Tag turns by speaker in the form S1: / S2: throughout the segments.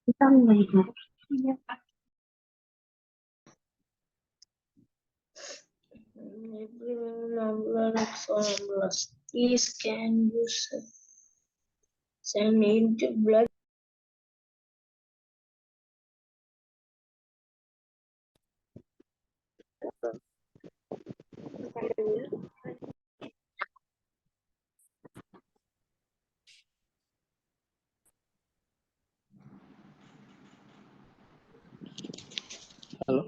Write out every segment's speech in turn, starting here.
S1: Kita mengajar. Iya. 16. Please can you send into blood?
S2: Halo.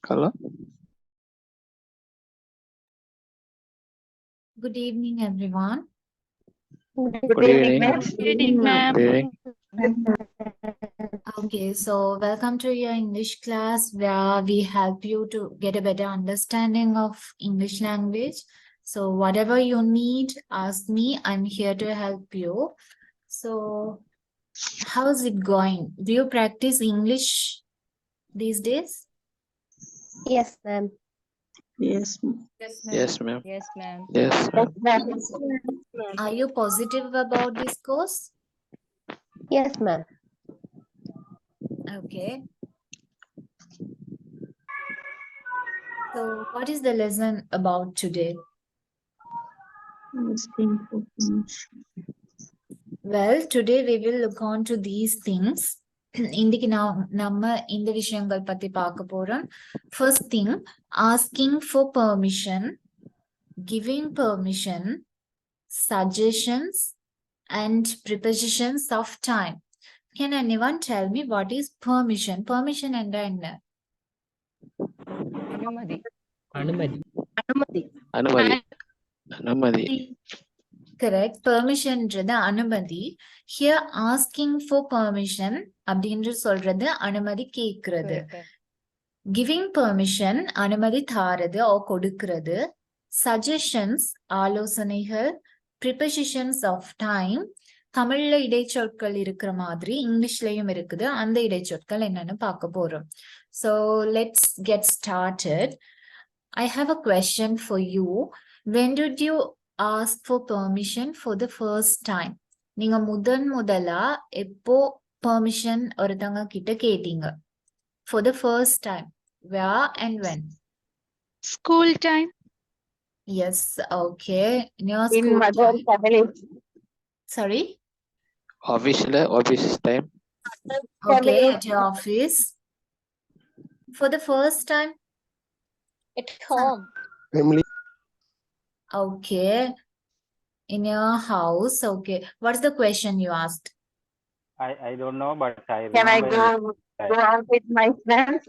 S2: Halo.
S3: Good evening, everyone.
S2: Good evening.
S4: Good evening, ma'am.
S2: Good evening.
S3: Okay, so welcome to your English class where we help you to get a better understanding of English language. So whatever you need, ask me. I'm here to help you. So how's it going? Do you practice English these days?
S4: Yes, ma'am.
S1: Yes.
S2: Yes, ma'am.
S4: Yes, ma'am.
S2: Yes, ma'am.
S3: Are you positive about this course?
S4: Yes, ma'am.
S3: Okay. So what is the lesson about today?
S1: Asking for permission.
S3: Well, today we will look on to these things. இன்னைக்கு நம்ம இந்த விஷயங்கள் பத்தி பார்க்க போறோம். First thing, asking for permission, giving permission, suggestions, and prepositions of time. Can anyone tell me what is permission? Permission என்றா என்ன?
S4: Anumadi.
S2: Anumadi.
S4: Anumadi.
S2: Anumadi.
S3: Correct. Permission ன்றது அனுமதி. Here asking for permission அப்படின்று சொல்றது அனுமதி கேட்கிறது. Giving permission அனுமதி தாரது or கொடுக்கிறது. Suggestions ஆலோசனைகள். Prepositions of time தமிழ்ல இடைச்சொற்கள் இருக்கிற மாதிரி இங்கிலீஷ்லயும் இருக்குது. அந்த இடைச்சொற்கள் என்னன்னு பார்க்க போறோம். So let's get started. I have a question for you. When did you ask for permission for the first time? நீங்க முதலா எப்போ permission ஒருத்தங்க கிட்ட கேட்டீங்க? For the first time. Where and when?
S4: School time.
S3: Yes, okay. In your school time. Sorry?
S2: Office time.
S3: Okay, at your office. For the first time?
S4: At home.
S2: Family.
S3: Okay. In your house, okay. What's the question you asked?
S5: I don't know, but I
S6: Can I
S5: remember
S6: go out with my friends?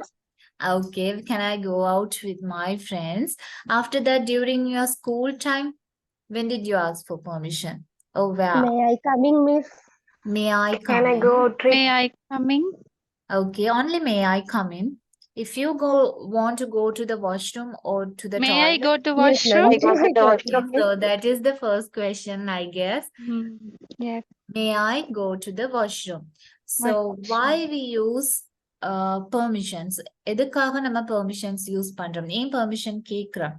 S3: Okay, can I go out with my friends? After that, during your school time, when did you ask for permission? Oh, where?
S4: May I coming, miss?
S3: May I come
S6: Can I
S3: in?
S6: go trip?
S4: May I coming?
S3: Okay, only may I come in. If you want to go to the washroom or to the
S4: May
S3: toilet.
S4: I go to
S6: Yes,
S4: washroom?
S6: ma'am. I go to the
S3: Okay,
S6: washroom.
S3: so that is the first question, I guess.
S4: Yes.
S3: May I go to the washroom? So why we use permissions? எதுக்காக நம்ம permissions use பண்றோம்? ஏன் permission கேக்குறோம்?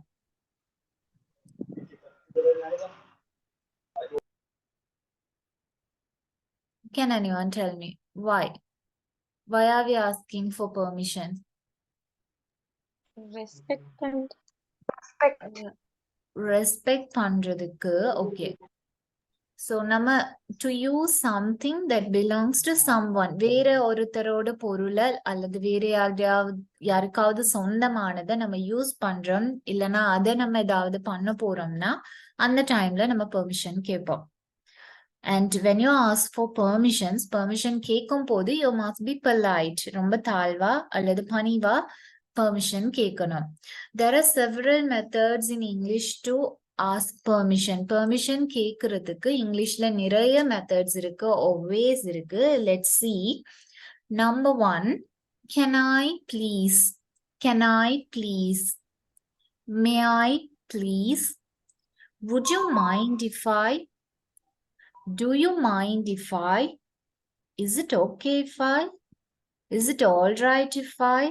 S3: Can anyone tell me why? Why are we asking for permission?
S4: Respect and
S3: Respect பண்றதுக்கு okay. So நம்ம to use something that belongs to someone, வேற ஒருத்தரோட பொருளை அல்லது வேற யாருக்காவது சொந்தமானதை நம்ம யூஸ் பண்றோம் இல்லைன்னா அதை நம்ம ஏதாவது பண்ண போறோம்னா அந்த டைம்ல நம்ம பெர்மிஷன் கேட்போம். And when you ask for permission கேட்கும் போது you must be polite. ரொம்ப தாழ்வா அல்லது பணிவா permission கேட்கணும். There are several methods in English to ask permission. Permission கேட்கறதுக்கு இங்கிலீஷ்ல நிறைய methods இருக்கு, ways இருக்கு. Let's see. Number 1, can I please? Can I please? May I please? Would you mind if I? Do you mind if I? Is it okay if I? Is it all right if I?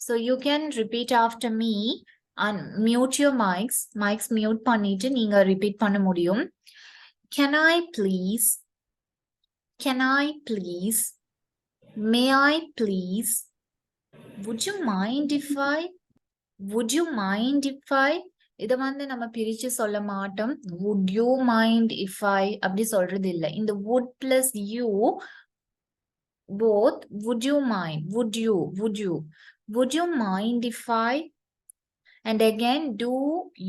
S3: So you can repeat after me and mute your mics. Mics mute பண்ணிட்டு நீங்க repeat பண்ண முடியும். Can I please? Can I please? May I please? Would you mind if I? Would you mind if I? இதை நம்ம பிரிச்சு சொல்ல மாட்டோம். Would you mind if I? அப்படி சொல்றது இல்லை. இந்த would plus you both, would you mind? Would you mind if I? And again, do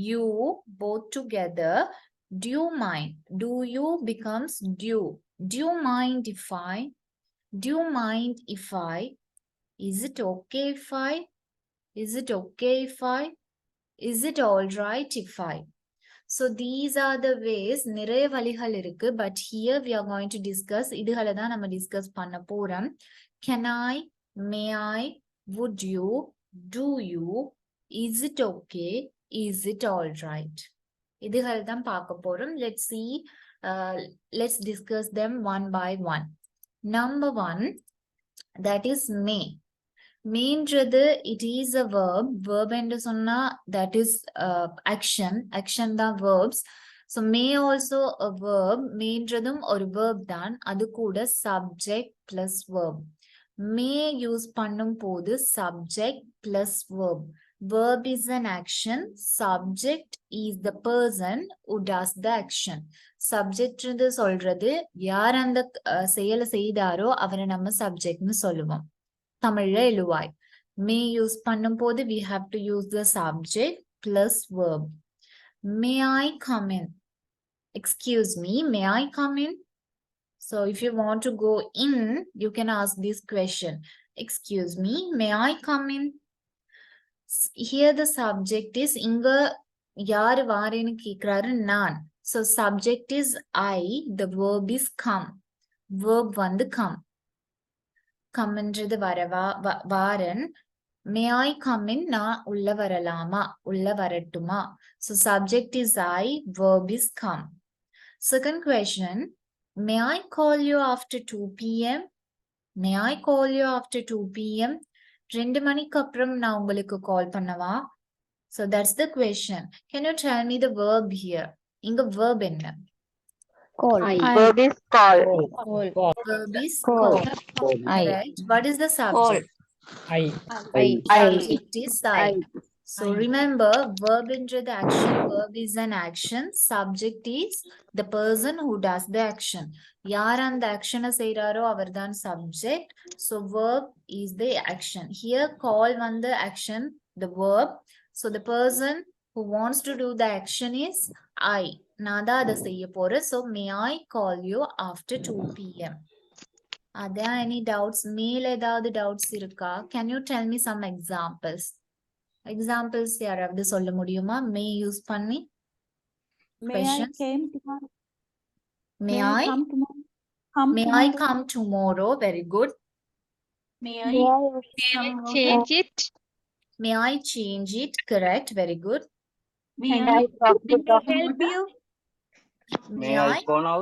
S3: you both together. Do you mind? Do you becomes do. Do you mind if I? Do you mind if I? Is it okay if I? Is it okay if I? Is it all right if I? So these are the ways. நிறைய வழிகள் இருக்கு. But here we are going to discuss. இதுகளை தான் நம்ம discuss பண்ண போறோம். Can I? May I? Would you? Do you? Is it okay? Is it all right? இதுகள் தான் பார்க்க போறோம். Let's see. Let's discuss them one by one. Number one, that is may. Mayன்றது it is a verb என்று சொன்னா that is action தான் verbs. So may also a verb. mayன்றதும் ஒரு verb தான், அது கூட subject plus verb. may use பண்ணும் போது subject plus verb. Verb is an action, subject is the person who does the action. Subject சொல்றது யார் அந்த செயலை செய்தாரோ அவரை நம்ம subjectனு சொல்லுவோம். தமிழ்ல எழுவாய். may யூஸ் பண்ணும் போது we have to use the subject plus verb. May I come in? Excuse me, may I come in? So if you want to go in, you can ask this question. Excuse me, may I come in? Here the subject is இங்க யாரு வாரேன்னு கேக்குறாரு, நான். So subject is I, the verb is come. Verb வந்து come. கம்ன்றது வரவா Warren. May I come in? நான் உள்ள வரலாமா, உள்ள வரட்டுமா. So subject is I, verb is come. Second question, may I call you after 2 p.m? May I call you after 2 p.m? 2 மணிக்கு அப்புறம் நான் உங்களுக்கு கால் பண்ணவா? So that's the question. Can you tell me the verb here? இங்க verb என்ன?
S4: Call.
S6: Verb is call.
S3: Verb is call. Right. What is the subject? Subject is I. So remember, verb into the action. Verb is an action. Subject is the person who does the action. யார் அந்த action செய்றாரோ அவர்தான் subject. So verb is the action. Here call வந்து action, the verb. So the person who wants to do the action is I. நான் தான் அதை செய்ய போறேன். So may I call you after 2 p.m? Are there any doubts? மேல ஏதாவது doubts இருக்கா? Can you tell me some examples? Examples யாராவது சொல்ல முடியுமா? May use பண்ணி. Questions? May I come tomorrow? May I come tomorrow? Very good.
S4: May I change it?
S3: May I change it? Correct. Very good.
S6: May I
S4: Help you?
S3: May I?
S5: go now?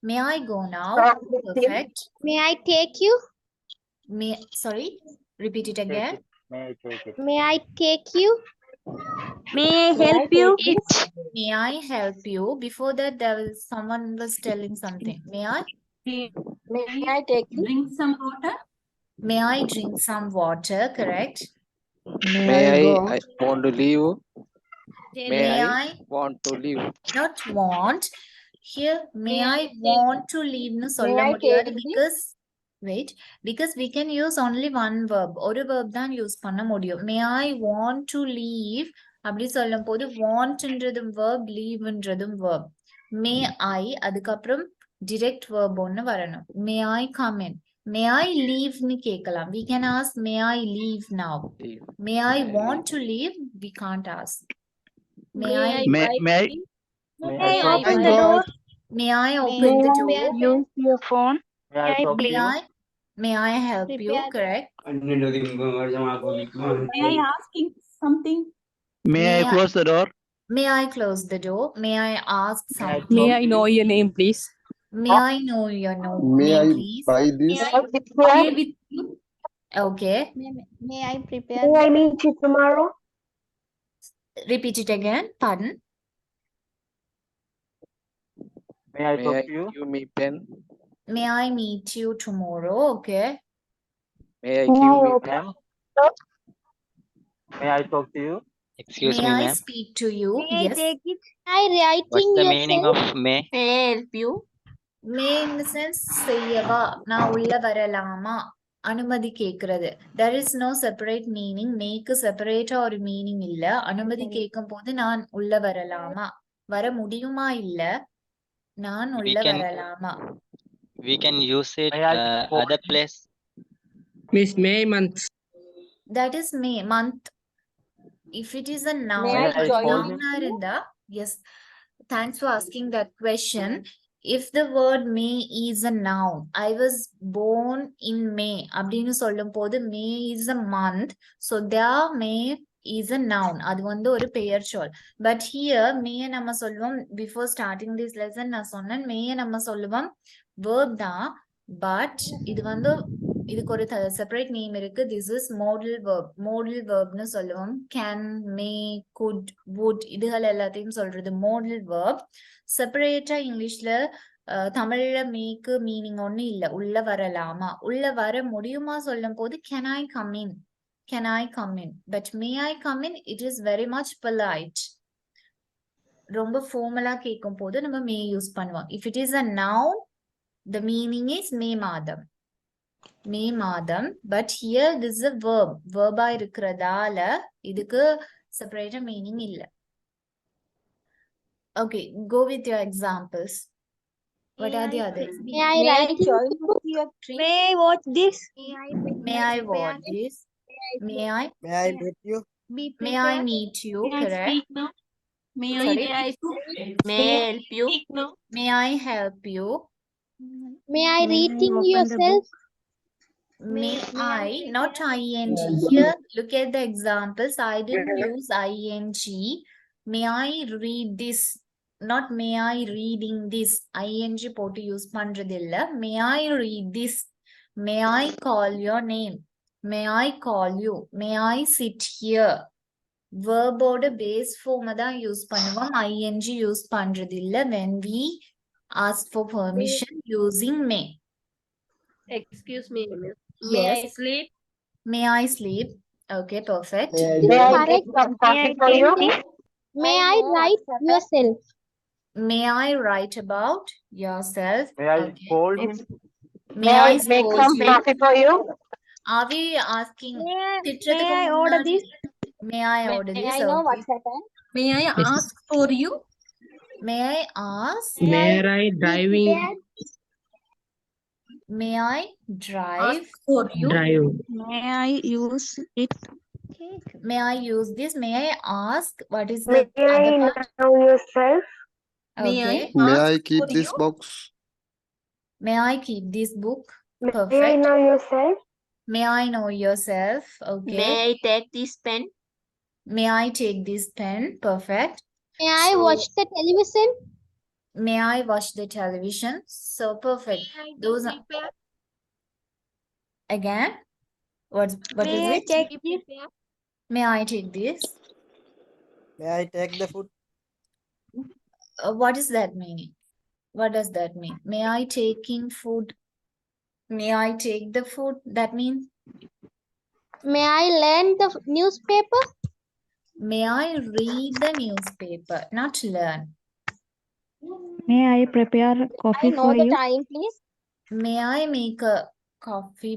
S3: May I go now?
S6: Talk with him.
S3: Perfect.
S4: May I take you?
S3: Sorry. Repeat it again.
S5: May I take it?
S4: May I take you?
S6: May I help you?
S3: May I help you? Before that, someone was telling something. May I?
S6: May I take you?
S3: May I drink some water? Correct.
S2: May I want to leave? May
S3: May
S2: I
S3: I
S2: want to leave?
S3: not want? Here, may I want to leave nu solla
S6: May I
S3: mudiyadu
S6: take
S3: because we can use only one verb. ஒரு verb தான் use பண்ண முடியும். May I want to leave அப்படி சொல்லும் போது wantன்றதும் verb, leaveன்றதும் verb. May I அதுக்கப்புறம் direct verb ஒன்னு வரணும். May I come in? May I leave னு கேட்கலாம். We can ask may I leave now?
S2: Leave.
S3: May I want to leave? We can't ask. May I
S5: open
S6: the door?
S3: May I open the door?
S6: Use your phone.
S5: May I talk to you?
S3: May I help you? Correct.
S7: May I ask him something?
S3: May
S8: May I close the door?
S3: May I close the door? May I ask
S5: May I
S3: something?
S7: May I know your name, please?
S3: May I know your name, please?
S9: buy this?
S3: Okay.
S4: May I prepare?
S6: May I meet you tomorrow?
S3: Repeat it again. Pardon.
S5: May I
S2: May
S5: talk
S2: I
S5: to you?
S2: give me pen?
S3: May I meet you tomorrow? Okay.
S2: May I give me pen?
S5: Ma'am? May I talk to you?
S10: Excuse
S3: May
S10: me,
S3: I
S10: ma'am.
S3: speak to you?
S4: May I
S3: Yes.
S4: take it? I writing
S10: What's the
S4: your
S10: meaning of may?
S6: May I help you?
S3: May in the sense செய்யவா நான் உள்ள வரலாமா அனுமதி கேக்குறது. There is no separate meaning. மேக்கு செப்பரேட்டா ஒரு meaning இல்ல. அனுமதி கேட்கும் போது நான் உள்ள வரலாமா, வர முடியுமா இல்ல, நான் உள்ள வரலாமா.
S10: We can use it
S5: May I
S10: other place.
S7: Miss May month.
S3: That is May month. If it is a noun,
S6: May I join
S3: noun இருந்தா yes. thanks for asking that question. If the word May is a noun, I was born in May அப்படின்னு சொல்லும் போது May is a month, so there May is a noun. அது வந்து ஒரு பெயர் சொல். But here May நம்ம சொல்லுவோம், before starting this lesson நான் சொன்னேன் May நம்ம சொல்லுவோம் verb தான், but இது வந்து இதுக்கு ஒரு செப்பரேட் நேம் இருக்கு. This is modal verb. Modal verbனு சொல்லுவோம். கேன், மே, குட், வுட் இதுகள் எல்லாத்தையும் சொல்றது மாடல் verb. செப்பரேட்டா இங்கிலீஷ்ல தமிழ்ல மேக்கு மீனிங் ஒண்ணு இல்ல. உள்ள வரலாமா, உள்ள வர முடியுமா சொல்லும் போது can I come in, can I come in. But May I come in, it is very much polite. ரொம்ப ஃபார்மலா கேட்கும் போது நம்ம மே யூஸ் பண்ணுவோம். If it is a noun, the meaning is மே மாதம், மே மாதம். But here this is a verb. verb-ஆ இருக்கிறதால இதுக்கு செப்பரேட்டா meaning இல்ல. Okay, go with your examples. What are the others?
S4: May I write
S6: join your trip? May I watch this?
S3: May I watch this? May I
S5: meet you?
S3: may I meet you? Correct.
S6: May
S3: Sorry?
S6: May I help you?
S3: May I help you?
S4: May I reading yourself?
S3: May I, not ing. Here, look at the examples. I didn't use ing. May I read this? Not may I reading this. ing போட்டு use பண்றது இல்ல. May I read this? May I call your name? May I call you? May I sit here? verb ஓட base form தான் use பண்ணுவோம். ing use பண்றது இல்ல when we ask for permission using may.
S6: Excuse me, miss.
S3: Yes.
S6: May I sleep?
S3: May I sleep? Okay, perfect.
S4: May I take some coffee for you? May I write yourself?
S3: May I write about yourself?
S5: May I
S3: Okay.
S5: scold him?
S3: May I
S4: make
S3: scold
S4: some
S3: you?
S4: coffee for you?
S3: Are we asking?
S6: May I order this?
S3: May I order this?
S6: I know
S3: Okay.
S6: what's happened.
S7: May I ask for you?
S3: May I ask?
S7: Where I driving?
S3: May I drive?
S7: For you. Drive.
S6: May I use it?
S3: May I use this? May I ask? What is the other part?
S4: know yourself?
S3: Okay.
S8: May I
S7: Ask
S8: keep
S7: for
S8: this
S7: you?
S8: box?
S3: May I keep this book?
S4: May I
S3: Perfect.
S4: know yourself?
S3: May I know yourself? Okay.
S6: May I take this pen?
S3: May I take this pen? Perfect.
S4: May I
S3: So-
S4: watch the television?
S3: May I watch the television? So perfect. Those are again. What
S6: May
S3: is
S6: I
S3: it?
S6: take this?
S3: May I take this?
S5: May I take the food?
S3: What is that meaning? What does that mean? May I taking food? May I take the food? That means
S4: May I learn the newspaper?
S3: may I read the newspaper, not learn.
S9: May I prepare coffee
S6: I know
S9: for
S6: the
S9: you?
S6: time, please.
S3: May I make a coffee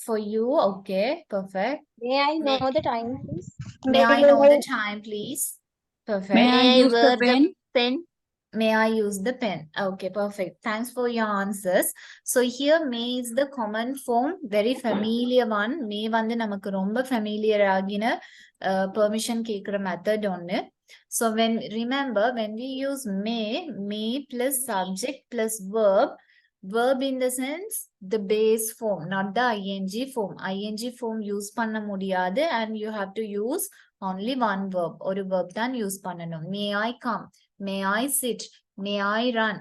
S3: for you? Okay, perfect.
S6: May I know the time, please?
S3: May I know the time, please? Perfect.
S6: May I
S7: use the
S6: wear the pen?
S3: May I use the pen? Okay, perfect. Thanks for your answers. So here may is the common form, very familiar one. May வந்து நமக்கு ரொம்ப familiar ஆகின permission கேக்குற method ஒண்ணு. So remember when we use may plus subject plus verb in the sense the base form, not the ing form. ing form use பண்ண முடியாது and you have to use only one verb. ஒரு verb தான் use பண்ணணும். May I come? May I sit? May I run?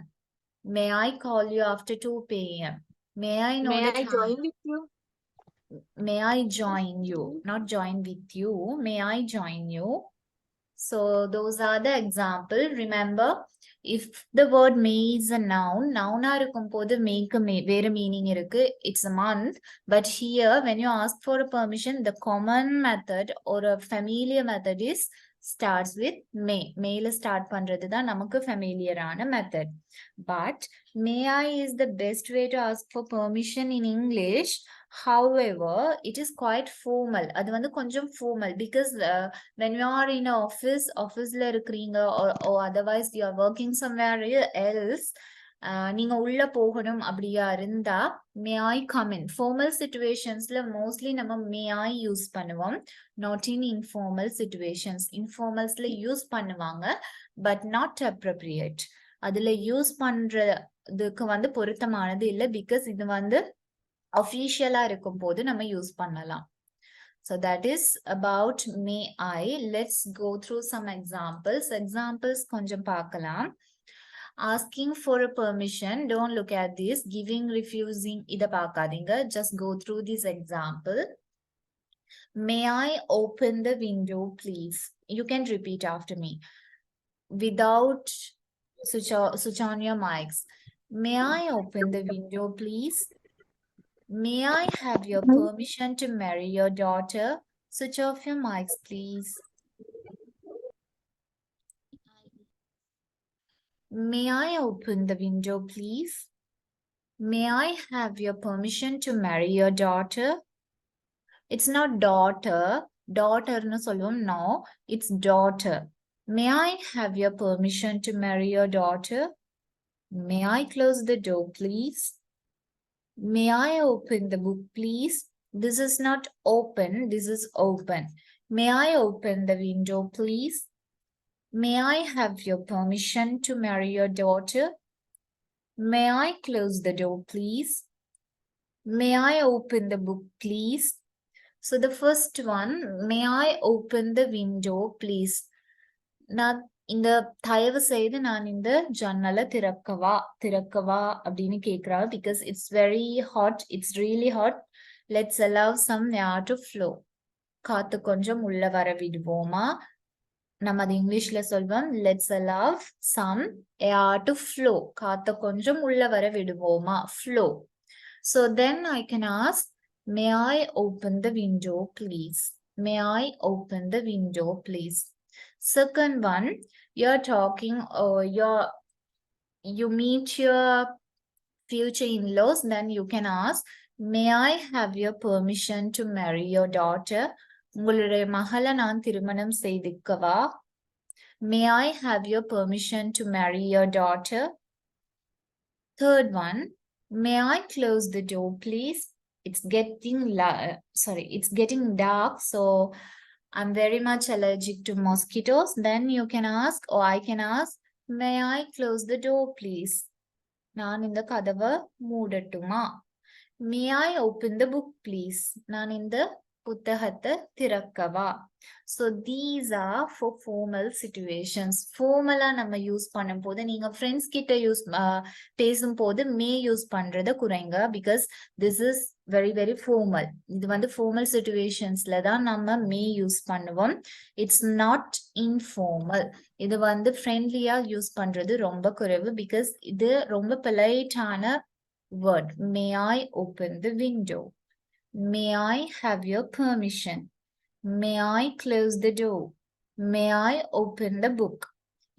S3: May I call you after 2 p.m.? May I know
S6: May
S3: the
S6: I
S3: time?
S6: join with you?
S3: May I join you? Not join with you. May I join you? So those are the example. Remember, if the word may is a noun, noun இருக்கும் போது make வேற meaning இருக்கு. It's a month. But here, when you ask for a permission, the common method or a familiar method is starts with may. Mayல start பண்றது தான் நமக்கு familiar ஆன method. But may I is the best way to ask for permission in English. However, it is quite formal. அது வந்து கொஞ்சம் formal because when you are in an officeல இருக்கிறீங்க or otherwise you are working somewhere else, நீங்க உள்ள போகணும் அப்படியா இருந்தா may I come in. Formal சிச்சுவேஷன்ஸ்ல மோஸ்ட்லி நம்ம மே ஐ யூஸ் பண்ணுவோம், நாட் இன் இன்ஃபார்மல் சிச்சுவேஷன்ஸ். இன்ஃபார்மல்ஸ்ல யூஸ் பண்ணுவாங்க, பட் நாட் அப்ரோப்ரியேட். அதுல யூஸ் பண்றதுக்கு வந்து பொருத்தமானது இல்லை, பிகாஸ் இது வந்து அஃபீஷியலா இருக்கும் போது நம்ம யூஸ் பண்ணலாம். So that is about may I. Let's go through some examples. Examples கொஞ்சம் பார்க்கலாம். Asking for a permission, don't look at this. Giving, refusing, இத பார்க்காதீங்க. Just go through this example. May I open the window, please? You can repeat after me without switch on your mics. May I open the window, please? May I have your permission to marry your daughter? Switch off your mics, please. May I open the window, please? May I have your permission to marry your daughter? It's not daughter. Daughter no solvom. No, it's daughter. May I have your permission to marry your daughter? May I close the door, please? May I open the book, please? This is not open, this is open. May I open the window, please? May I have your permission to marry your daughter? May I close the door, please? May I open the book, please? So the first one, may I open the window, please? நான் இந்த தயவு செய்து நான் இந்த ஜன்னலை திறக்கவா அப்படின்னு கேக்குறா, because it's very hot, it's really hot. Let's allow some air to flow. காத்து கொஞ்சம் உள்ள வர விடுவோமா? நம்ம அது இங்கிலீஷ்ல சொல்வோம், let's allow some air to flow. காத்து கொஞ்சம் உள்ள வர விடுவோமா? Flow. So then I can ask, may I open the window, please? May I open the window, please? Second one, you're talking, you meet your future in-laws, then you can ask, may I have your permission to marry your daughter? உங்களுடைய மகளை நான் திருமணம் செய்துக்கவா? May I have your permission to marry your daughter? Third one, may I close the door, please? It's getting dark, so I'm very much allergic to mosquitoes. Then you can ask, or I can ask, may I close the door, please? நான் இந்த கதவை மூடட்டுமா? May I open the book, please? நான் இந்த புத்தகத்தை திறக்கவா? So these are for formal situations. Formala நம்ம use பண்ணும் போது, நீங்க ஃப்ரெண்ட்ஸ் கிட்ட பேசும் போது மே யூஸ் பண்றத குறைங்க, because this is very very formal. இது வந்து formal situationsல தான் நம்ம மே யூஸ் பண்ணுவோம். It's not informal. இது வந்து ஃப்ரெண்ட்லியா யூஸ் பண்றது ரொம்ப குறைவு, because இது ரொம்ப பொலைட்டான word. May I open the window? May I have your permission? May I close the door? May I open the book?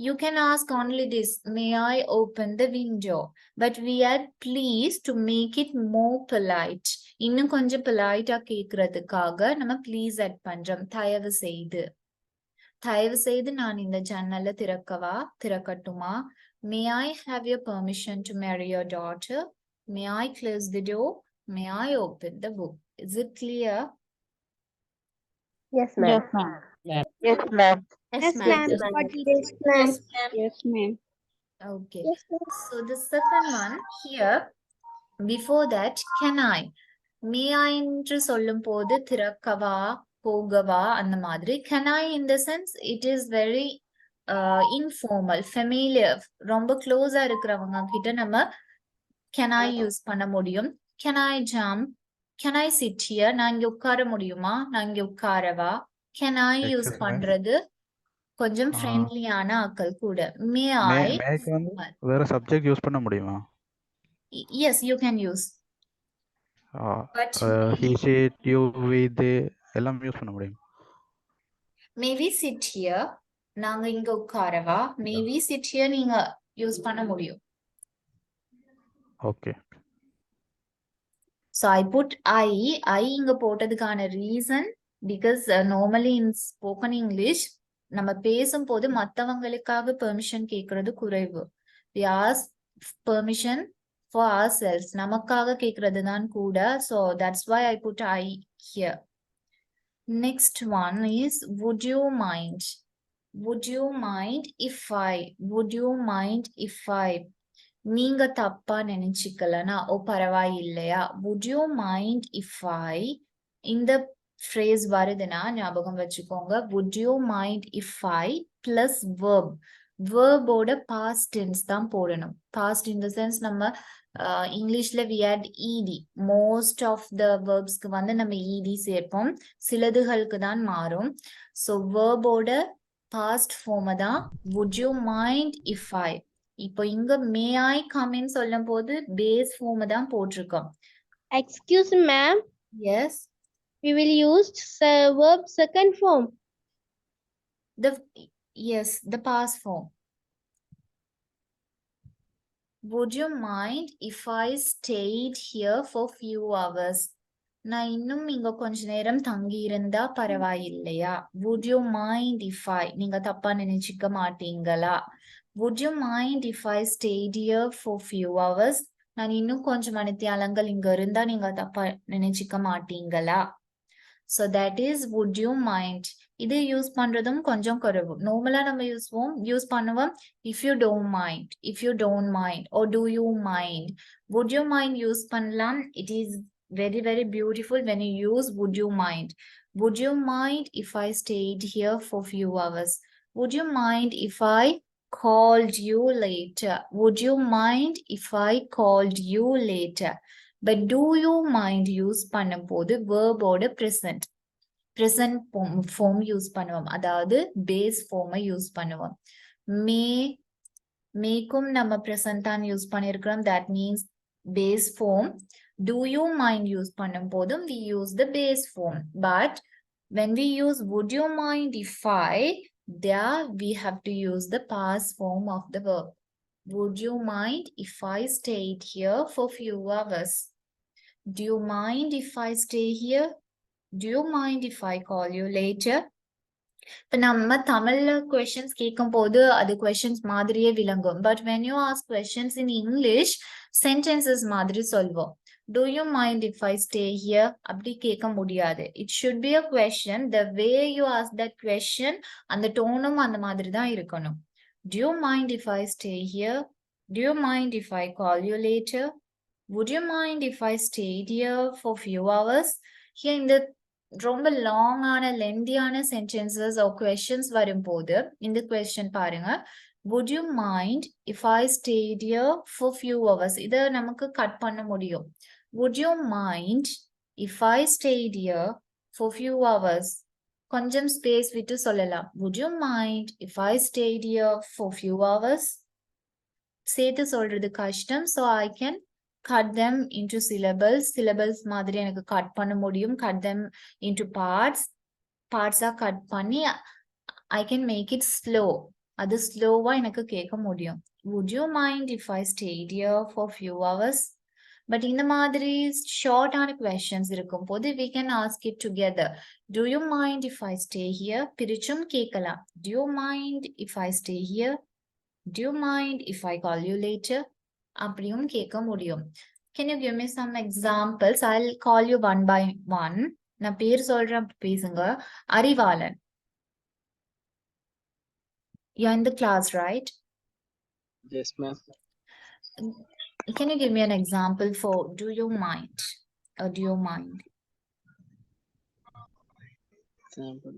S3: You can ask only this, may I open the window? But we add please to make it more polite. இன்னும் கொஞ்சம் polite-ஆ கேக்குறதுக்காக நம்ம please add பண்றோம். தயவு செய்து நான் இந்த ஜன்னலை திறக்கட்டுமா? May I have your permission to marry your daughter? May I close the door? May I open the book? Is it clear?
S4: Yes, ma'am.
S6: Yes, ma'am.
S4: Yes, ma'am.
S6: Yes, ma'am.
S4: Yes, ma'am. Yes, ma'am.
S3: Okay.
S4: Yes, ma'am.
S3: So the second one here, before that, can I? May I என்று சொல்லும் போது திறக்கவா, போகவா அந்த மாதிரி. Can I in the sense, it is very informal, familiar. ரொம்ப க்ளோஸா இருக்கிறவங்க கிட்ட நம்ம can I யூஸ் பண்ண முடியும். Can I jump? Can I sit here? நான் இங்க உட்கார முடியுமா? நான் இங்க உட்காரவா? Can I யூஸ் பண்றது கொஞ்சம் ஃப்ரெண்ட்லியான ஆட்கள் கூட. May I?
S8: மேக்கு வந்து வேற சப்ஜெக்ட் யூஸ் பண்ண முடியுமா?
S3: Yes, you can use. But
S8: he, she, you, we, they எல்லாம் யூஸ் பண்ண முடியும்.
S3: maybe sit here, நாங்க இங்க உட்காரவா? Maybe sit here நீங்க யூஸ் பண்ண முடியும்.
S8: Okay.
S3: So I put I இங்க போட்டதுக்கான reason, because normally in spoken English நம்ம பேசும்போது மத்தவங்களுக்காக பெர்மிஷன் கேக்குறது குறைவு. We ask permission for ourselves. நமக்காக கேக்குறது தான் கூட. So that's why I put I here. Next one is would you mind? Would you mind if I? Would you mind if I? நீங்க தப்பா நினைச்சுக்கலனா ஓ பரவாயில்லையா? Would you mind if I? இந்த phrase வருதுன்னா ஞாபகம் வச்சுக்கோங்க. Would you mind if I plus verb. Verb ஓட past tense தான் போடணும். Past in the sense நம்ம இங்கிலீஷ்ல we had ed. Most of the verbsக்கு வந்து நம்ம ed சேர்ப்போம். சிலதுகளுக்கு தான் மாறும். So verb ஓட past form தான் would you mind if I. இப்போ இங்க may I come in சொல்லும் போது base form தான் போட்டிருக்கோம்.
S4: Excuse me, ma'am.
S3: Yes.
S4: We will use verb second form.
S3: The past form. Would you mind if I stayed here for few hours? நான் இன்னும் இங்க கொஞ்ச நேரம் தங்கி இருந்தா பரவாயில்லையா? Would you mind if I? நீங்க தப்பா நினைச்சுக்க மாட்டீங்களா? Would you mind if I stayed here for few hours? நான் இன்னும் கொஞ்சம் மணித்தியாலங்கள் இங்க இருந்தா நீங்க தப்பா நினைச்சுக்க மாட்டீங்களா? So that is would you mind. இது யூஸ் பண்றதும் கொஞ்சம் குறைவு. நார்மலா நம்ம யூஸ் பண்ணுவோம் if you don't mind, if you don't mind or do you mind. Would you mind use பண்ணலாம். It is very very beautiful when you use would you mind. Would you mind if I stayed here for few hours? Would you mind if I called you later? Would you mind if I called you later? But do you mind use பண்ணும்போது verb ஓட present form use பண்ணுவோம். அதாவது base form use பண்ணுவோம். மேக்கும் நம்ம present தான் use பண்ணிருக்கிறோம். That means base form. Do you mind use பண்ணும் போதும் we use the base form. But when we use would you mind if I, there we have to use the past form of the verb. Would you mind if I stayed here for few hours? Do you mind if I stay here? Do you mind if I call you later? இப்ப நம்ம தமிழ்ல questions கேட்கும் போது அது questions மாதிரியே விளங்கும். But when you ask questions in English, sentences மாதிரி சொல்வோம். Do you mind if I stay here? அப்படி கேட்க முடியாது. It should be a question. The way you ask that question, அந்த டோனும் அந்த மாதிரி தான் இருக்கணும். Do you mind if I stay here? Do you mind if I call you later? Would you mind if I stayed here for few hours? Here in the ரொம்ப லாங்கான லென்தியான sentences or questions வரும்போது இந்த question பாருங்க. Would you mind if I stayed here for few hours? இத நமக்கு cut பண்ண முடியும். Would you mind if I stayed here for few hours? கொஞ்சம் space விட்டு சொல்லலாம். Would you mind if I stayed here for few hours? சேர்த்து சொல்றது கஷ்டம். So I can cut them into syllables மாதிரி எனக்கு கட் பண்ண முடியும். Cut them into parts cut பண்ணி I can make it slow. அது ஸ்லோவா எனக்கு கேட்க முடியும். Would you mind if I stayed here for few hours? But இந்த மாதிரி ஷார்ட்டான questions இருக்கும் போது we can ask it together. Do you mind if I stay here? பிரிச்சும் கேட்கலாம். Do you mind if I stay here? Do you mind if I call you later? அப்படியும் கேட்க முடியும். Can you give me some examples? I'll call you one by one. நான் பேர் சொல்றேன் பேசுங்க. அறிவாளன். You're in the class, right?
S2: Yes, ma'am.
S3: Can you give me an example for do you mind or do you mind?
S2: Example.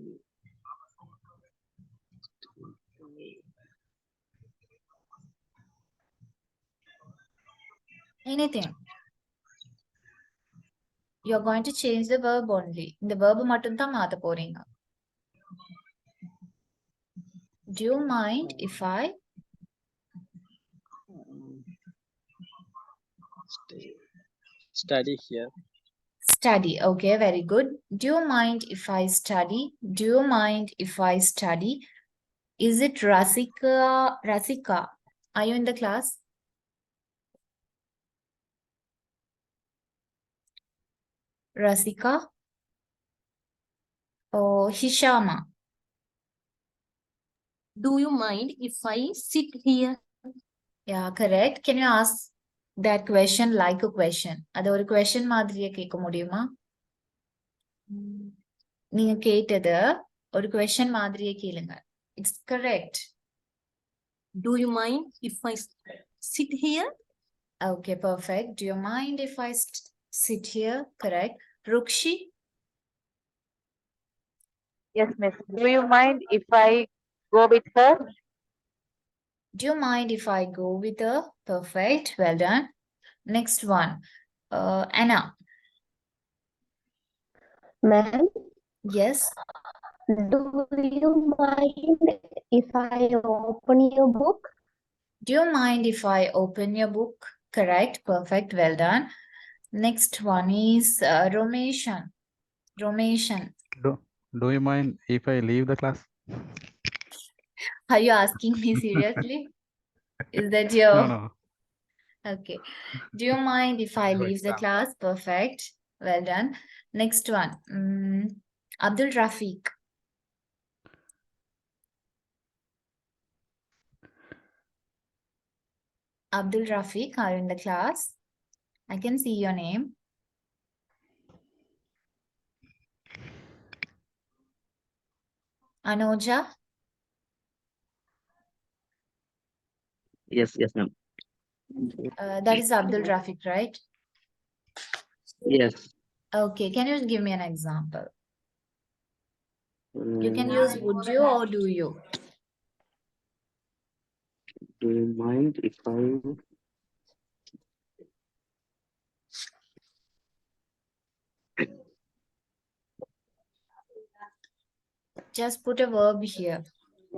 S3: Anything. You're going to change the verb only. இந்த verb மட்டும் தான் மாத்த போறீங்க. Do you mind if I
S2: Study here?
S3: study? Okay, very good. Do you mind if I study? Do you mind if I study? Is it Rasika? Are you in the class? Rasika or Hishama?
S7: Do you mind if I sit here?
S3: Yeah, correct. Can you ask that question like a question? அது ஒரு question மாதிரியே கேட்க முடியுமா? நீங்க கேட்டது ஒரு question மாதிரியே கேளுங்க. It's correct.
S7: Do you mind if I sit here?
S3: Okay, perfect. Do you mind if I sit here? Correct. Rukshi?
S4: Yes, miss. Do you mind if I go with her?
S3: Do you mind if I go with her? Perfect. Well done. Next one. Anna.
S4: Ma'am,
S3: Yes.
S4: do you mind if I open your book?
S3: Do you mind if I open your book? Correct. Perfect. Well done. Next one is Romeshan. Romeshan.
S8: Do you mind if I leave the class?
S3: Are you asking me seriously? Is that your...
S8: No.
S3: Okay. Do you mind if I leave the class? Perfect. Well done. Next one. Abdul Rafiq. Abdul Rafiq, are you in the class? I can see your name. Anoja?
S10: Yes, ma'am.
S3: That is Abdul Rafiq, right?
S10: Yes.
S3: Okay. Can you give me an example? You can use would you or do you?
S10: Do you mind if I
S3: Just put a verb here.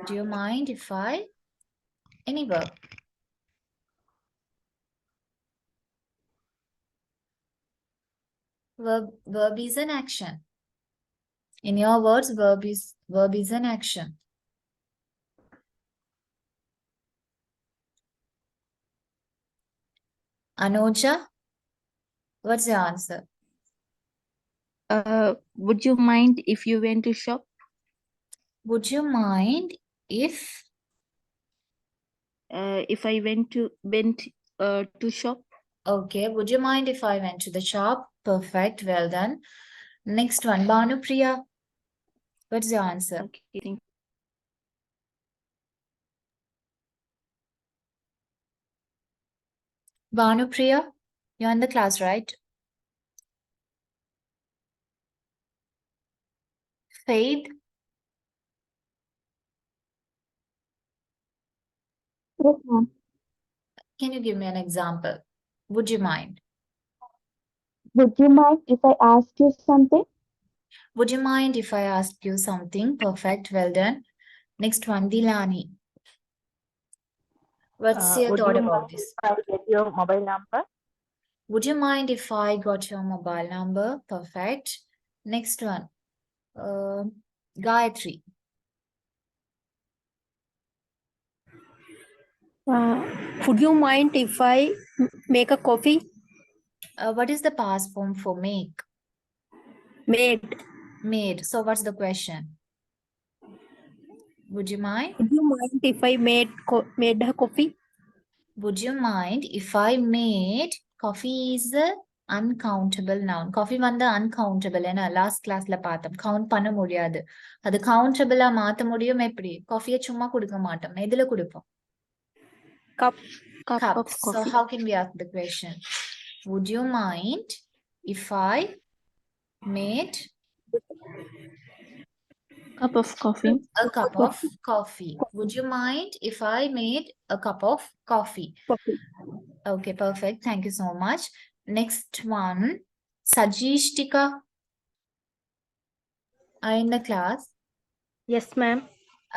S3: Do you mind if I... Any verb. Verb is an action. In your words, verb is an action. Anoja, what's your answer?
S6: Would you mind if you went to shop?
S3: Would you mind if...
S6: If I went to shop?
S3: Okay. Would you mind if I went to the shop? Perfect. Well done. Next one. Bhanupriya, what's your answer?
S6: Okay, thank you.
S3: Bhanupriya, you're in the class, right? Faith,
S4: Yes, ma'am.
S3: can you give me an example? Would you mind?
S4: Would you mind if I ask you something?
S3: Would you mind if I ask you something? Perfect. Well done. Next one, Dilani. What's your
S4: Would
S3: thought
S4: you
S3: about
S4: mind
S3: this?
S4: if I get your mobile number?
S3: Would you mind if I got your mobile number? Perfect. Next one, Gayatri.
S7: Would you mind if I make a coffee?
S3: What is the past form for make?
S7: Made.
S3: Made. So what's the question? Would you mind?
S7: Would you mind if I made a coffee?
S3: Would you mind if I made... Coffee is a uncountable noun. Coffee வந்து uncountable. ஏன்னா last கிளாஸ்ல பார்த்தோம். Count பண்ண முடியாது. அது கவுண்டபிளா மாத்த முடியும் எப்படி? காஃபியை சும்மா கொடுக்க மாட்டோம். எதுல கொடுப்போம்?
S7: Cup
S3: Cup.
S7: of
S3: So
S7: coffee.
S3: how can we ask the question? Would you mind if I made
S6: Cup of coffee.
S3: a cup of coffee? Would you mind if I made a cup of coffee? Okay, perfect. Thank you so much. Next one, Sajishtika. Are you in the class?
S7: Yes, ma'am.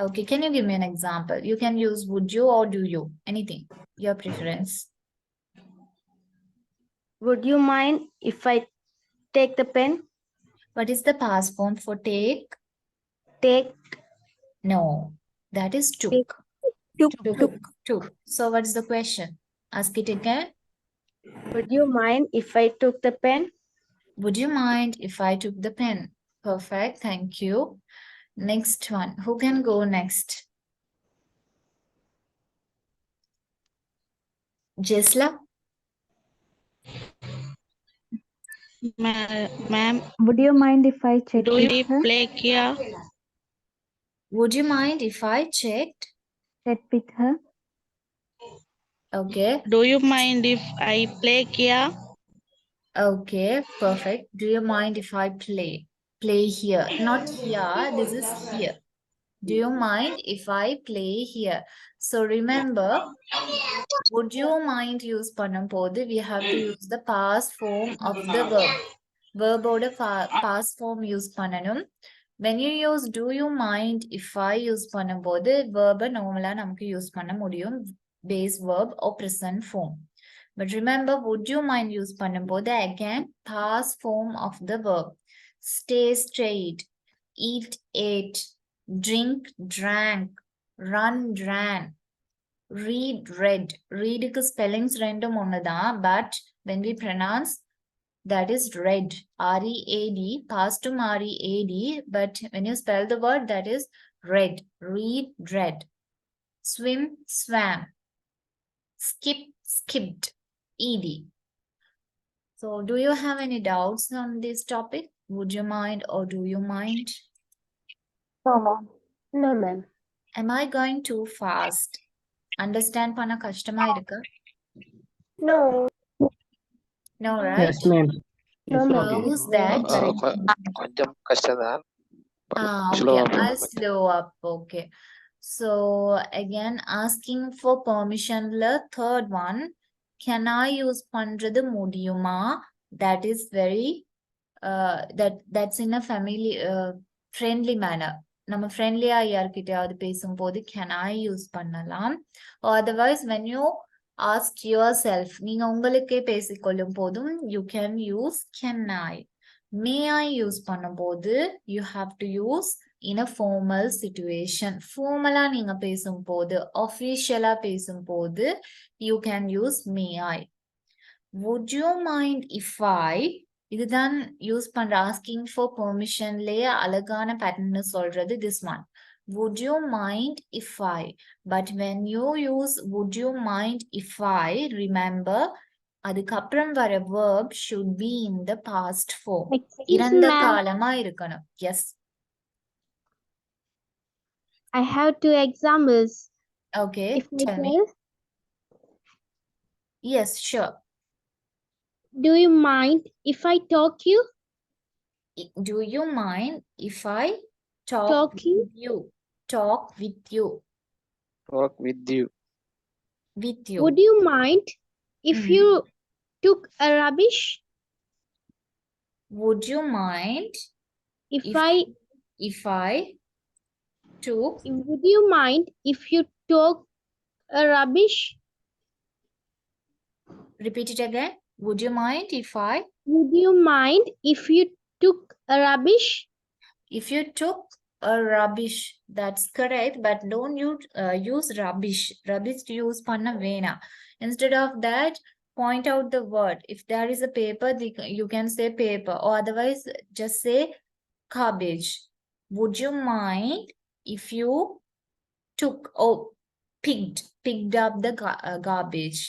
S3: Okay, can you give me an example? You can use would you or do you? Anything, your preference.
S7: Would you mind if I take the pen?
S3: What is the past form for take?
S7: Take.
S3: No, that is took.
S7: Took.
S3: Took. So what's the question? Ask it again.
S7: Would you mind if I took the pen?
S3: Would you mind if I took the pen? Perfect. Thank you. Next one. Who can go next? Jesla,
S6: Ma'am,
S9: Would you mind if I check
S6: do
S9: with
S6: you
S9: her?
S6: play here?
S3: would you mind if I checked?
S9: Check with her?
S3: Okay.
S6: Do you mind if I play here?
S3: Okay, perfect. Do you mind if I play? Play here. Not here, this is here. Do you mind if I play here? So remember, would you mind use பண்ணும்போது we have to use the past form of the verb. Verb ஓட past form use பண்ணணும். When you use do you mind if I use பண்ணும்போது verb normally நமக்கு use பண்ண முடியும். Base verb or present form. But remember, would you mind use பண்ணும்போது again past form of the verb. Stay straight, eat ate, drink drank, run ran, read read. Read க்கு spellings ரெண்டும் ஒண்ணுதான், but when we pronounce that is read, R-E-A-D, past to R-E-A-D, but when you spell the word that is read, read read. Swim swam, skip skipped, ed. So do you have any doubts on this topic? Would you mind or do you mind?
S4: No, ma'am. No, ma'am.
S3: Am I going too fast? Understand பண்ண கஷ்டமா இருக்கு?
S4: No.
S3: No, right?
S10: Yes, ma'am.
S4: No,
S10: Yes,
S4: ma'am.
S10: okay.
S3: Who's that?
S2: கொஞ்சம் கஷ்டம்தான்.
S3: Okay,
S2: Slow-ஆ
S3: I'll
S2: போகும்.
S3: slow up. Okay. So again, asking for permission. Third one, can I use பண்றது முடியுமா? That is very that's in a family friendly manner. நம்ம ஃப்ரெண்ட்லியா யார்கிட்டயாவது பேசும்போது can I use பண்ணலாம். Or otherwise when you ask yourself, நீங்க உங்களுக்கே பேசிக்கொள்ளும் போதும் you can use can I. May I use பண்ணும்போது you have to use in a formal situation. Formala நீங்க பேசும்போது, officiala பேசும்போது you can use may I. Would you mind if I, இதுதான் use பண்ற asking for permissionலயே அழகான pattern சொல்றது this one. Would you mind if I? But when you use would you mind if I, remember அதுக்கப்புறம் வர verb should be in the past form.
S4: Excuse
S3: இறந்த
S4: ma'am.
S3: காலமா இருக்கணும். Yes.
S4: I have two examples.
S3: Okay,
S4: If I
S3: tell me.
S4: tell,
S3: Yes, sure.
S4: do you mind if I talk you?
S3: Do you mind if I talk
S4: Talking?
S3: with you? Talk with you.
S2: Work with you.
S3: With you.
S4: Would you mind if
S3: Mhm.
S4: you took a rubbish?
S3: Would you mind
S4: If
S3: if
S4: I
S3: took,
S4: would you mind if you took a rubbish?
S3: repeat it again? Would you mind if I,
S4: Would you mind if you took a rubbish?
S3: if you took a rubbish? That's correct, but don't use rubbish. Rubbish use panna vena. Instead of that, point out the word. If there is a paper, you can say paper, or otherwise just say garbage. Would you mind if you took or picked up the garbage,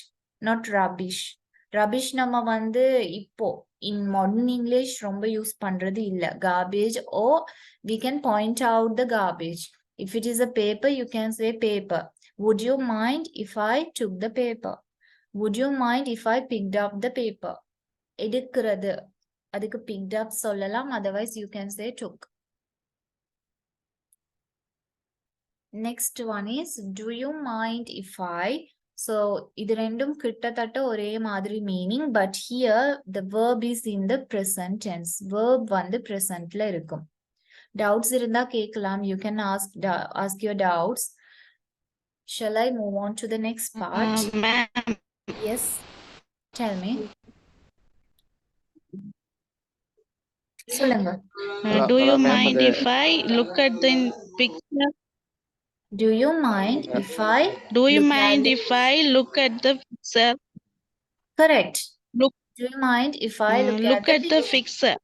S3: not rubbish. Rubbish நம்ம வந்து இப்போ in modern English ரொம்ப use பண்றது இல்ல. Garbage, or we can point out the garbage. If it is a paper, you can say paper. Would you mind if I took the paper? Would you mind if I picked up the paper? எடுக்கிறது, அதுக்கு picked up சொல்லலாம், otherwise you can say took. Next one is, do you mind if I? So இது ரெண்டும் கிட்டத்தட்ட ஒரே மாதிரி meaning, but here the verb is in the present tense. Verb வந்து presentல இருக்கும். Doubts இருந்தா கேட்கலாம். You can ask your doubts. Shall I move on to the next part?
S6: Ma'am,
S3: Yes, tell me. சொல்லுங்க.
S6: do you
S2: ma'am,
S6: mind if I look at the picture?
S3: Do you mind if I
S6: Do you
S3: look at
S6: mind
S3: the-
S6: if I look at the picture?
S3: Correct.
S6: Look,
S3: Do you mind if I look
S6: look
S3: at
S6: at the picture.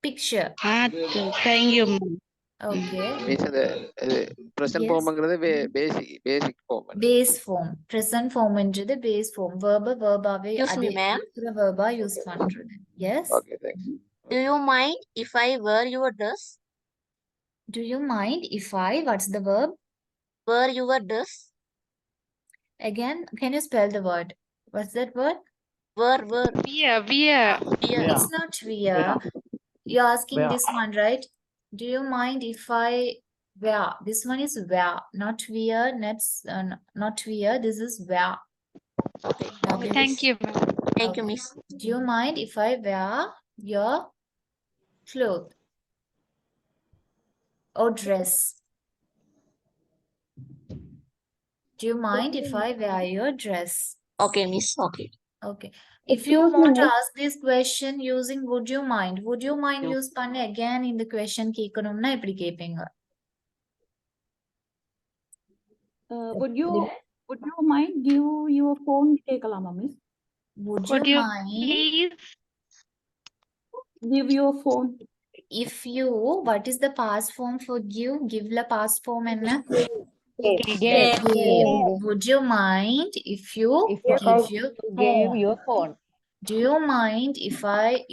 S3: picture?
S6: Thank you, ma'am.
S3: Okay.
S2: Miss the present
S3: Yes.
S2: form-ங்கிறது basic form.
S3: Base form. Present form என்றது base form. Verb verb-ஆவே
S7: Excuse me,
S3: அதே
S7: ma'am.
S3: இருக்கிற verb-ஆ use பண்றது. Yes.
S2: Okay, thanks.
S7: Do you mind if I wear your dress?
S3: Do you mind if I, what's the verb?
S7: Wear your dress?
S3: Again, can you spell the word? What's that word?
S7: Wear.
S6: Wear.
S7: Wear.
S3: It's not wear. You're asking this one, right? Do you mind if I wear? This one is wear, not wear. Not wear. This is wear.
S7: Okay.
S3: W.
S6: Thank you, ma'am.
S7: Thank you,
S3: Okay.
S7: miss.
S3: Do you mind if I wear your cloth or dress? Do you mind if I wear your dress?
S7: Okay, miss. Okay.
S3: Okay. If you want to ask this question using would you mind use பண்ணி again in the question கேட்கணும்னா எப்படி கேட்பீங்க?
S6: Would you mind give your phone கேட்கலாமா miss?
S3: Would you mind
S6: please give your phone?
S3: if you, what is the past form for give? Give la past form என்ன?
S6: Give.
S3: Would you mind if you give your phone? Do you mind if I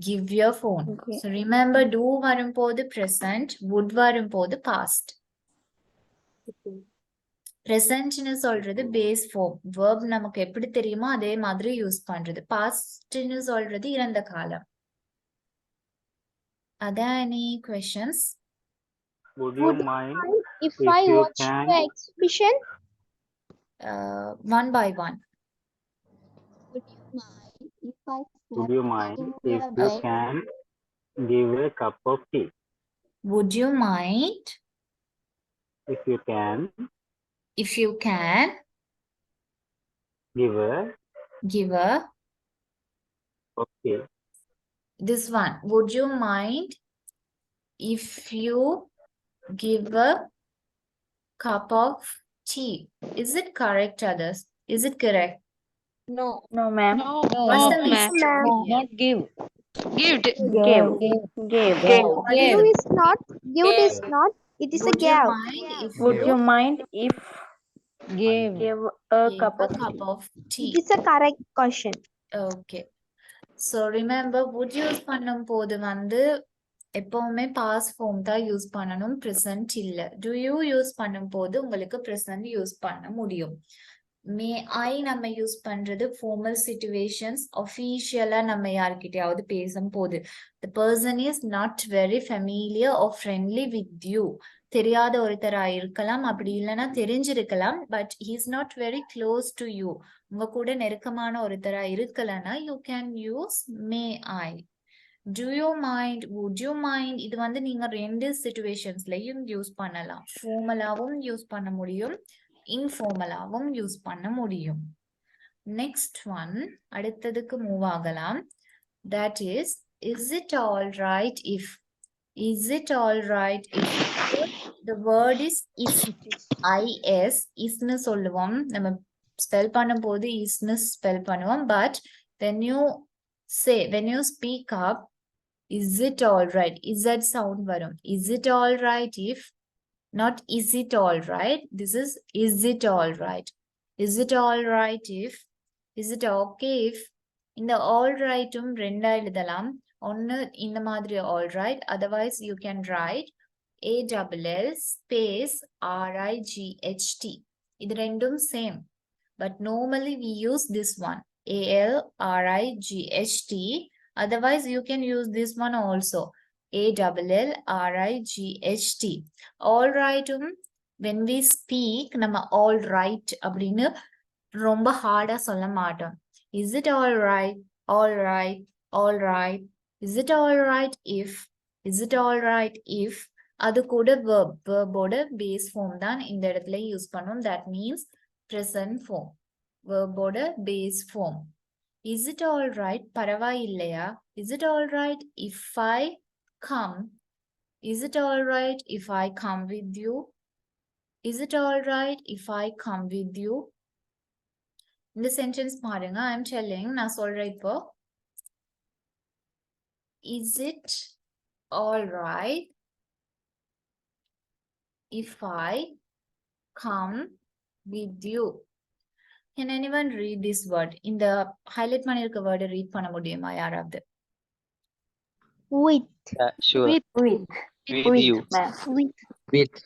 S3: give your phone?
S4: Okay.
S3: So remember, do வரும்போது present, would வரும்போது past. Presentன்னு சொல்றது base form. Verb நமக்கு எப்படி தெரியுமோ அதே மாதிரி use பண்றது. Pastன்னு சொல்றது இறந்த காலம். Are there any questions?
S10: Would you mind
S4: If
S10: if
S4: I
S10: you
S4: watch
S10: can?
S4: the exhibition,
S3: One by one.
S4: would you mind if I
S10: Would
S4: slept
S10: you mind
S4: in
S10: if
S4: your
S10: you
S4: bed?
S10: can give a cup of tea?
S3: Would you mind
S10: If you can
S3: if you can
S10: give a
S3: give a
S10: okay.
S3: this one? Would you mind if you give a cup of tea? Is it correct, others? Is it correct?
S7: No.
S6: No, ma'am.
S3: What's the
S6: ma'am.
S3: mistake here?
S6: Give.
S4: Give.
S3: What is
S4: Give is not. Give
S7: Give.
S4: is not. It is a
S3: Would you
S4: give.
S3: mind if
S6: Would
S3: you
S6: you mind if give a
S3: gave
S6: cup
S3: a
S6: of
S3: cup
S6: tea?
S3: of tea?
S4: It is a correct question.
S3: Okay. So remember, would use பண்ணும்போது வந்து எப்பவுமே past form தான் use பண்ணணும், present இல்ல. Do you use பண்ணும்போது உங்களுக்கு present use பண்ண முடியும். May I நம்ம யூஸ் பண்றது formal situations, official நம்ம யார்கிட்டயாவது பேசும்போது. The person is not very familiar or friendly with you. தெரியாத ஒருத்தரா இருக்கலாம், அப்படி இல்லைன்னா தெரிஞ்சிருக்கலாம், but he is not very close to you. உங்க கூட நெருக்கமான ஒருத்தரா இருக்கலன்னா you can use may I. Do you mind? Would you mind? இது வந்து நீங்க ரெண்டு சிச்சுவேஷன்ஸ்லயும் யூஸ் பண்ணலாம். ஃபார்மலாவும் யூஸ் பண்ண முடியும், இன்ஃபார்மலாவும் யூஸ் பண்ண முடியும். நெக்ஸ்ட் ஒன், அடுத்ததுக்கு மூவ் ஆகலாம். That is it all right if? Is it all right if? The word is if. is isன்னு சொல்லுவோம். நம்ம ஸ்பெல் பண்ணும்போது isன்னு ஸ்பெல் பண்ணுவோம். But when you speak up, is it all right? Is that sound varum? Is it all right if? Not is it all right? This is it all right? Is it all right if? Is it okay if? இந்த all rightum ரெண்டா எழுதலாம். ஒன்னு இந்த மாதிரி all right. Otherwise you can write ALL space RIGHT. இது ரெண்டும் same. But normally we use this one. ALRIGHT. Otherwise you can use this one also. ALLRIGHT. All right. When we speak, நம்ம all right அப்படின்னு ரொம்ப ஹார்டா சொல்ல மாட்டோம். Is it all right? All right. All right. Is it all right if? Is it all right if? அது கூட verb. Verb-ஓட base form தான் இந்த இடத்துல யூஸ் பண்ணும். That means present form. Verb-ஓட base form. Is it all right? பரவாயில்லையா? Is it all right if I come? Is it all right if I come with you? Is it all right if I come with you? இந்த sentence பாருங்க. I'm telling, நான் சொல்றேன் இப்போ. Is it all right if I come with you. Can anyone read this word? இந்த highlight பண்ணிருக்க word read பண்ண முடியுமா யாராவது?
S4: With.
S2: Sure.
S4: With.
S2: With you.
S4: ma'am. With.
S2: With.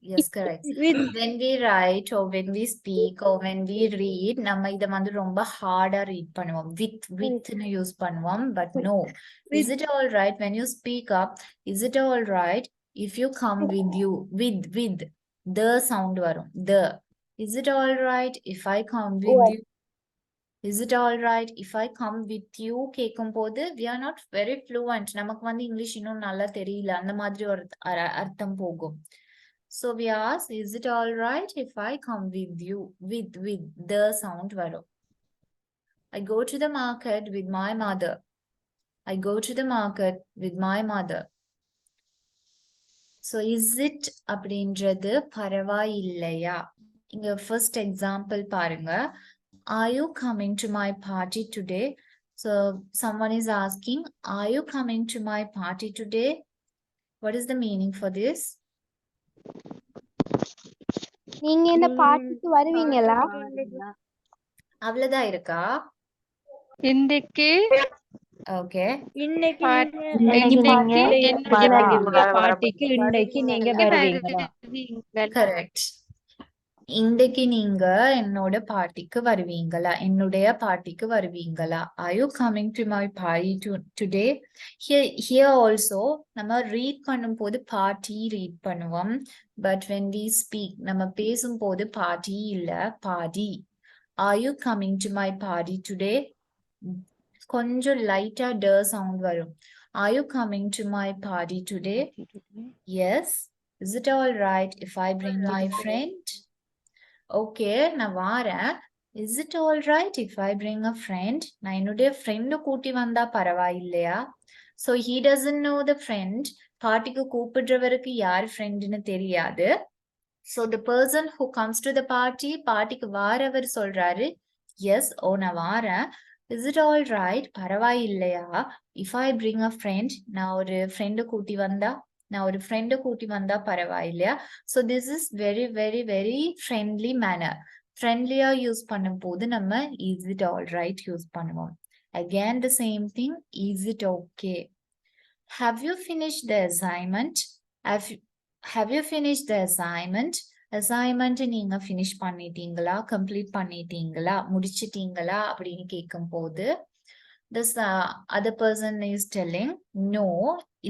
S3: Yes, correct. When we write or when we speak or when we read, நம்ம இத வந்து ரொம்ப ஹார்டா read பண்ணுவோம். with னு யூஸ் பண்ணுவோம். But no. Is it all right when you speak up? Is it all right if you come with you? With. The sound வரும். The. Is it all right if I come with you? Is it all right if I come with you? கேக்கும்போது we are not very fluent. நமக்கு வந்து English இன்னும் நல்லா தெரியல. அந்த மாதிரி ஒரு அர்த்தம் போகும். So we ask, is it all right if I come with you? With the sound வரும். I go to the market with my mother. I go to the market with my mother. So is it அப்படின்றது பரவாயில்லையா? இங்க first example பாருங்க. Are you coming to my party today? So someone is asking, are you coming to my party today? What is the meaning for this?
S4: நீங்க இந்த பாட்டுக்கு வருவீங்களா?
S3: அவ்வளவுதான் இருக்கா?
S11: இன்னைக்கு
S3: Okay.
S11: இன்னைக்கு
S12: பாட்டிக்கு இன்னைக்கு நீங்க வருவீங்களா?
S3: Correct. இன்றைக்கு நீங்க என்னோட பார்ட்டிக்கு வருவீங்களா? என்னுடைய பார்ட்டிக்கு வருவீங்களா? Are you coming to my party today? Here also நம்ம read பண்ணும்போது party read பண்ணுவோம். But when we speak நம்ம பேசும்போது party இல்ல party. Are you coming to my party today? கொஞ்சம் லைட்டா the sound வரும். Are you coming to my party today? Yes. Is it all right if I bring my friend? Okay, நான் வாரேன். Is it all right if I bring a friend? நான் என்னுடைய friend கூட்டி வந்தா பரவாயில்லையா? So he doesn't know the friend. பார்ட்டிக்கு கூப்பிடுறவருக்கு யார் ஃப்ரெண்ட்னு தெரியாது. So the person who comes to the party, பார்ட்டிக்கு வாரவர் சொல்றாரு, yes, நான் வாரேன். Is it all right? பரவாயில்லையா? If I bring a friend, நான் ஒரு ஃப்ரெண்ட் கூட்டி வந்தா? நான் ஒரு ஃப்ரெண்ட் கூட்டி வந்தா பரவாயில்லையா? So this is very very very friendly manner. ஃப்ரெண்ட்லியா யூஸ் பண்ணும்போது நம்ம is it all right use பண்ணுவோம். Again the same thing, is it okay? Have you finished the assignment? Have you finished the assignment? Assignment நீங்க finish பண்ணிட்டீங்களா? complete பண்ணிட்டீங்களா? முடிச்சிட்டீங்களா? அப்படின்னு கேட்கும்போது this other person is telling no,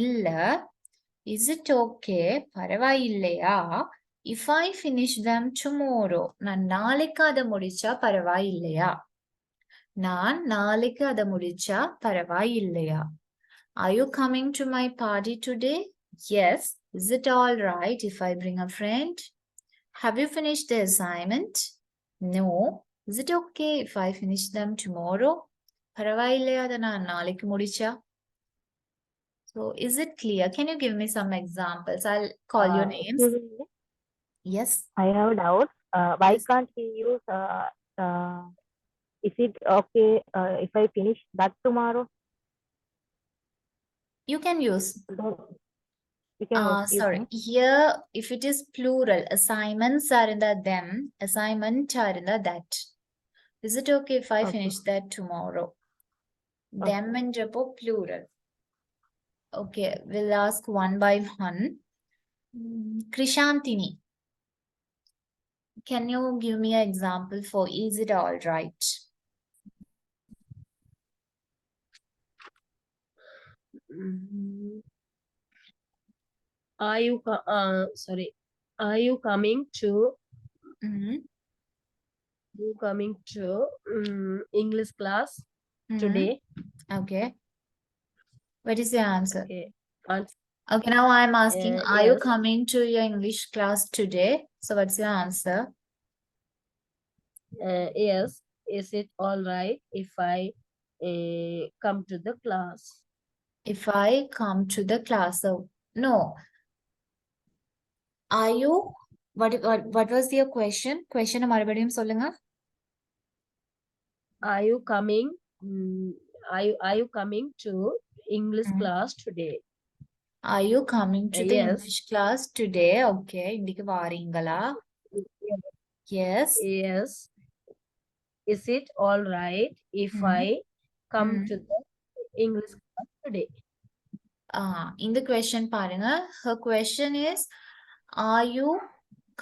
S3: இல்ல. Is it okay? பரவாயில்லையா? If I finish them tomorrow. நான் நாளைக்கு அதை முடிச்சா பரவாயில்லையா? நான் நாளைக்கு அதை முடிச்சா பரவாயில்லையா? Are you coming to my party today? Yes. Is it all right if I bring a friend? Have you finished the assignment? No. Is it okay if I finish them tomorrow? பரவாயில்லையா அதை நான் நாளைக்கு முடிச்சா? So is it clear? Can you give me some examples? I'll call your names. Yes.
S13: I have a doubt. Why
S3: Yes.
S13: can't we use is it okay if I finish that tomorrow?
S3: You can use.
S13: You can use
S3: Sorry.
S13: no?
S3: Here, if it is plural, assignments are in the them, assignment are in the that. Is it okay if I
S13: Okay.
S3: finish that tomorrow? Them and japo plural. Okay, we'll ask one by one. Krishantini. Can you give me an example for is it all right?
S11: Are you sorry? Are you coming to English class today?
S3: Okay. What is your answer?
S11: Okay.
S3: Okay, now I'm asking, are you
S11: Yes.
S3: coming to your English class today? So what's your answer?
S11: Yes. Is it all right if I come to the class?
S3: If I come to the class, so no. Are you? What was your question? Question மறுபடியும் சொல்லுங்க.
S11: Are you coming? Are you coming to English class today?
S3: Are you coming to the
S11: Yes.
S3: English class today? Okay. இன்னைக்கு வாரீங்களா? Yes.
S11: Yes. Is it all right if I come to the English class today?
S3: இந்த question பாருங்க. Her question is, are you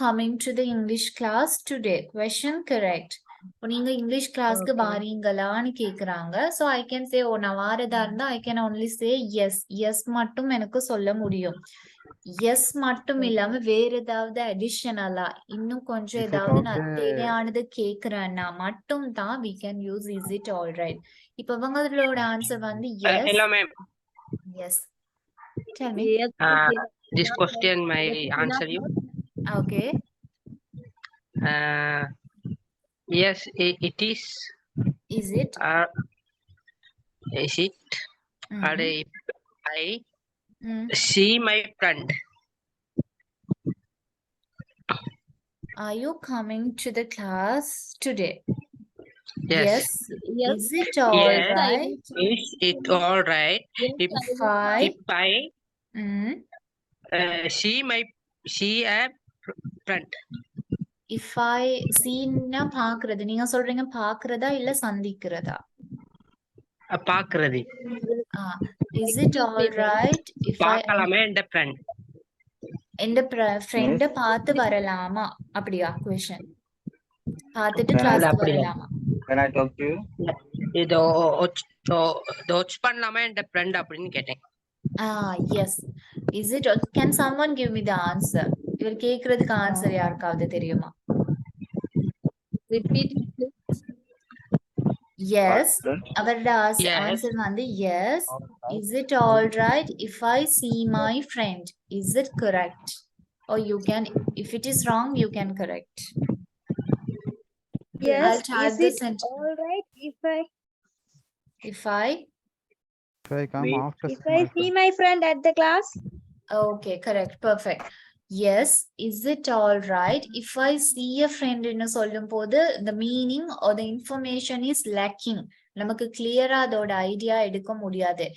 S3: coming to the English class today? Question correct. இப்போ நீங்க English கிளாஸ்க்கு வாரீங்களான்னு கேக்குறாங்க. So I can say, ஓ நான் வாரதா இருந்தா I can only say yes. Yes மட்டும் எனக்கு சொல்ல முடியும். Yes மட்டும் இல்லாம வேற ஏதாவது அடிஷனலா இன்னும் கொஞ்சம் ஏதாவது நான் தேவையானது கேக்குறேன்னா மட்டும் தான் we can use is it all right. இப்போ அவங்களோட ஆன்சர் வந்து yes.
S14: Hello, ma'am.
S3: Yes. Tell me.
S11: Yes.
S14: This question, my answer you.
S3: Okay.
S14: Yes, it is.
S3: Is it?
S14: Is it? Or if I see my friend.
S3: Are you coming to the class today?
S14: Yes.
S11: Yes.
S3: Is it all right?
S14: Is it all right if I see a friend?
S3: If I see na பாக்குறது நீங்க சொல்றீங்க பாக்குறதா இல்ல சந்திக்கிறதா?
S14: பாக்குறது.
S3: Is it all right if
S14: பார்க்கலாமே என்ற friend.
S3: எந்த friend பார்த்து வரலாமா? அப்படியா question? பார்த்துட்டு கிளாஸ்க்கு வரலாமா?
S15: Can I talk to you?
S14: இது watch பண்ணலாமா என்ற friend அப்படின்னு கேட்டேன்.
S3: Yes. Is it? Can someone give me the answer? இவர் கேக்குறதுக்கு ஆன்சர் யாருக்காவது தெரியுமா?
S11: Repeat please.
S3: Yes. அவரோட ஆன்சர் வந்து yes. Is it all right if I see my friend? Is it correct? Or you can, if it is wrong, you can correct.
S12: Yes.
S3: I'll type
S12: Is
S3: the
S12: it
S3: sentence.
S12: all right if
S8: I come after
S12: I see my friend at the class?
S3: Okay, correct. Perfect. Yes. Is it all right if I see a friend in சொல்லும் போது the meaning or the information is lacking. நமக்கு clear-ஆ அதோட idea எடுக்க முடியாது.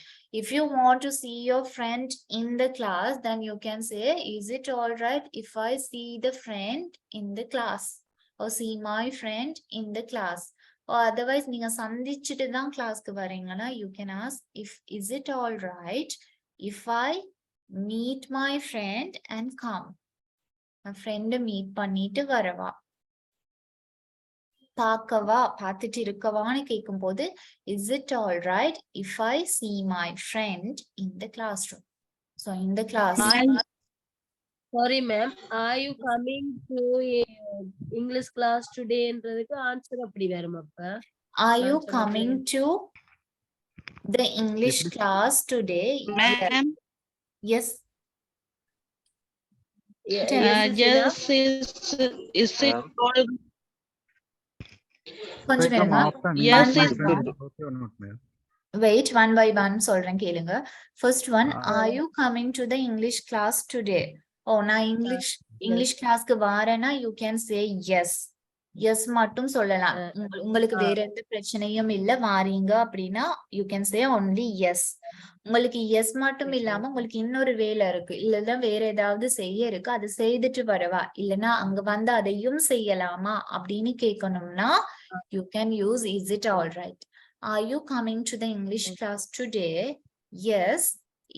S3: If you want to see your friend in the class, then you can say, is it all right if I see the friend in the class? Or see my friend in the class? Or otherwise, நீங்க சந்திச்சுட்டு தான் கிளாஸ்க்கு வரீங்கன்னா, you can ask, is it all right if I meet my friend and come? My friend meet பண்ணிட்டு வரவா? பார்க்கவா பார்த்துட்டு இருக்கவான்னு கேட்கும்போது is it all right if I see my friend in the classroom? So in the class.
S11: Sorry ma'am, are you coming to English class today என்றதுக்கு answer அப்படி வரும் அப்ப.
S3: Are you coming to the English class today?
S16: Ma'am.
S3: Yes.
S16: Yes, is it all?
S3: கொஞ்சம் இருங்க.
S16: Yes,
S3: Wait, one by one சொல்றேன் கேளுங்க. First one, are you coming to the English class today? Oh, நான் English classக்கு வாரேன்னா you can say yes. Yes மட்டும் சொல்லலாம். உங்களுக்கு வேற எந்த பிரச்சனையும் இல்ல வாரீங்க அப்படின்னா you can say only yes. உங்களுக்கு yes மட்டும் இல்லாம உங்களுக்கு இன்னொரு வேலை இருக்கு, இல்லன்னா வேற ஏதாவது செய்ய இருக்கு, அது செய்துட்டு வரவா, இல்லன்னா அங்க வந்து அதையும் செய்யலாமா அப்படின்னு கேட்கணும்னா you can use is it all right. Are you coming to the English class today? Yes.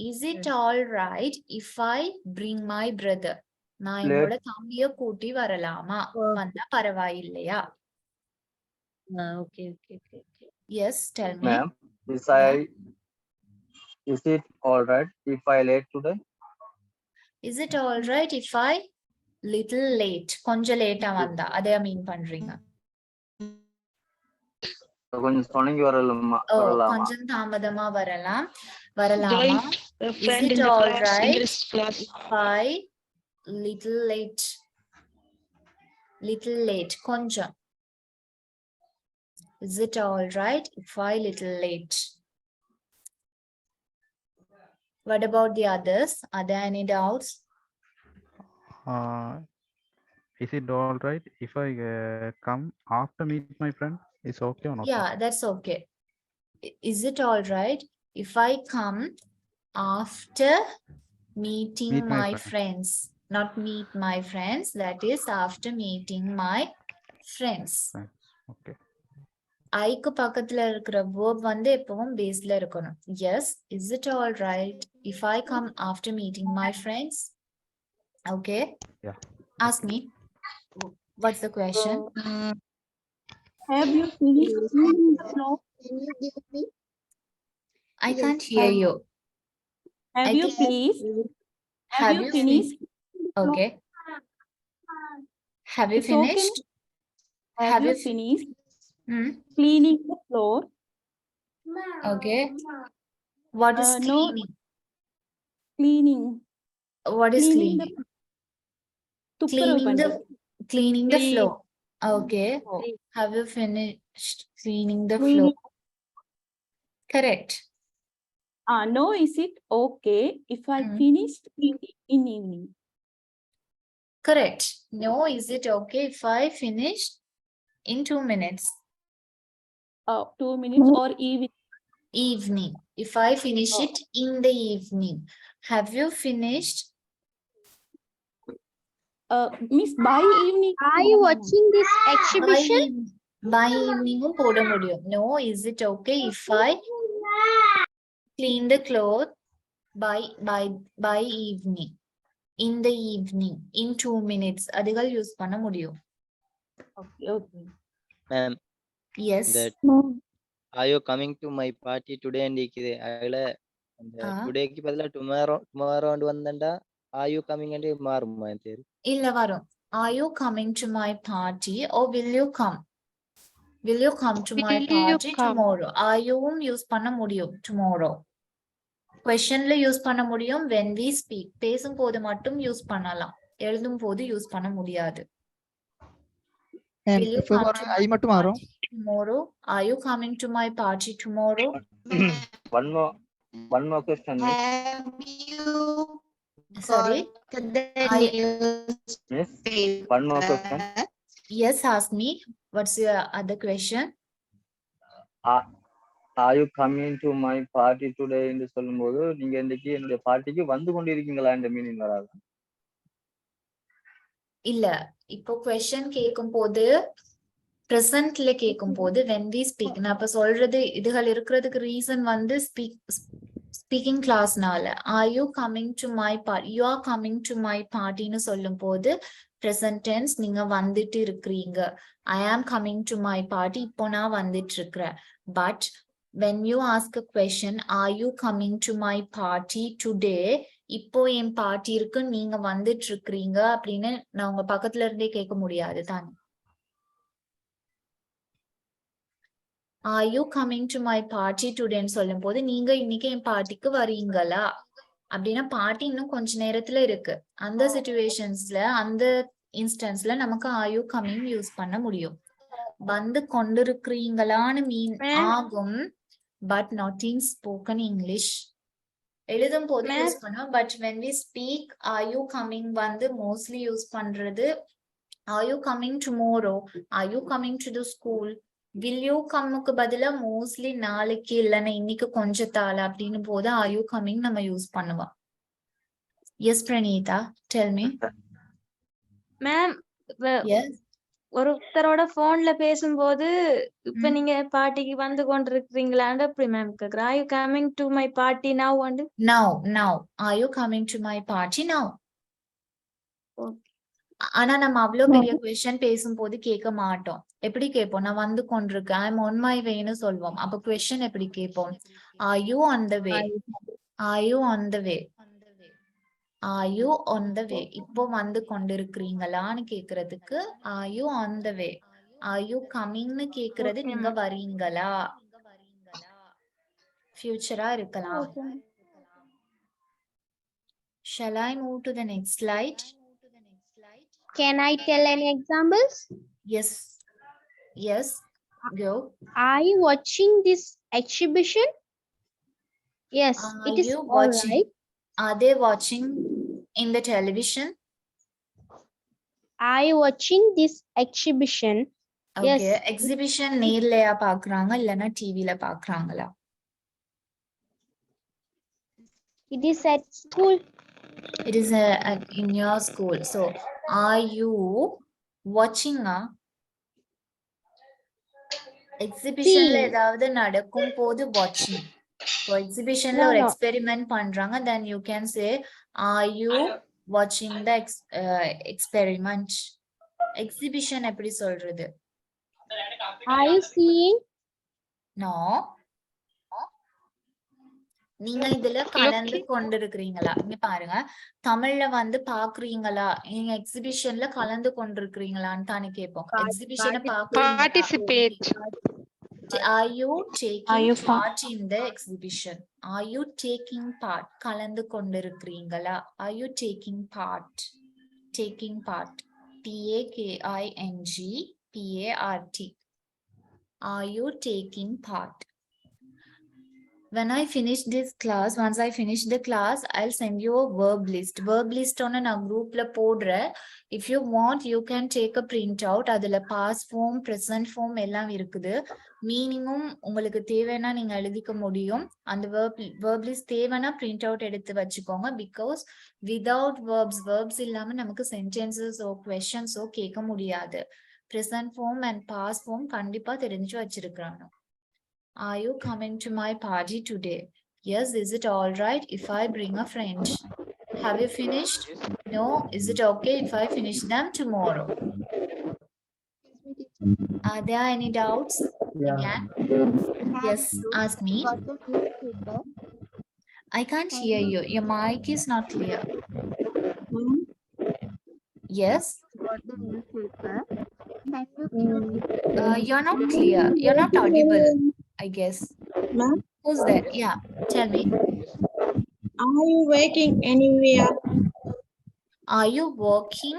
S3: Is it all right if I bring my brother? நான் என்னோட தம்பிய கூட்டி வரலாமா? வந்தா பரவாயில்லையா?
S11: Okay.
S3: Yes, tell me.
S15: Ma'am, is it all right if I late today?
S3: Is it all right if I little late? கொஞ்சம் லேட்டா வந்தா அதையா மீன் பண்றீங்க?
S15: கொஞ்சம் சொன்னீங்க வரலாமா?
S3: கொஞ்சம் தாமதமா வரலாமா? Is it all right if I little late கொஞ்சம்? Is it all right if I little late? What about the others? Are there any doubts?
S8: Is it all right if I come after meet my friend? Is okay or not?
S3: Yeah, that's okay. Is it all right if I come after Meeting
S8: Meet my
S3: my
S8: friends.
S3: friends. Not meet my friends. That is after meeting my friends.
S8: Okay.
S3: ஐக்கு பக்கத்துல இருக்கிற verb வந்து எப்பவும் baseல இருக்கணும். Yes, is it all right if I come after meeting my friends? Okay.
S8: Yeah.
S3: Ask me. What's the question?
S6: Have you finished cleaning the floor?
S3: I can't hear you.
S6: Have
S3: I
S6: you
S3: think-
S6: please?
S3: Have
S6: you
S3: you
S6: finished?
S3: Okay. Have you
S6: It's okay,
S3: finished?
S6: Have you finished
S3: Hmm?
S6: cleaning the floor?
S3: Okay. What is
S6: No.
S3: cleaning?
S6: Cleaning.
S3: What is
S6: Cleaning the
S3: cleaning?
S6: துப்புரவு
S3: Cleaning the
S6: பண்றது.
S3: cleaning the
S6: Clean.
S3: floor. Okay.
S6: Oh.
S3: Have you finished cleaning the floor? Correct.
S6: No, is it okay if I finished cleaning in evening?
S3: Correct. No, is it okay if I finish in 2 minutes?
S6: 2 minutes or evening?
S3: Evening. If I finish it in the evening. Have you finished?
S6: Miss, by evening.
S12: Are you watching this exhibition?
S3: By evening போட முடியும். No, is it okay if I clean the clothes by evening? In the evening. In 2 minutes. அதுகள் use பண்ண முடியும்.
S6: Okay, okay.
S17: Ma'am.
S3: Yes.
S17: That are you coming to my party today and ikide agala today ki badala tomorrow and vandanda are you coming and maruma entheru
S3: இல்ல வரும். Are you coming to my party or will you come? Will you come to my party tomorrow? Are you use பண்ண முடியும் tomorrow? Questionல use பண்ண முடியும் when we speak. பேசும்போது மட்டும் use பண்ணலாம். எழுதும் போது யூஸ் பண்ண முடியாது. Will you come to my party tomorrow? Are you coming to my party tomorrow?
S15: One more question.
S3: Sorry?
S15: Yes. One more question.
S3: Yes, ask me. What's your other question?
S15: Are you coming to my party today என்று சொல்லும்போது நீங்க இன்னைக்கு என்னுடைய பார்ட்டிக்கு வந்து கொண்டிருக்கீங்களா என்ற meaning வராது.
S3: இல்ல இப்போ கொஸ்டின் கேட்கும் போது பிரசன்ட்ல கேட்கும் போது when we speak நான் இப்ப சொல்றது இதுகள் இருக்கிறதுக்கு ரீசன் வந்து speaking கிளாஸ்னால are you coming to my party you are coming to my party ன்னு சொல்லும் போது present tense நீங்க வந்துட்டு இருக்கிறீங்க. I am coming to my party இப்போ நான் வந்துட்டு இருக்கிறேன். But when you ask a question are you coming to my party today இப்போ என் பார்ட்டி இருக்கு நீங்க வந்துட்டு இருக்கிறீங்க அப்படின்னு நான் உங்க பக்கத்துல இருந்தே கேட்க முடியாது தானே. Are you coming to my party today ன்னு சொல்லும் போது நீங்க இன்னைக்கு என் பார்ட்டிக்கு வரீங்களா அப்படின்னா பார்ட்டி இன்னும் கொஞ்ச நேரத்துல இருக்கு. அந்த சிச்சுவேஷன்ஸ்ல அந்த இன்ஸ்டன்ஸ்ல நமக்கு are you coming யூஸ் பண்ண முடியும். வந்து கொண்டிருக்கிறீங்களான்னு மீன் ஆகும் but not in spoken English. எழுதும் போது யூஸ் பண்ணுவோம் but when we speak are you coming வந்து மோஸ்ட்லி யூஸ் பண்றது are you coming tomorrow, are you coming to the school, will you comeக்கு பதிலா மோஸ்ட்லி நாளைக்கு இல்லைன்னா இன்னைக்கு கொஞ்ச தாள் அப்படின்னு போது are you coming நம்ம யூஸ் பண்ணுவோம். Yes Pranita, tell me.
S12: Ma'am
S3: Yes.
S12: ஒருத்தரோட போன்ல பேசும்போது இப்ப நீங்க பார்ட்டிக்கு வந்து கொண்டிருக்கீங்களான்னு அப்படி மேம் கேக்குறேன். Are you coming to my party now?
S3: Now. Are you coming to my party now? ஆனா நம்ம அவ்வளவு பெரிய கொஸ்டின் பேசும்போது கேட்க மாட்டோம். எப்படி கேட்போம்? நான் வந்து கொண்டிருக்கேன் ஐ எம் on my wayன்னு சொல்வோம். அப்ப கொஸ்டின் எப்படி கேட்போம்? Are you on the way? Are you on the way? Are you on the way? இப்போ வந்து கொண்டிருக்கிறீங்களான்னு கேக்குறதுக்கு are you on the way? Are you comingன்னு கேக்குறது நீங்க வரீங்களா? ஃபியூச்சரா இருக்கலாம். Shall I move to the next slide?
S12: Can I tell any examples?
S3: Yes, go.
S12: Are you watching this exhibition? Yes, it is all right.
S3: Are they watching in the television?
S12: Are you watching this exhibition?
S3: Okay.
S12: Yes.
S3: Exhibition நேர்லயா பாக்குறாங்க இல்லனா டிவில பாக்குறாங்களா?
S12: It is at school.
S3: It is in your school. So, are you watching a exhibition la edavadhu nadakkum podu watching? So, exhibition la or experiment பண்றாங்க, then you can say, are you watching the experiment? Exhibition எப்படி சொல்றது?
S4: Are you seeing?
S3: No. நீங்க இதுல கலந்து கொண்டிருக்கிறீங்களா? இங்க பாருங்க, தமிழ்ல வந்து பாக்குறீங்களா, நீங்க எக்ஸிபிஷன்ல கலந்து கொண்டிருக்கிறீங்களான்னு தானே கேட்போம். எக்ஸிபிஷனை பாக்குறீங்களா? Are you taking part in the exhibition? Are you taking part? கலந்து கொண்டிருக்கிறீங்களா? Are you taking part? Taking part. T-A-K-I-N-G P-A-R-T. Are you taking part? When I finish this class, once I finish the class, I'll send you a verb list. Verb list on a group la podra. If you want, you can take a printout. Adula past form, present form ellam irukkudu. Meaningum ungalku thevana neenga eludhika mudiyum. And verb list thevana printout eduthu vachukonga, because without verbs illama namakku sentences or questions o kekka mudiyadhu. Present form and past form kandipa therinju vachirukrano. Are you coming to my party today? Yes. Is it all right if I bring a friend? Have you finished? No. Is it okay if I finish them tomorrow? Are there any doubts? Again? Yes, ask me. I can't hear you. Your mic is not clear. Yes? You're not clear. You're not audible, I guess.
S1: Ma'am,
S3: Who's that? Yeah, tell me.
S1: are you working anywhere?
S3: Are you working?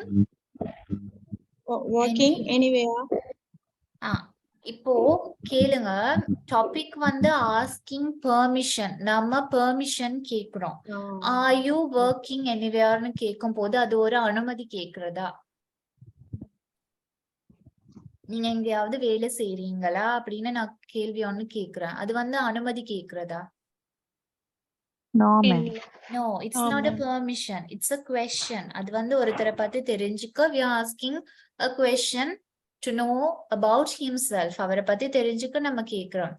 S1: Working anywhere?
S3: இப்போ கேளுங்க, topic வந்து asking permission. நம்ம permission கேக்குறோம். Are you working எனிவேர்னு கேட்கும் போது அது ஒரு அனுமதி கேக்குறதா? நீங்க எங்கேயாவது வேலை செய்றீங்களா அப்படின்னு நான் கேள்வி ஒண்ணு கேக்குறேன், அது வந்து அனுமதி கேக்குறதா?
S9: No, ma'am.
S3: No, it's not a permission. It's a question. அது வந்து ஒருத்தரை பத்தி தெரிஞ்சுக்க, we are asking a question to know about himself. அவரை பத்தி தெரிஞ்சுக்க நம்ம கேக்குறோம்.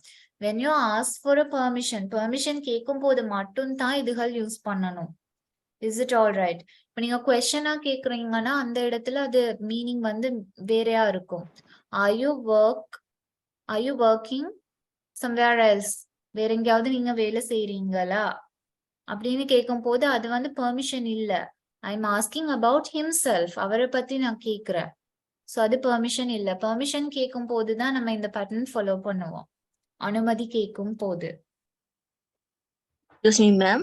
S3: When you ask for a permission கேட்கும் போது மட்டும் தான் இதுகள் யூஸ் பண்ணணும். Is it all right? இப்ப நீங்க கொஸ்டினா கேக்குறீங்கன்னா அந்த இடத்துல அது மீனிங் வந்து வேறையா இருக்கும். Are you working somewhere else? வேற எங்கேயாவது நீங்க வேலை செய்றீங்களா அப்படின்னு கேட்கும் போது அது வந்து பெர்மிஷன் இல்ல. I am asking about himself, அவரை பத்தி நான் கேக்குறேன். சோ அது பெர்மிஷன் இல்ல. பெர்மிஷன் கேட்கும் போதுதான் நம்ம இந்த பேட்டர்ன் ஃபாலோ பண்ணுவோம், அனுமதி கேட்கும் போது.
S18: Excuse me, ma'am.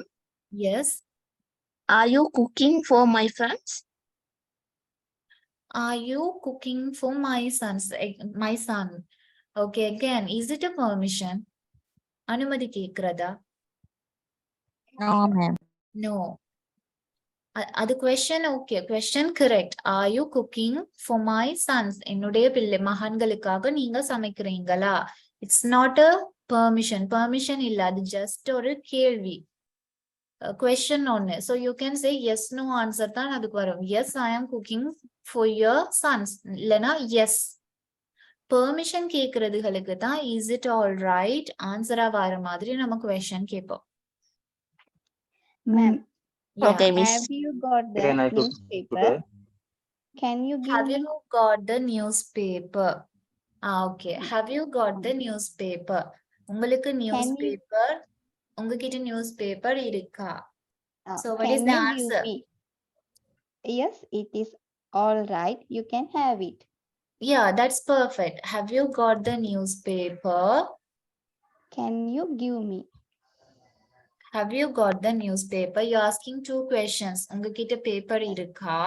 S3: Yes.
S18: Are you cooking for my friends?
S3: Are you cooking for my son? Okay, again, is it a permission? அனுமதி கேக்குறதா?
S18: No, ma'am.
S3: No. அது question okay. Question correct. Are you cooking for my sons? என்னுடைய பிள்ளை மகன்களுக்காக நீங்க சமைக்கிறீங்களா? It's not a permission. Permission இல்ல, அது just ஒரு கேள்வி. Question ஒண்ணு. So you can say yes, no answer தான் அதுக்கு வரும். Yes, I am cooking for your sons. இல்லனா yes. Permission கேக்குறதுகளுக்கு தான் is it all right ஆன்சரா வர மாதிரி நம்ம question கேட்போம்.
S4: Ma'am.
S3: Yeah.
S18: Okay, miss.
S4: Have you got the
S15: Can I cook
S4: newspaper?
S15: today?
S4: Can you give
S3: Have
S4: me?
S3: you got the newspaper? Okay. Have you got the newspaper? உங்களுக்கு newspaper, உங்ககிட்ட newspaper இருக்கா? So what is
S4: Can
S3: the
S4: you
S3: answer?
S4: give me? Yes, it is all right. You can have it.
S3: Yeah, that's perfect. Have you got the newspaper?
S4: Can you give me?
S3: Have you got the newspaper? You're asking two questions. உங்ககிட்ட paper இருக்கா?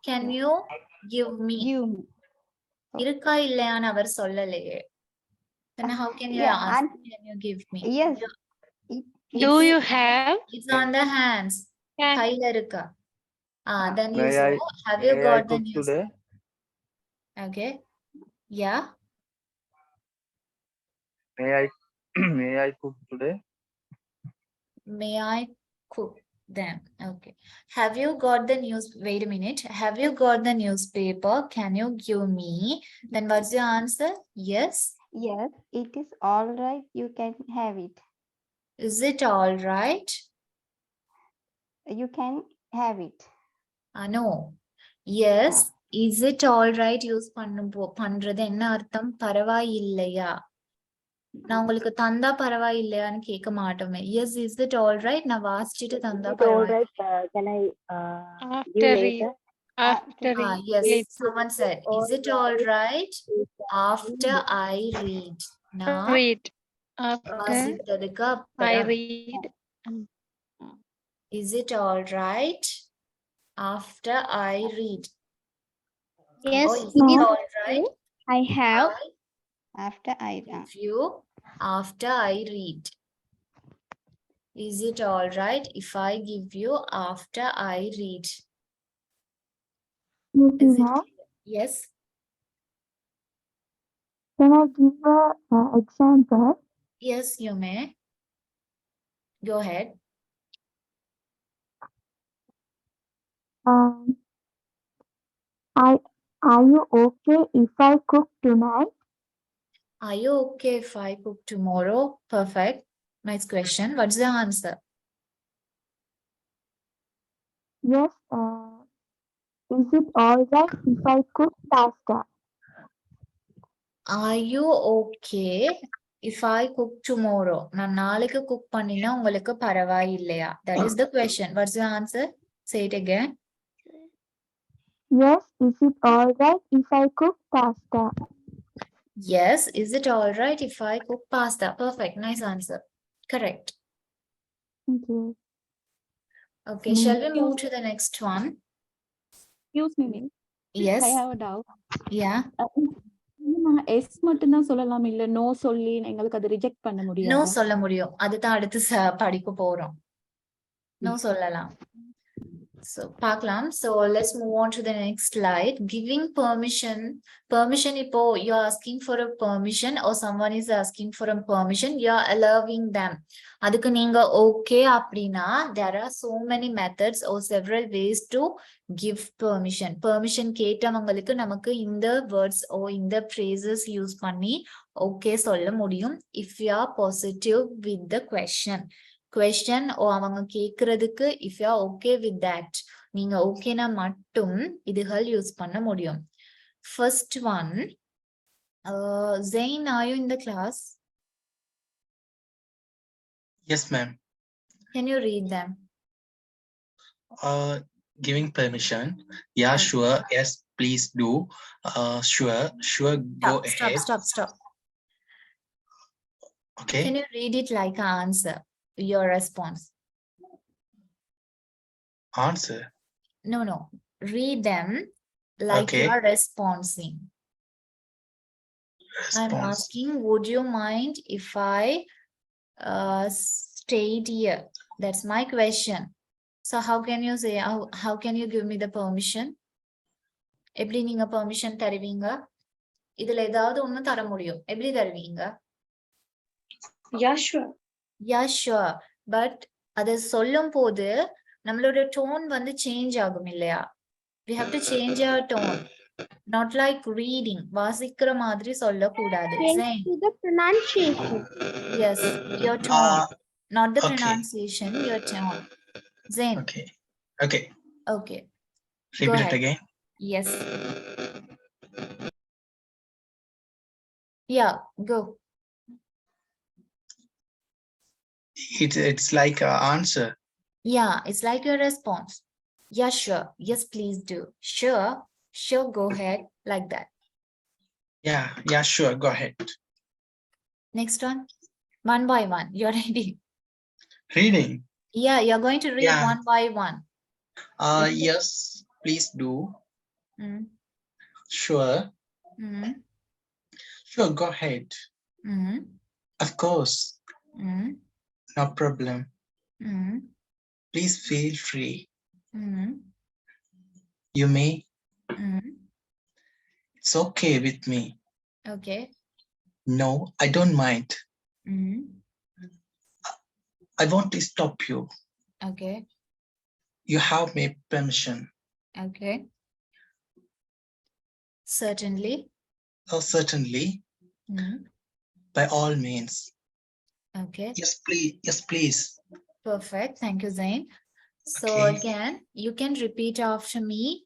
S3: Can you give me?
S4: Give me.
S3: இருக்கா இல்லையான்னு அவர் சொல்லலையே. Then how can you ask? Can you give me?
S4: Yes.
S16: Do you have?
S3: It's on the hands. கையில இருக்கா? Then you
S15: May
S3: say,
S15: I
S3: have you
S15: may I
S3: got the
S15: cook
S3: news?
S15: today?
S3: Okay. Yeah.
S15: May I may I cook today?
S3: May I cook? Them. Okay. Have you got the news? Wait a minute. Have you got the newspaper? Can you give me? Then what's your answer? Yes.
S4: Yes, it is all right. You can have it.
S3: Is it all right?
S4: You can have it.
S3: No. Yes. Is it all right? Use பண்றது என்ன அர்த்தம்? பரவாயில்லையா? நான் உங்களுக்கு தந்தா பரவாயில்லையான்னு கேட்க மாட்டோமே. Yes, is it all right? நான் வாசிச்சுட்டு தந்தா
S13: Is it all right?
S3: பரவாயில்லை.
S13: Can I
S16: After
S13: give
S16: read.
S13: later?
S16: After read.
S3: Yes,
S16: Read.
S3: someone said, is it all right? After I read. நான்
S16: Read. After
S3: வாசித்ததுக்கு
S16: I
S3: அப்புறம்.
S16: read.
S3: Is it all right? After I read.
S4: Yes,
S3: Oh, is it all right?
S4: I have.
S3: I
S4: After I
S3: give you after I read. Is it all right if I give you after I read? Is it clear? Yes.
S9: Can I give an example?
S3: Yes, you may. Go ahead.
S9: Are you okay if I cook tonight?
S3: Are you okay if I cook tomorrow? Perfect. Nice question. What's the answer?
S9: Yes. Is it all right if I cook pasta?
S3: Are you okay if I cook tomorrow? நான் நாளைக்கு cook பண்ணினா உங்களுக்கு பரவாயில்லையா? That is the question. What's the answer? Say it again.
S9: Yes. Is it all right if I cook pasta?
S3: Yes. Is it all right if I cook pasta? Perfect. Nice answer. Correct.
S9: Thank you.
S3: Okay. Shall we move to the next one?
S6: Excuse me, ma'am.
S3: Yes.
S6: I have a doubt.
S3: Yeah.
S6: நான் S மட்டும் தான் சொல்லலாம் இல்ல no சொல்லி எங்களுக்கு அதை reject பண்ண
S3: No
S6: முடியாதா?
S3: சொல்ல முடியும். அதுதான் அடுத்து படிக்க போறோம். No சொல்லலாம். So பார்க்கலாம். So let's move on to the next slide. Giving permission. Permission இப்போ you're asking for a permission or someone is asking for a permission. You're allowing them. அதுக்கு நீங்க okay அப்படின்னா there are so many methods or several ways to give permission. Permission கேட்டவங்களுக்கு நமக்கு இந்த words or இந்த phrases use பண்ணி okay சொல்ல முடியும். If you are positive with the question or அவங்க கேக்குறதுக்கு if you are okay with that நீங்க ஓகேனா மட்டும் இதுகள் யூஸ் பண்ண முடியும். First one, Zain, are you in the class?
S19: Yes, ma'am.
S3: Can you read them?
S19: Giving permission. Yeah, sure. Yes, please do. Sure. Go ahead.
S3: Stop.
S19: Okay.
S3: Can you read it like an answer? Your response.
S19: Answer.
S3: No. Read them like
S19: Okay.
S3: you are responding. I'm asking, would you mind if I stayed here? That's my question. So how can you say, how can you give me the permission? எப்படி நீங்க permission தருவீங்க? இதுல ஏதாவது ஒண்ணு தர முடியும். எப்படி தருவீங்க? Yeah, sure. But அதை சொல்லும் போது நம்மளோட tone வந்து change ஆகும் இல்லையா? We have to change our tone. Not like reading. வாசிக்கிற மாதிரி சொல்லக்கூடாது.
S4: Change to the pronunciation.
S3: Yes, your tone. Not the
S19: okay.
S3: pronunciation, your tone. Zain.
S19: Okay.
S3: Go
S19: Repeat
S3: ahead.
S19: it again.
S3: Yes. Yeah, go.
S19: It's like an answer.
S3: Yeah, it's like your response. Yeah, sure. Yes, please do. Sure, go ahead. Like that.
S19: Yeah, sure. Go ahead.
S3: Next one. One by one. You're ready.
S19: Reading.
S3: Yeah, you're going to read one by one.
S19: Yes, please do.
S3: Mm.
S19: Sure.
S3: Mm.
S19: Sure, go ahead.
S3: Mm.
S19: Of course.
S3: Mm.
S19: No problem.
S3: Mm.
S19: Please feel free.
S3: Mm.
S19: You may.
S3: Mm.
S19: It's okay with me.
S3: Okay.
S19: No, I don't mind.
S3: Mm.
S19: I want to stop you.
S3: Okay.
S19: You have my permission.
S3: Okay. Certainly.
S19: Oh, certainly.
S3: Hmm.
S19: By all means.
S3: Okay.
S19: Yes, please. Yes, please.
S3: Perfect. Thank you, Zain. So
S19: Okay.
S3: again, you can repeat after me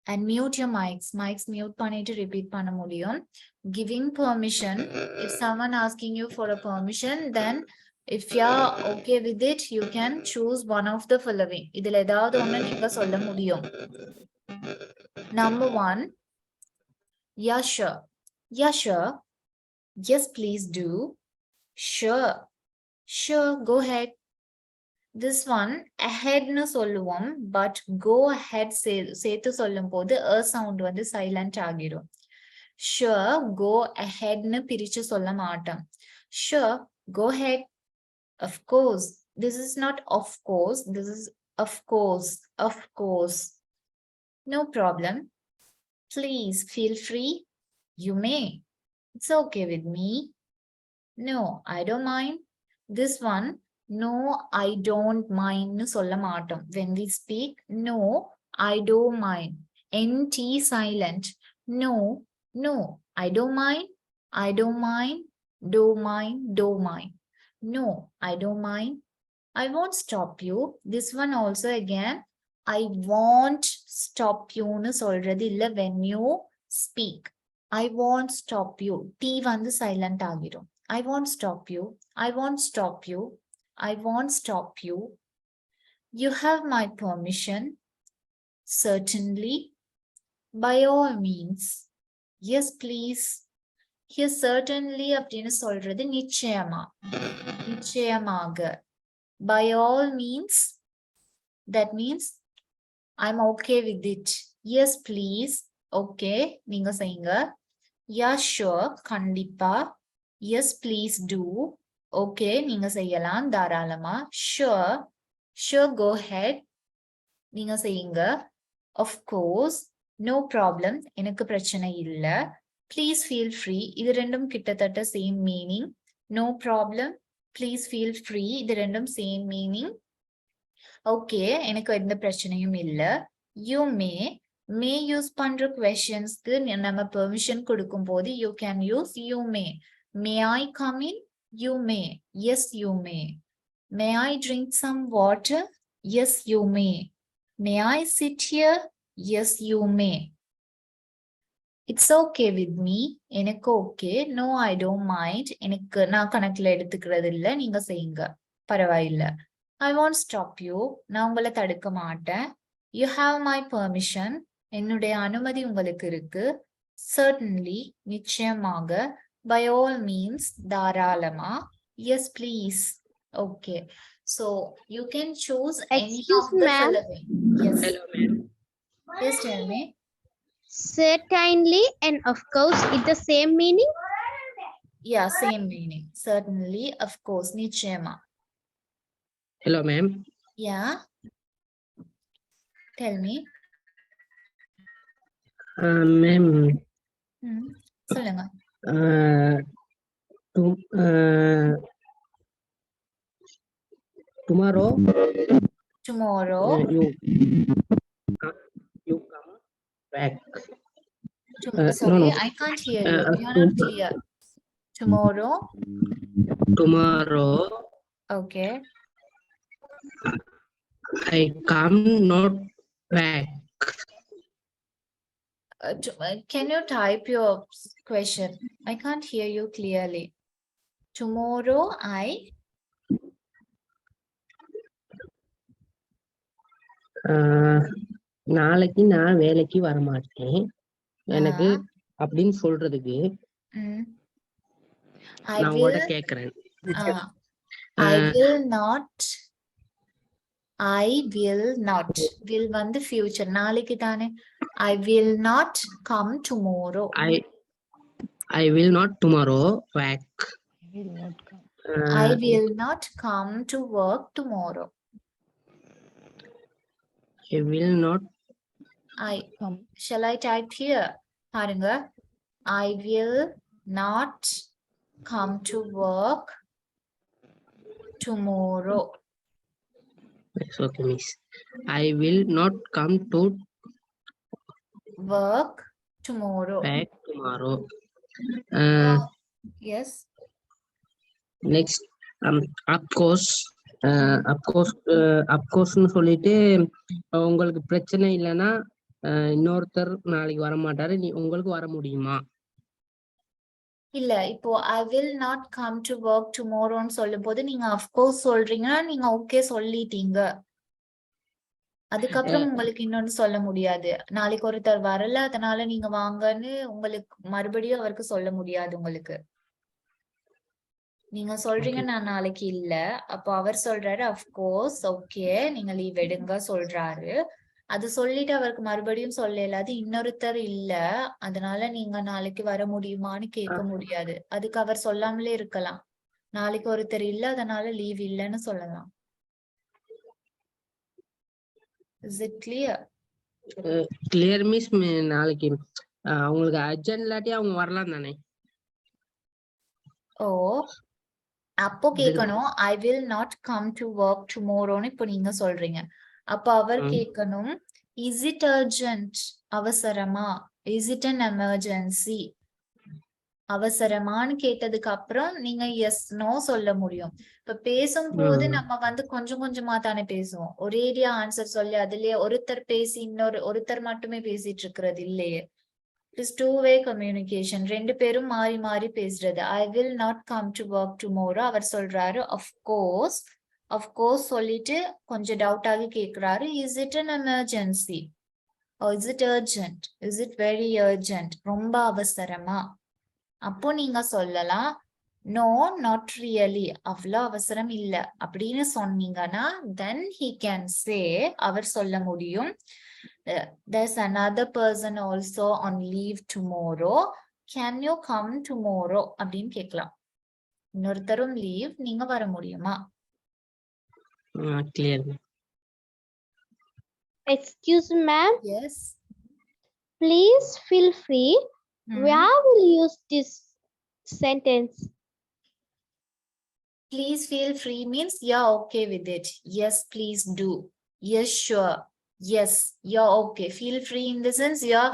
S3: and mute your mics. Mics mute பண்ணிட்டு repeat பண்ண முடியும். Giving permission. If someone asking you for a permission, then if you're okay with it, you can choose one of the following. இதுல ஏதாவது ஒண்ணு நீங்க சொல்ல முடியும். Number 1. Yeah, sure. Yeah, sure. Yes, please do. Sure. Sure, go ahead. This one, ahead nu சொல்லுவோம், but go ahead சேர்த்து சொல்லும் போது a sound வந்து silent ஆகிரும். Sure, go ahead nu பிரிச்சு சொல்ல மாட்டோம். Sure, go ahead. Of course. This is not of course. This is of course. Of course. No problem. Please feel free. You may. It's okay with me. No, I don't mind. This one, no, I don't mind nu solla maatom. When we speak, no, I don't mind. NT silent. No, no, I don't mind. I don't mind. Don't mind. Don't mind. No, I don't mind. I won't stop you. This one also again, I won't stop you nu solradhu illa when you speak. I won't stop you. T vandu silent agirum. I won't stop you. I won't stop you. I won't stop you. You have my permission. Certainly. By all means. Yes, please. Here certainly அப்படின்னு சொல்றது நிச்சயமா. நிச்சயமாக. By all means. That means I'm okay with it. Yes, please. Okay. நீங்க செய்யுங்க. Yeah, sure. கண்டிப்பா. Yes, please do. Okay, நீங்க செய்யலாம் தாராளமா. Sure. Sure, go ahead. நீங்க செய்யுங்க. Of course. No problem. எனக்கு பிரச்சனை இல்ல. Please feel free. இது ரெண்டும் கிட்டத்தட்ட same meaning. No problem. Please feel free. இது ரெண்டும் same meaning. Okay, எனக்கு எந்த பிரச்சனையும் இல்ல. You may use பண்ற questionsக்கு நம்ம permission கொடுக்கும் போது you can use you may. May I come in? You may. Yes, you may. May I drink some water? Yes, you may. May I sit here? Yes, you may. It's okay with me. எனக்கு okay. No, I don't mind. எனக்கு நான் கணக்குல எடுத்துக்கிறது இல்ல. நீங்க செய்யுங்க. பரவாயில்ல. I won't stop you. நான் உங்களை தடுக்க மாட்டேன். You have my permission. என்னுடைய அனுமதி உங்களுக்கு இருக்கு. Certainly, நிச்சயமாக. By all means, தாராளமா. Yes, please. Okay. So, you can choose any of the following. Yes.
S14: Hello, ma'am.
S3: Yes, tell me.
S9: Certainly and of course, it's the same meaning?
S3: Yeah, same meaning. Certainly, of course, நிச்சயமா.
S14: Hello, ma'am.
S3: Yeah. Tell me.
S14: Ma'am.
S3: சொல்லுங்க.
S14: Tomorrow.
S3: Tomorrow.
S14: You come back.
S3: Sorry,
S14: No.
S3: I can't hear you. You're not clear. Tomorrow.
S14: Tomorrow.
S3: Okay.
S14: I come not back.
S3: Can you type your question? I can't hear you clearly. Tomorrow I
S14: நாளைக்கு நான் வேலைக்கு வர மாட்டேன். எனக்கு அப்படின்னு சொல்றதுக்கு நான் உங்கள்ட்ட கேக்குறேன்.
S3: I will not. I will not. Will வந்து future. நாளைக்கு தானே. I will not come tomorrow.
S14: I will not tomorrow back.
S3: I will not come to work tomorrow.
S14: I will not.
S3: Shall I type here? பாருங்க. I will not come to work tomorrow.
S14: It's okay, miss. I will not come to
S3: work tomorrow.
S14: back tomorrow.
S3: Yes.
S14: Next, of course, of courseன்னு சொல்லிட்டு உங்களுக்கு பிரச்சனை இல்லைன்னா இன்னொருத்தர் நாளைக்கு வர மாட்டாரு, உங்களுக்கு வர முடியுமா?
S3: இல்ல இப்போ I will not come to work tomorrowன்னு சொல்லும் போது நீங்க of course சொல்றீங்கன்னா நீங்க ஓகே சொல்லிட்டீங்க. அதுக்கப்புறம் உங்களுக்கு இன்னொன்னு சொல்ல முடியாது. நாளைக்கு ஒருத்தர் வரல அதனால நீங்க வாங்கன்னு உங்களுக்கு மறுபடியும் அவருக்கு சொல்ல முடியாது. உங்களுக்கு நீங்க சொல்றீங்க நான் நாளைக்கு இல்ல, அப்போ அவர் சொல்றாரு of course ஓகே நீங்க லீவ் எடுங்க சொல்றாரு. அது சொல்லிட்டு அவருக்கு மறுபடியும் சொல்லல, அது இன்னொருத்தர் இல்ல அதனால நீங்க நாளைக்கு வர முடியுமான்னு கேட்க முடியாது. அதுக்கு அவர் சொல்லாமலே இருக்கலாம். நாளைக்கு ஒருத்தர் இல்ல அதனால லீவ் இல்லைன்னு சொல்லலாம். Is it clear?
S14: Clear miss. நாளைக்கு அவங்களுக்கு அர்ஜென்ட் இல்லாட்டி அவங்க வரலாம் தானே?
S3: ஓ அப்போ கேட்கணும் I will not come to work tomorrowன்னு இப்போ நீங்க சொல்றீங்க. அப்ப அவர் கேட்கணும் is it urgent? அவசரமா? is it an emergency? அவசரமான்னு கேட்டதுக்கு அப்புறம் நீங்க எஸ் நோ சொல்ல முடியும். இப்ப பேசும்போது நம்ம கொஞ்சம் கொஞ்சமா தானே பேசுவோம். ஒரேடியா ஆன்சர் சொல்லி அதுலயே ஒருத்தர் பேசி ஒருத்தர் மட்டுமே பேசிட்டு இருக்கிறது இல்லையே. It's two-way communication. ரெண்டு பேரும் மாறி மாறி பேசுறது. I will not come to work tomorrow. அவர் சொல்றாரு of course சொல்லிட்டு கொஞ்சம் டவுட் ஆகி கேக்குறாரு is it an emergency? or is it urgent? is it very urgent? ரொம்ப அவசரமா? அப்போ நீங்க சொல்லலாம் no not really, அவ்வளோ அவசரம் இல்ல அப்படின்னு சொன்னீங்கன்னா then he can say, அவர் சொல்ல முடியும் there's another person also on leave tomorrow, can you come tomorrow அப்படின்னு கேட்கலாம். இன்னொருத்தரும் லீவ், நீங்க வர முடியுமா?
S14: clear.
S4: Excuse me, ma'am.
S3: Yes.
S4: Please feel free. Where will you use this sentence?
S3: Please feel free means you're okay with it. Yes, please do. Yes, sure. Yes, you're okay. Feel free in the sense you're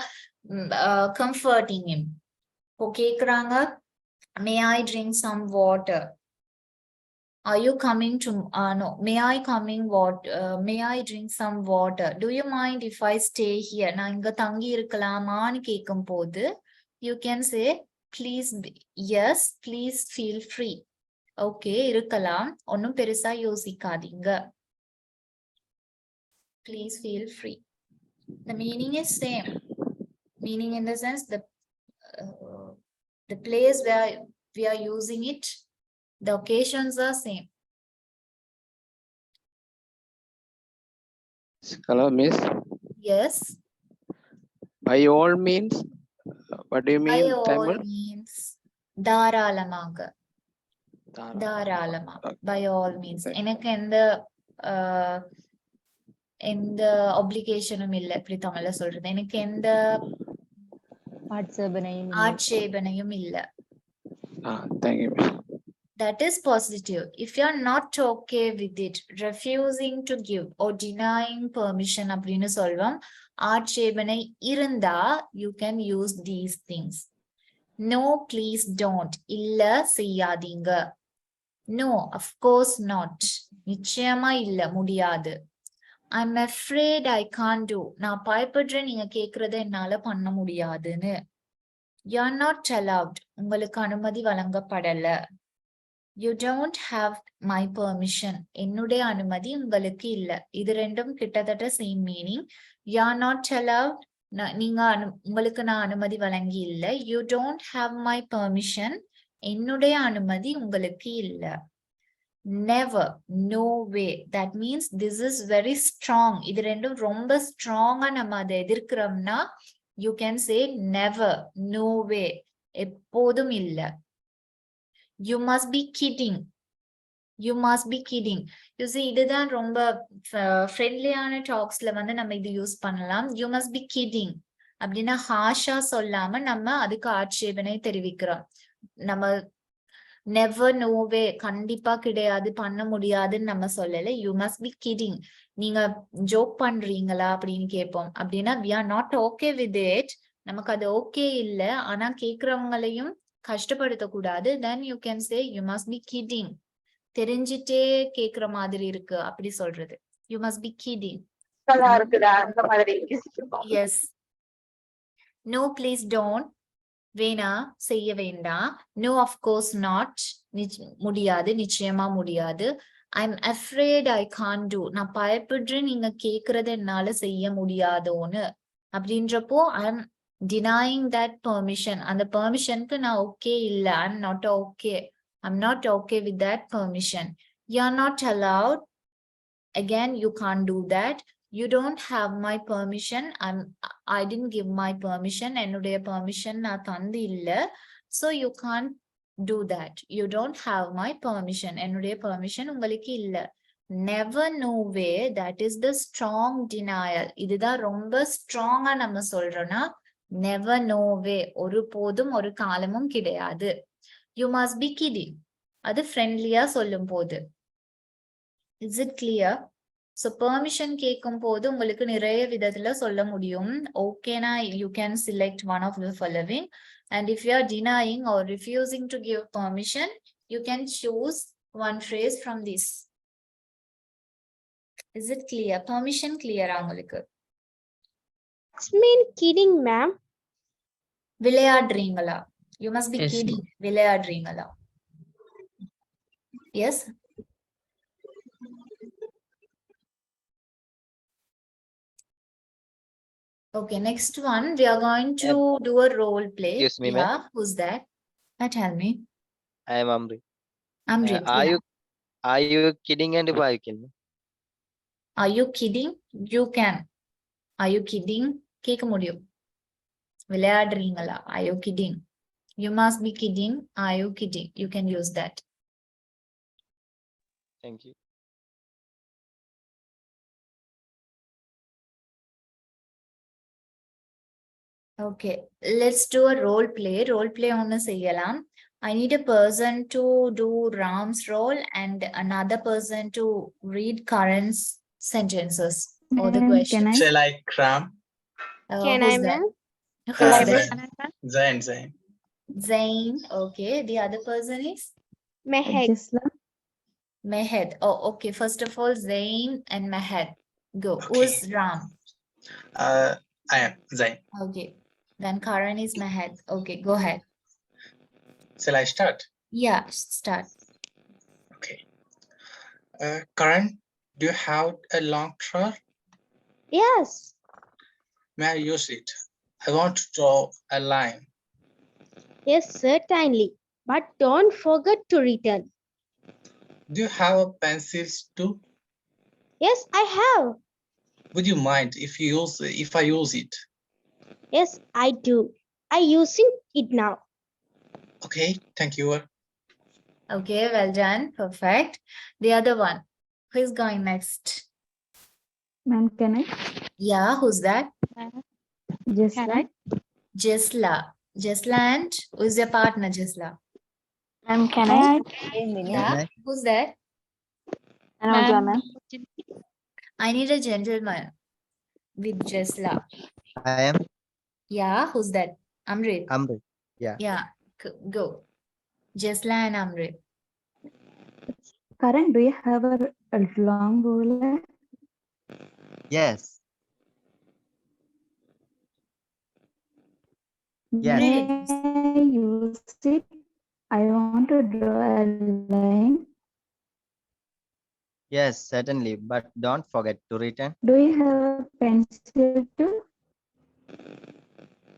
S3: comforting him. Okay, Kranga, may I drink some water? Are you coming to no, may I may I drink some water? Do you mind if I stay here? நான் இங்க தங்கி இருக்கலாமான்னு கேட்கும்போது you can say please yes, please feel free. Okay, இருக்கலாம், ஒன்னும் பெருசா யோசிக்காதீங்க. Please feel free. The meaning is same. Meaning in the sense the place where we are using it, the occasions are same.
S2: Hello, miss.
S3: Yes.
S2: By all means. What do you mean?
S3: By all means. தாராளமாக. தாராளமாக. By all means. எனக்கு எந்த obligation-உம் இல்ல, இப்படி தமிழ்ல சொல்றது. எனக்கு எந்த ஆட்சேபனையும் இல்ல.
S2: Thank you.
S3: That is positive. If you're not okay with it, refusing to give or denying permission அப்படின்னு சொல்வோம். ஆட்சேபனை இருந்தா you can use these things. No, please don't. இல்ல செய்யாதீங்க. No, of course not. நிச்சயமா இல்ல, முடியாது. I'm afraid I can't do. நான் பயப்படுறேன் நீங்க கேக்குறத என்னால பண்ண முடியாதுன்னு. You're not allowed. உங்களுக்கு அனுமதி வழங்கப்படல. You don't have my permission. என்னுடைய அனுமதி உங்களுக்கு இல்ல. இது ரெண்டும் கிட்டத்தட்ட same meaning. You're not allowed. நீங்க உங்களுக்கு நான் அனுமதி வழங்கி இல்ல. You don't have my permission. என்னுடைய அனுமதி உங்களுக்கு இல்ல. Never, no way. That means this is very strong. இது ரெண்டும் ரொம்ப ஸ்ட்ராங்கா நம்ம அதை எதிர்க்கிறோம்னா you can say never, no way. எப்போதும் இல்ல. You must be kidding. You must be kidding. You see, இதுதான் ரொம்ப ஃப்ரெண்ட்லியான டாக்ஸ்ல நம்ம இது யூஸ் பண்ணலாம். You must be kidding அப்படின்னா ஹாஷா சொல்லாம நம்ம அதுக்கு ஆட்சேபனை தெரிவிக்கிறோம். நம்ம never, no way, கண்டிப்பா கிடையாது, பண்ண முடியாதுன்னு நம்ம சொல்லல. You must be kidding. நீங்க ஜோக் பண்றீங்களா அப்படின்னு கேட்போம். அப்படின்னா we are not okay with it. நமக்கு அது ஓகே இல்ல, ஆனா கேக்குறவங்களையும் கஷ்டப்படுத்த கூடாது. Then you can say you must be kidding. தெரிஞ்சிட்டே கேக்குற மாதிரி இருக்கு அப்படி சொல்றது. You must be kidding. Yes. No, please don't. வேணா, செய்ய வேண்டாம். No, of course not. முடியாது, நிச்சயமா முடியாது. I'm afraid I can't do. நான் பயப்படுறேன் நீங்க கேக்குறத என்னால செய்ய முடியாதோன்னு. அப்படின்றப்போ I'm denying that permission. அந்த பெர்மிஷனுக்கு நான் ஓகே இல்ல. I'm not okay. I'm not okay with that permission. You're not allowed. Again, you can't do that. You don't have my permission. I didn't give my permission. என்னுடைய permission நான் தந்து இல்ல. So you can't do that. You don't have my permission. என்னுடைய permission உங்களுக்கு இல்ல. Never, no way. That is the strong denial. இதுதான் ரொம்ப ஸ்ட்ராங்கா நம்ம சொல்றோம்னா never, no way. ஒரு போதும் ஒரு காலமும் கிடையாது. You must be kidding. அது ஃப்ரெண்ட்லியா சொல்லும் போது. Is it clear? So permission கேட்கும் போது உங்களுக்கு நிறைய விதத்துல சொல்ல முடியும். ஓகேனா you can select one of the following, and if you are denying or refusing to give permission, you can choose one phrase from this. Is it clear? Permission clear உங்களுக்கு?
S4: It's mean kidding, ma'am.
S3: விளையாடுறீங்களா? You must be
S14: Yes,
S3: kidding. விளையாடுறீங்களா? Yes. Okay, next one, we are going to do a role play.
S17: Excuse me,
S3: Yeah, who's that? Tell me.
S17: I am Amri.
S3: Amrit,
S17: Are you kidding and why you kidding?
S3: Are you kidding? You can. Are you kidding? கேட்க முடியும். விளையாடுறீங்களா? Are you kidding? You must be kidding. Are you kidding? You can use that.
S17: Thank you.
S3: Okay, let's do a role play. Role play ஒன்னு செய்யலாம். I need a person to do Ram's role and another person to read Karan's sentences or the questions.
S19: Shall I cram?
S4: Can I,
S3: Who's that?
S4: ma'am?
S3: Who's that?
S19: Zain.
S3: Zain. Okay, the other person is?
S4: Mehed.
S3: Mehed. Oh, okay. First of all, Zain and Mehed. Go. Who's Ram?
S19: I am Zain.
S3: Okay. Then Karan is Mehed. Okay, go ahead.
S19: Shall I start?
S3: Yeah, start.
S19: Okay. Karan, do you have a long drawer?
S4: Yes.
S19: May I use it? I want to draw a line.
S4: Yes, certainly. But don't forget to return.
S19: Do you have pencils too?
S4: Yes, I have.
S19: Would you mind if I use it?
S4: Yes, I do. I'm using it now.
S19: Okay, thank you.
S3: Okay, well done. Perfect. The other one. Who is going next?
S9: Ma'am, can I?
S3: Yeah, who's that?
S9: Jesla.
S3: Jesla. Jesla, and who is your partner, Jesla?
S9: Ma'am, can I?
S3: Yeah, who's that?
S9: Anuja, ma'am.
S3: I need a gentleman with Jesla.
S17: I am
S3: Yeah, who's that? Amrit.
S17: Amri. Yeah.
S3: Yeah, go. Jesla and Amrit.
S9: Karan, do you have a long ruler?
S17: Yes. Yes.
S9: May I use it? I want to draw a line.
S17: Yes, certainly. But don't forget to return.
S9: Do you have a pencil too?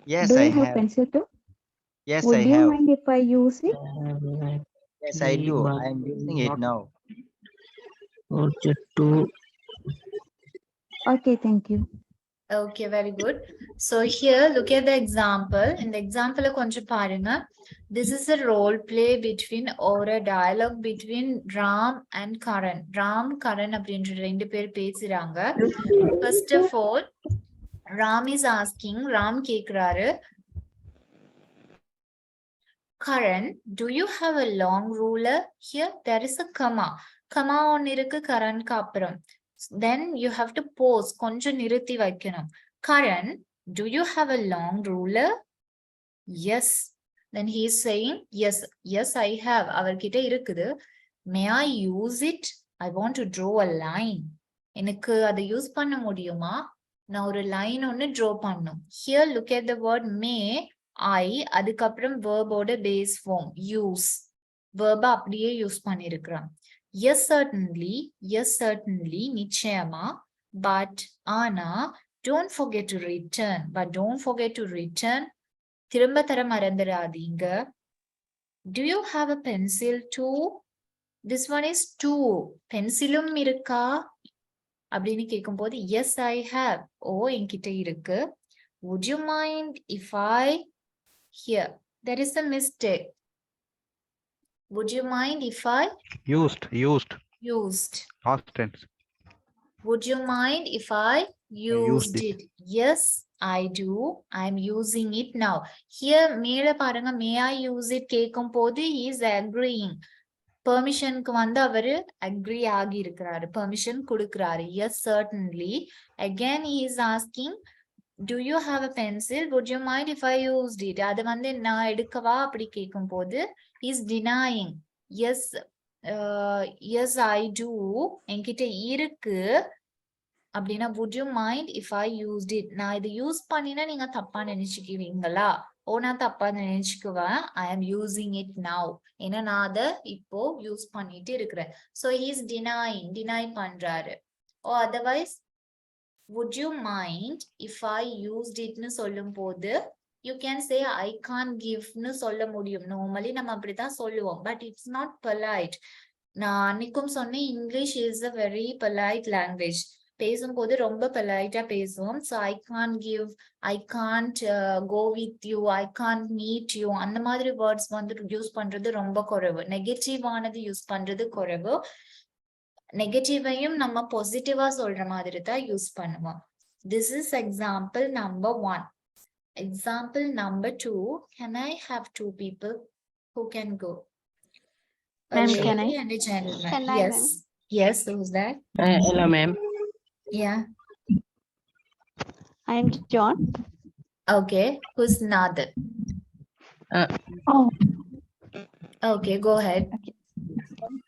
S17: Yes,
S9: Do
S17: I
S9: you have
S17: have.
S9: pencil too?
S17: Yes,
S9: Would
S17: I
S9: you
S17: have.
S9: mind if I use it?
S17: Yes, I do. I am using it now.
S9: Okay, thank you.
S3: Okay, very good. So here, look at the example. In the example, konja parunga. This is a role play between or a dialogue between Ram and Karan. Ram, Karan அப்படின்ற ரெண்டு பேர் பேசுறாங்க. First of all, Ram is asking, Ram கேக்குறாரு, Karan, do you have a long ruler? Here there is a comma. Comma ஒன்னு இருக்கு கரண்க்கு அப்புறம். Then you have to pause. கொஞ்சம் நிறுத்தி வைக்கணும். Karan, do you have a long ruler? Yes. Then he is saying, yes, yes, I have. அவர்கிட்ட இருக்குது. May I use it? I want to draw a line. எனக்கு அதை use பண்ண முடியுமா? நான் ஒரு லைன் ஒன்னு draw பண்ணும். Here look at the word may. I அதுக்கப்புறம் verb ஓட base form use. Verb அப்படியே யூஸ் பண்ணிருக்கிறோம். Yes, certainly. Yes, certainly. நிச்சயமா. But ஆனா don't forget to return. But don't forget to return. திரும்ப தர மறந்துடாதீங்க. Do you have a pencil too? This one is too. பென்சிலும் இருக்கா அப்படின்னு கேட்கும் போது yes, I have. ஓ என்கிட்ட இருக்கு. Would you mind if I? Here there is a mistake. Would you mind if I? Used.
S8: Past tense.
S3: Would you mind if I used it? Yes, I do. I'm using it now. Here மேல பாருங்க may I use it கேட்கும் போது he is agreeing. பெர்மிஷனுக்கு வந்து அவரு agri ஆகி இருக்கிறாரு, permission கொடுக்கிறாரு. Yes, certainly. Again he is asking, do you have a pencil? Would you mind if I used it? அது வந்து நான் எடுக்கவா அப்படி கேட்கும் போது he is denying. Yes, yes, I do. என்கிட்ட இருக்கு அப்படின்னா would you mind if I used it? நான் இதை யூஸ் பண்ணினா நீங்க தப்பா நினைச்சுக்குவீங்களா? ஓ நான் தப்பா நினைச்சுக்குவேன். I am using it now. ஏன்னா நான் அதை இப்போ யூஸ் பண்ணிட்டு இருக்கிறேன். So he is denying. Deny பண்றாரு. Or otherwise, would you mind if I used it னு சொல்லும் போது you can say I can't give னு சொல்ல முடியும். Normally நம்ம அப்படிதான் சொல்லுவோம். But it's not polite. நான் அன்னைக்கும் சொன்னேன் English is a very polite language. பேசும்போது ரொம்ப பொலைட்டா பேசுவோம். So I can't give, I can't go with you, I can't meet you. அந்த மாதிரி வேர்ட்ஸ் வந்து யூஸ் பண்றது ரொம்ப குறைவு. நெகட்டிவ் ஆனது யூஸ் பண்றது குறைவு. நெகட்டிவையும் நம்ம பாசிட்டிவா சொல்ற மாதிரி தான் யூஸ் பண்ணுவோம். This is example number 1. Example number 2. Can I have 2 people who can go? A lady and a gentleman.
S4: Can I,
S3: yes.
S4: ma'am?
S3: Yes, who's that?
S14: Hello, ma'am.
S3: Yeah.
S9: I'm John.
S3: Okay. Who's Nathan?
S9: Oh,
S3: Okay, go ahead.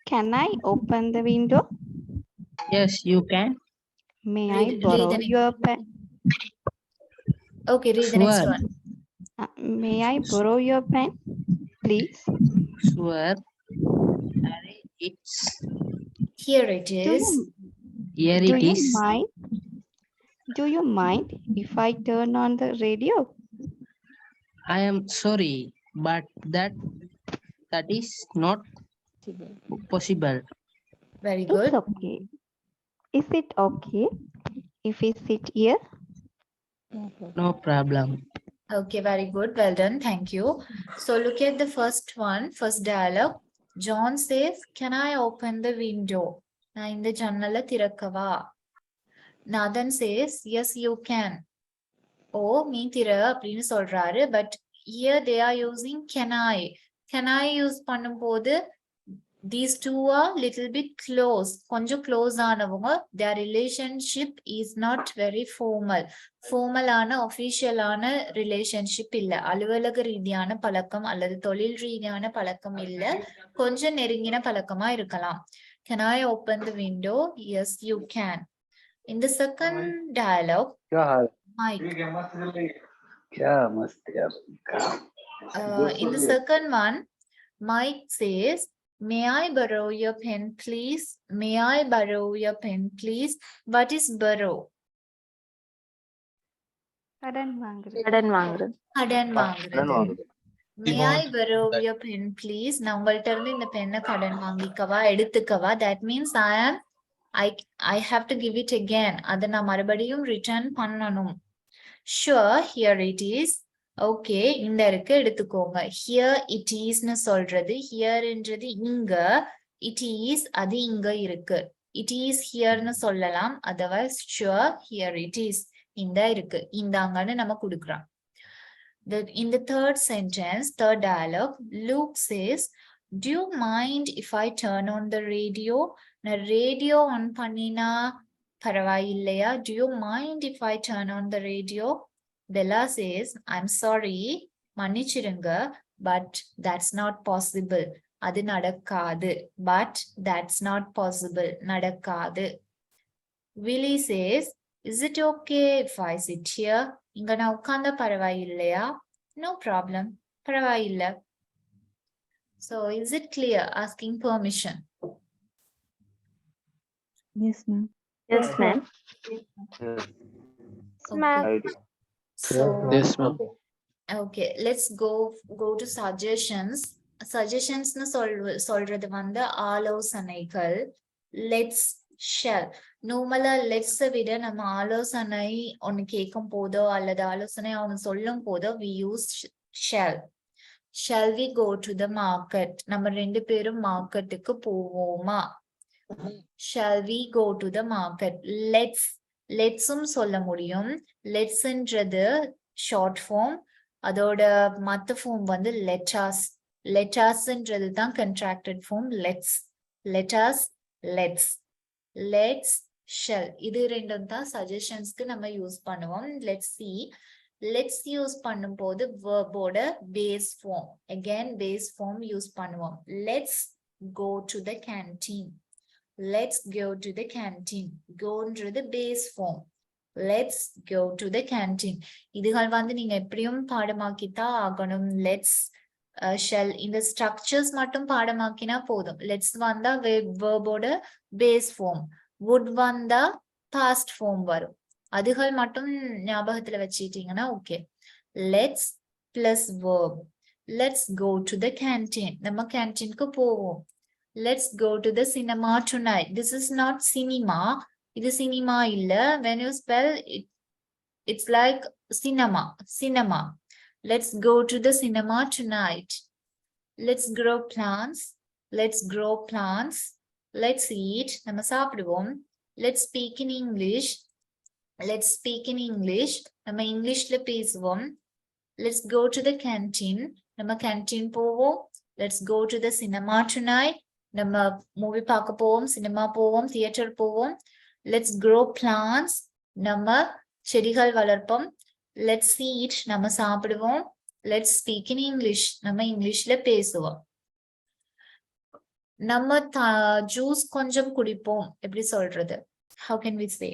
S9: can I open the window?
S14: Yes, you can.
S9: May I
S3: Read
S9: borrow
S3: the next.
S9: your pen?
S3: Okay, read the next
S14: Sure.
S3: one.
S9: May I borrow your pen, please?
S14: Sure. It's
S3: Here it
S9: Do
S3: is.
S9: you,
S14: here
S9: do
S14: it
S9: you
S14: is.
S9: mind? Do you mind if I turn on the radio?
S14: I am sorry, but that is not possible.
S3: Very
S9: It's
S3: good.
S9: okay. Is it okay if we sit here?
S14: No problem.
S3: Okay, very good. Well done. Thank you. So look at the first one, first dialogue. John says, can I open the window? நான் இந்த ஜன்னலை திறக்கவா? Nathan says, yes, you can. ஓ நீ திற அப்படின்னு சொல்றாரு. But here they are using can I. Can I use பண்ணும்போது these two are little bit close. கொஞ்சம் close ஆனவங்க. Their relationship is not very formal. Formal ஆன official ஆன relationship இல்ல. அலுவலக ரீதியான பழக்கம் அல்லது தொழில் ரீதியான பழக்கம் இல்ல. கொஞ்சம் நெருங்கின பழக்கமா இருக்கலாம். Can I open the window? Yes, you can. In the second dialogue, Mike. In the second one, Mike says, may I borrow your pen, please? May I borrow your pen, please? What is borrow?
S9: கடன் வாங்குறது.
S3: கடன் வாங்குறது. May I borrow your pen, please? நான் உங்கள்ட்ட இருந்து இந்த பெண்ணை கடன் வாங்கிக்கவா, எடுத்துக்கவா? That means I have to give it again. அதை நான் மறுபடியும் return பண்ணணும். Sure, here it is. Okay, இந்த இருக்கு எடுத்துக்கோங்க. Here it is னு சொல்றது. Here என்றது இங்க. It is அது இங்க இருக்கு. It is here னு சொல்லலாம். Otherwise, sure, here it is. இந்த இருக்கு. இந்தாங்கன்னு நம்ம கொடுக்கிறோம். In the third sentence, third dialogue, Luke says, do you mind if I turn on the radio? Na radio on panina paravaillaya. Do you mind if I turn on the radio? Bella says, I'm sorry, manichirunga, but that's not possible. Adu nadakadu. But that's not possible. Nadakadu. Willie says, is it okay if I sit here? Inga na ukanda paravaillaya? No problem. Paravailla. So is it clear? Asking permission.
S13: Yes, ma'am.
S4: Yes, ma'am.
S3: Okay. So
S2: Yes, ma'am.
S3: okay, let's go to suggestions. Suggestions nu சொல்றது வந்து ஆலோசனைகள். Let's shall. Normally let's விட நம்ம ஆலோசனை ஒன்னு கேட்கும் போதோ அல்லது ஆலோசனை ஒன்னு சொல்லும் போதோ we use shall. Shall we go to the market? நம்ம ரெண்டு பேரும் மார்க்கெட்டுக்கு போவோமா? Shall we go to the market? Let'sum சொல்ல முடியும். Let'sன்றது short form. அதோட மத்த form வந்து let us. Let usன்றது தான் contracted form. Let's. Let us. Let's. Let's. Shall. இது ரெண்டும் தான் suggestions-க்கு நம்ம யூஸ் பண்ணுவோம். Let's see. Let's use பண்ணும்போது verb ஓட base form. Again base form use பண்ணுவோம். Let's go to the canteen. Let's go to the canteen. Goன்றது base form. Let's go to the canteen. இதுகள் வந்து நீங்க எப்படியும் பாடமாக்கித்தான் ஆகணும். Let's shall இந்த structures மட்டும் பாடமாக்கினா போதும். Let's வந்தா verb ஓட base form. Would வந்தா past form வரும். அதுகள் மட்டும் ஞாபகத்துல வச்சிட்டீங்கன்னா okay. Let's plus verb. Let's go to the canteen. நம்ம கேன்டீனுக்கு போவோம். Let's go to the cinema tonight. This is not cinema. இது cinema இல்ல. When you spell it, it's like cinema. Cinema. Let's go to the cinema tonight. Let's grow plants. Let's grow plants. Let's eat. நம்ம சாப்பிடுவோம். Let's speak in English. Let's speak in English. நம்ம இங்கிலீஷ்ல பேசுவோம். Let's go to the canteen. நம்ம canteen போவோம். Let's go to the cinema tonight. நம்ம movie பார்க்க போவோம், சினிமா போவோம், தியேட்டர் போவோம். Let's grow plants. நம்ம செடிகள் வளர்ப்போம். Let's eat. நம்ம சாப்பிடுவோம். Let's speak in English. நம்ம இங்கிலீஷ்ல பேசுவோம். நம்ம ஜூஸ் கொஞ்சம் குடிப்போம். எப்படி சொல்றது? How can we say?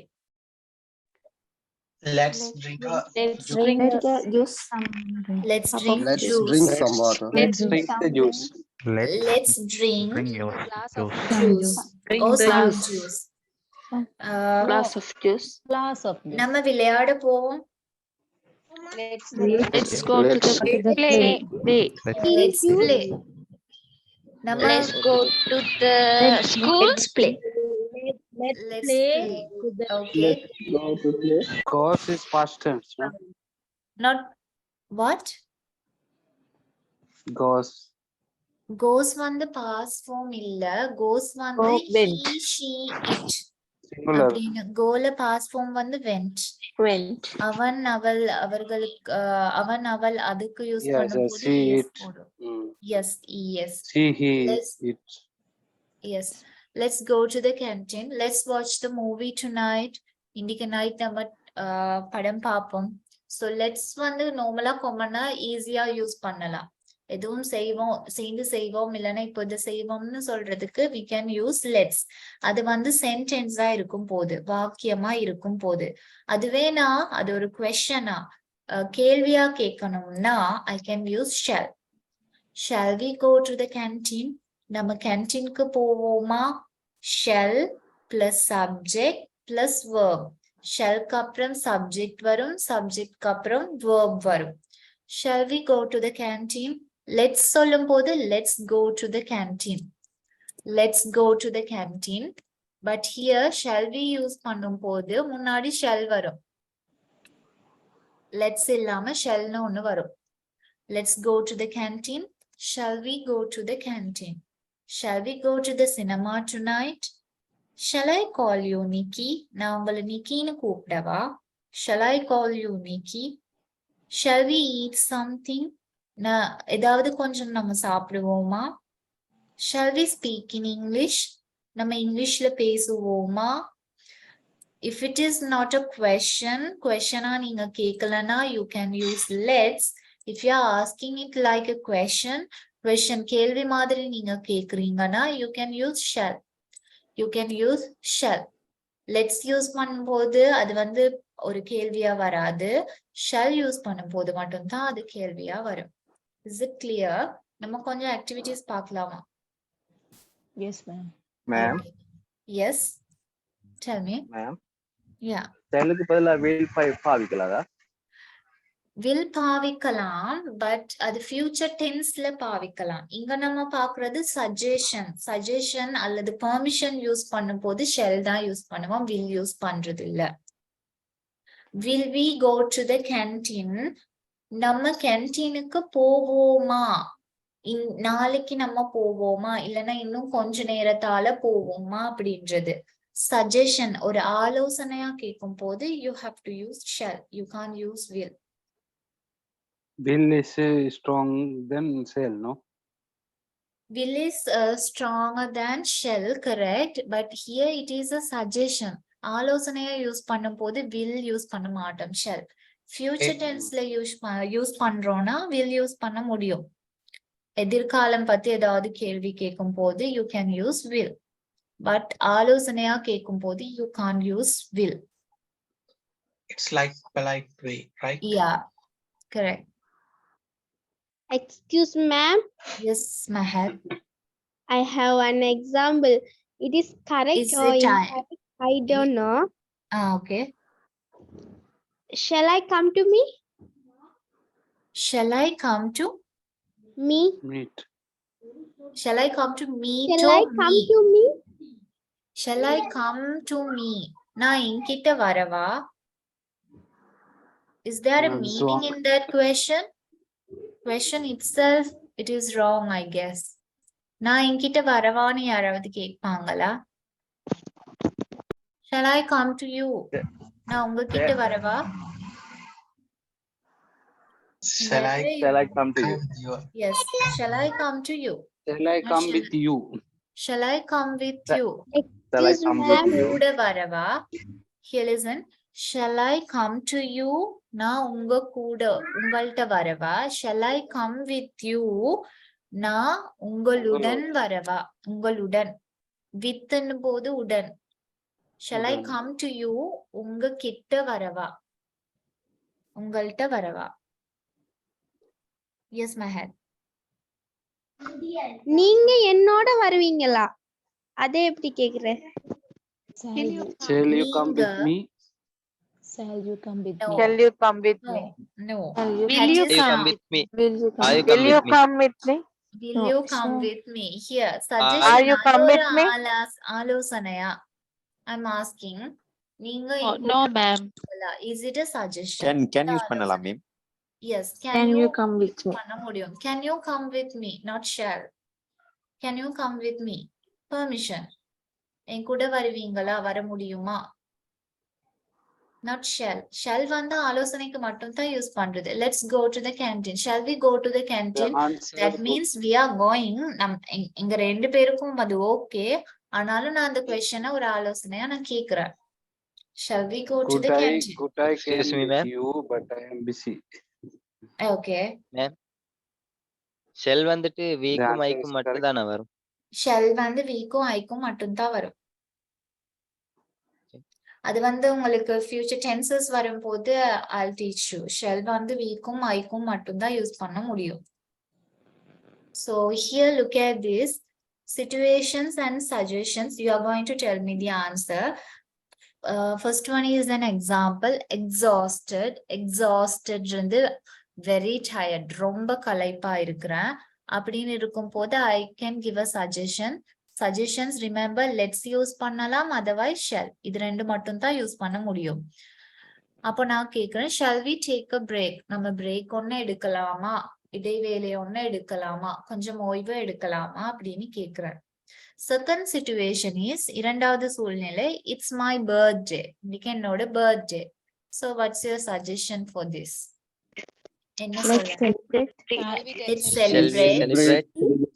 S19: Let's drink a
S13: Juice.
S3: Let's drink
S2: Let's
S3: juice.
S2: drink some water.
S11: Let's drink the juice.
S3: Let's drink
S8: Bring your juice.
S3: juice.
S11: Bring
S3: Or
S11: the
S3: some
S11: juice.
S3: juice.
S11: Glass of juice.
S6: Glass of juice.
S3: நம்ம விளையாட போவோம்.
S11: Let's go to the play.
S3: Let's play. நம்ம
S11: Let's go to the schools play.
S3: Let's play. Okay.
S15: Go to play.
S2: Goes is past tense, no?
S3: Not what?
S2: Goes.
S3: Goes வந்து past form இல்ல. Goes வந்து he, she, it.
S2: Singular.
S3: அப்படின்னு கோல past form வந்து went. அவன் அவள் அவர்களுக்கு அவன் அவள் அதுக்கு யூஸ்
S2: Yes,
S3: பண்ணும்போது
S2: see
S3: yes
S2: it.
S3: போடும்.
S2: Mm.
S3: Yes, yes.
S2: See, he,
S3: Let's,
S2: it.
S3: yes. Let's go to the canteen. Let's watch the movie tonight. இன்னைக்கு நைட் நம்ம படம் பார்ப்போம். So let's வந்து நார்மலா காமனா ஈஸியா யூஸ் பண்ணலாம். எதுவும் சேர்ந்து செய்வோம் இல்லைன்னா இப்போ இதை செய்வோம்னு சொல்றதுக்கு we can use let's. அது வந்து சென்டென்ஸா இருக்கும் போது, வாக்கியமா இருக்கும் போது. அதுவேனா அது ஒரு கொஸ்டனா கேள்வியா கேட்கணும்னா I can use shall. Shall we go to the canteen? நம்ம கேன்டீனுக்கு போவோமா? Shall plus subject plus verb. Shall க்கு அப்புறம் subject வரும், subject க்கு அப்புறம் verb வரும். Shall we go to the canteen? Let's சொல்லும் போது let's go to the canteen. Let's go to the canteen. But here shall we use பண்ணும் போது முன்னாடி shall வரும். Let's இல்லாம shallனு ஒண்ணு வரும். Let's go to the canteen. Shall we go to the canteen? Shall we go to the cinema tonight? Shall I call you Nikki? நான் உங்களை நிக்கின்னு கூப்பிடவா? Shall I call you Nikki? Shall we eat something? ஏதாவது கொஞ்சம் நம்ம சாப்பிடுவோமா? Shall we speak in English? நம்ம இங்கிலீஷ்ல பேசுவோமா? If it is not a question நீங்க கேட்கலனா you can use let's. If you are asking it like a question கேள்வி மாதிரி நீங்க கேக்குறீங்கன்னா you can use shall. You can use shall. Let's use பண்ணும்போது அது வந்து ஒரு கேள்வியா வராது. Shall use பண்ணும்போது மட்டும்தான் அது கேள்வியா வரும். Is it clear? நம்ம கொஞ்சம் activities பார்க்கலாமா?
S13: Yes, ma'am.
S10: Ma'am.
S3: Yes. Tell me.
S10: Ma'am.
S3: Yeah.
S10: செல்லுக்கு பதிலா will பாவிக்கலாதா?
S3: Will பாவிக்கலாம், but அது future tenseல பாவிக்கலாம். இங்க நம்ம பார்க்கிறது suggestion அல்லது permission யூஸ் பண்ணும்போது shall தான் யூஸ் பண்ணுவோம், will யூஸ் பண்றது இல்ல. Will we go to the canteen? நம்ம கேன்டீனுக்கு போவோமா? நாளைக்கு நம்ம போவோமா இல்லனா இன்னும் கொஞ்ச நேரத்தால போவோமா அப்படின்றது. Suggestion ஒரு ஆலோசனையா கேட்கும் போது you have to use shall. You can't use will.
S8: Will is strong than shall, no?
S3: Will is stronger than shall, correct? But here it is a suggestion. ஆலோசனையா யூஸ் பண்ணும் போது will யூஸ் பண்ண மாட்டோம், shall. Future tenseல use பண்றோம்னா will use பண்ண முடியும். எதிர்காலம் பத்தி ஏதாவது கேள்வி கேட்கும் போது you can use will. But ஆலோசனையா கேட்கும் போது you can't use will.
S19: It's like polite way, right?
S3: Yeah, correct.
S4: Excuse me, ma'am.
S3: Yes, Mahal.
S4: I have an example. It is correct
S3: Is
S4: or
S3: it
S4: incorrect? I don't know.
S3: Okay.
S4: Shall I come to me?
S3: Shall I come to
S4: Me.
S8: Meet.
S3: Shall I come to me
S4: Shall
S3: to
S4: I come
S3: me?
S4: to me?
S3: Shall I come to me? நான் இங்கிட்ட வரவா? Is there a
S8: That's
S3: meaning
S8: wrong.
S3: in that question? Question itself, it is wrong, I guess. நான் இங்கிட்ட வரவான்னு யாராவது கேட்பாங்களா? Shall I come to you? நான் உங்ககிட்ட வரவா?
S19: Shall I
S10: come to you?
S3: Yes. Shall I come to you?
S8: Shall I come with you?
S3: Shall I come with you?
S10: Shall I
S4: Excuse
S10: come
S4: me,
S10: with
S4: ma'am.
S10: you?
S3: கூட வரவா? Here listen. Shall I come to you? நான் உங்க கூட உங்கள்ட்ட வரவா? Shall I come with you? நான் உங்களுடன் வரவா? உங்களுடன். with போது உடன். Shall I come to you? உங்க கிட்ட வரவா? உங்கள்ட்ட வரவா? Yes, Mahal.
S4: நீங்க என்னோட வருவீங்களா? அதே எப்படி கேக்குற?
S8: Shall you come with me?
S13: Shall you come with
S3: No.
S13: me?
S20: Shall you come with
S3: No.
S20: me?
S3: No.
S20: Will you
S17: Will you come with me?
S13: Will you
S17: Are
S13: come?
S17: you
S20: Will
S17: come
S20: you
S17: with me?
S20: come with me?
S3: Will
S13: No,
S3: you come
S13: sure.
S3: with me? Here,
S20: Are
S3: suggestion.
S20: you come
S3: அது ஒரு
S20: with me?
S3: ஆலோசனையா? I'm asking. நீங்க
S16: Oh,
S3: என்
S16: no,
S3: கூட
S16: ma'am.
S3: வரீங்களா? Is it a suggestion?
S2: Can use பண்ணலாம் ma'am.
S3: Yes.
S13: Can you come with me?
S3: பண்ண முடியும். Can you come with me? Not shall. Can you come with me? Permission. என் கூட வருவீங்களா? வர முடியுமா? Not shall. Shall வந்து ஆலோசனைக்கு மட்டும் தான் யூஸ் பண்றது. Let's go to the canteen. Shall we go to the canteen? That means we are going. எங்க ரெண்டு பேருக்கும் அது okay. ஆனாலும் நான் அந்த questionனை ஒரு ஆலோசனையா நான் கேக்குறேன். Shall we go to the canteen?
S8: Could I
S17: Excuse
S8: came
S17: me,
S8: with
S17: ma'am.
S8: you, but I am busy.
S3: Okay.
S17: Ma'am. Shall வந்துட்டு
S8: The
S17: வீக்கும்
S8: answer is
S17: ஐக்கும்
S8: correct.
S17: மட்டும் தானே வரும்.
S3: Shall வந்து weக்கும் ஐக்கும் மட்டும் தான் வரும். அது வந்து உங்களுக்கு future tenses வரும்போது I'll teach you. Shall வந்து weக்கும் ஐக்கும் மட்டும் தான் யூஸ் பண்ண முடியும். So here look at this. Situations and suggestions. You are going to tell me the answer. First one is an example. Exhausted. Exhausted வந்து very tired. ரொம்ப களைப்பா இருக்கிறேன் அப்படின்னு இருக்கும் போது I can give a suggestion. Suggestions remember let's use பண்ணலாம், otherwise shall. இது ரெண்டு மட்டும் தான் யூஸ் பண்ண முடியும். அப்போ நான் கேக்குறேன், shall we take a break? நம்ம break ஒன்னு எடுக்கலாமா? இடைவேளை ஒன்னு எடுக்கலாமா? கொஞ்சம் ஓய்வு எடுக்கலாமா அப்படின்னு கேக்குறேன். Second situation is இரண்டாவது சூழ்நிலை, it's my birthday. இன்னைக்கு என்னோட birthday. So what's your suggestion for this? என்ன
S13: Let's
S3: சொல்ல?
S13: celebrate.
S3: Let's
S17: Shall we
S3: celebrate.
S17: celebrate?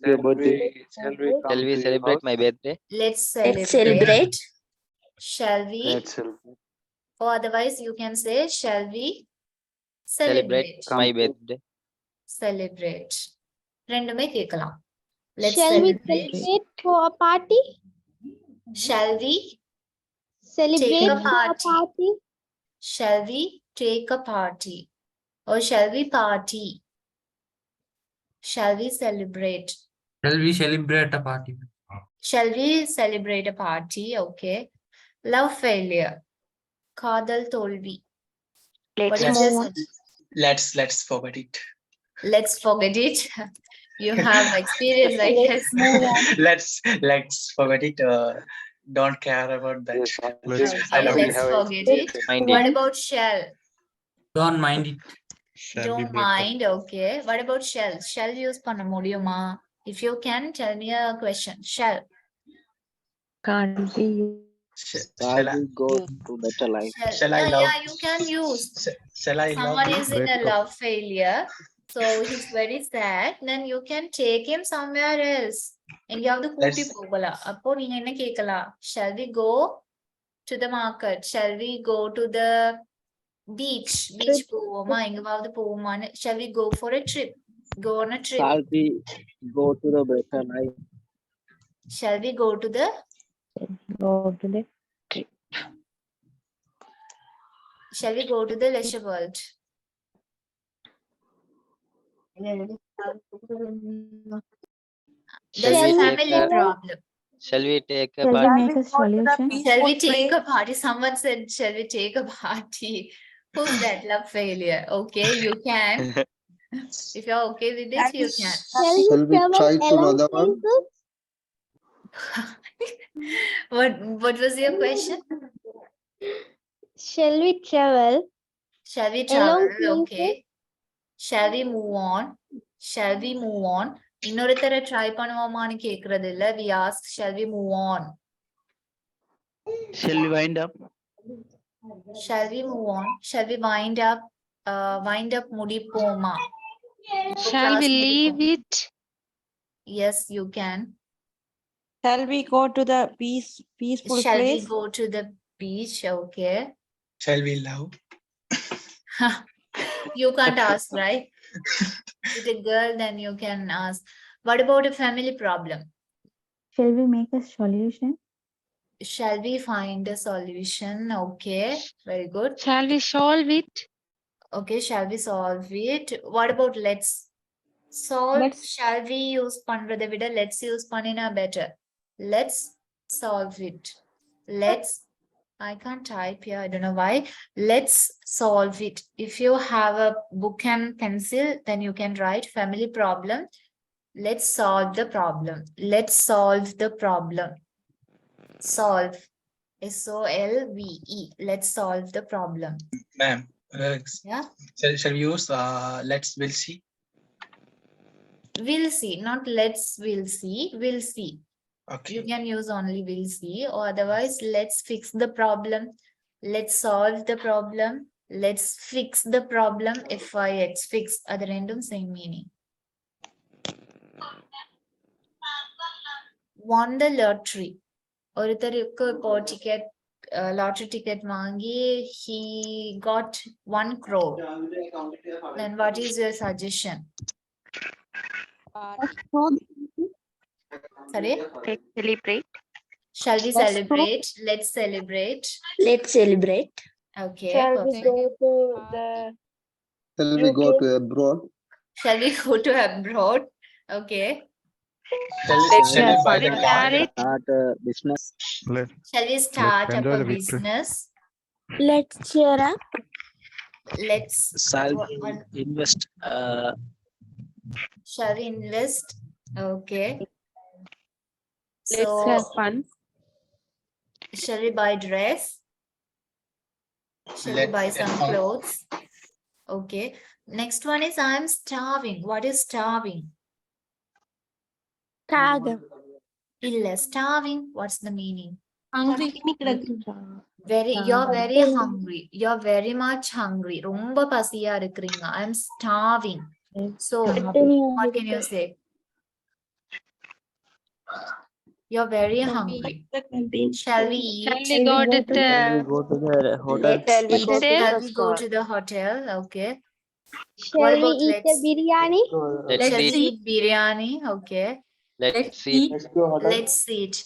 S10: Your birthday.
S17: Shall we celebrate my birthday?
S3: Let's
S18: Let's
S3: celebrate.
S18: celebrate.
S3: Shall we?
S10: Let's celebrate.
S3: Or otherwise you can say, shall we
S17: Celebrate
S3: celebrate?
S17: my birthday.
S3: Celebrate. ரெண்டுமே கேட்கலாம். Let's
S4: Shall we
S3: celebrate.
S4: celebrate for a party?
S3: Shall we
S4: Celebrate
S3: take a
S4: for a
S3: party?
S4: party?
S3: Shall we take a party? Or shall we party? Shall we celebrate?
S19: Shall we celebrate a party?
S3: Shall we celebrate a party? Okay. Love failure. காதல் தோல்வி. What is your suggestion?
S19: Let's forget it.
S3: Let's forget it. You have experience, I guess.
S19: Let's forget it. Don't care about that.
S10: Let's
S3: Okay, let's forget it.
S17: Mind
S3: What
S17: it.
S3: about shall?
S19: Don't mind it.
S3: Don't mind. Okay. What about shall? Shall use பண்ண முடியுமா? If you can, tell me a question. Shall.
S13: Can't be.
S10: Shall we go to better life?
S19: Shall I
S3: Yeah,
S19: love?
S3: yeah, you can use.
S19: Shall I love
S3: Someone
S19: you?
S3: is in a love failure, so he's very sad. Then you can take him somewhere else. எங்கயாவது கூட்டி போகலாம். அப்போ நீங்க என்ன கேட்கலாம்? Shall we go to the market? Shall we go to the beach? Beach போவோமா? எங்கயாவது போவோமான்னு? Shall we go for a trip? Go on a trip.
S10: Shall we go to the better life?
S3: Shall we go to the?
S13: Go to the trip.
S3: Shall we go to the leisure world? That's
S17: Shall
S3: a
S17: we
S3: family
S17: take a-
S3: problem.
S17: Shall we take a
S13: Shall we
S17: party?
S13: make a solution?
S3: Shall we take a party? Someone said, shall we take a party? Who's that? Love failure. Okay, you can. If you're okay with it, you can.
S4: Shall we try to another one?
S3: What was your question?
S4: Shall we travel?
S3: Shall we
S4: Along
S3: travel? Okay. Shall we move on? Shall we move on? இன்னொருத்தர try பண்ணுவோமான்னு கேக்குறது இல்ல. We ask, shall we move on?
S10: Shall we wind up?
S3: Shall we move on? Shall we wind up? Wind up முடிப்போமா?
S16: Shall we leave it?
S3: Yes, you can.
S20: Shall we go to the peaceful
S3: Shall we
S20: place?
S3: go to the beach? Okay.
S19: Shall we love?
S3: You can't ask, right? With a girl, then you can ask. What about a family problem?
S13: Shall we make a solution?
S3: Shall we find a solution? Okay, very good.
S16: Shall we solve it?
S3: Okay, shall we solve it? What about let's solve? Shall we use பண்றதை விட let's use பண்ணினா better. Let's solve it. Let's. I can't type here. I don't know why. Let's solve it. If you have a book and pencil, then you can write family problem. Let's solve the problem. Let's solve the problem. Solve. S-O-L-V-E. Let's solve the problem.
S19: Ma'am.
S3: Yeah.
S19: Shall we use we'll see?
S3: We'll see. Not let's we'll see. We'll see.
S19: Okay.
S3: You can use only we'll see, or otherwise let's fix the problem. Let's solve the problem. Let's fix the problem. F-I-X, fix. Other random same meaning. Won the lottery. ஒருத்தருக்கு இப்போ ticket, lottery ticket வாங்கி he got 1 crore. Then what is your suggestion? Sorry?
S18: Let's celebrate.
S3: Shall we celebrate? Let's celebrate.
S18: Let's celebrate.
S3: Okay.
S20: Shall we
S3: Perfect.
S20: go to the
S5: Shall we go to abroad?
S3: Shall we go to abroad? Okay.
S19: Shall we buy the car?
S10: Start a business.
S3: Shall we start up
S8: enjoy
S3: a
S8: the victory.
S3: business?
S18: Let's cheer up.
S3: Let's.
S10: Shall we invest?
S3: Shall we invest? Okay.
S16: Let's have fun.
S3: Shall we buy dress? Shall we buy some clothes? Okay. Next one is I'm starving. What is starving?
S18: Tiger.
S3: Illa, starving. What's the meaning?
S18: Hungry.
S3: You're very hungry. You're very much hungry. ரொம்ப பசியா இருக்கிறீங்க. I'm starving. So, what can you say? You're very hungry. Shall we eat?
S16: Shall we go to the
S10: Go to the hotel.
S3: Shall we go to the hotel? Okay. What
S4: Shall we
S3: about
S4: eat a biryani?
S3: Shall we eat biryani? Okay.
S17: Let's eat.
S3: Let's eat.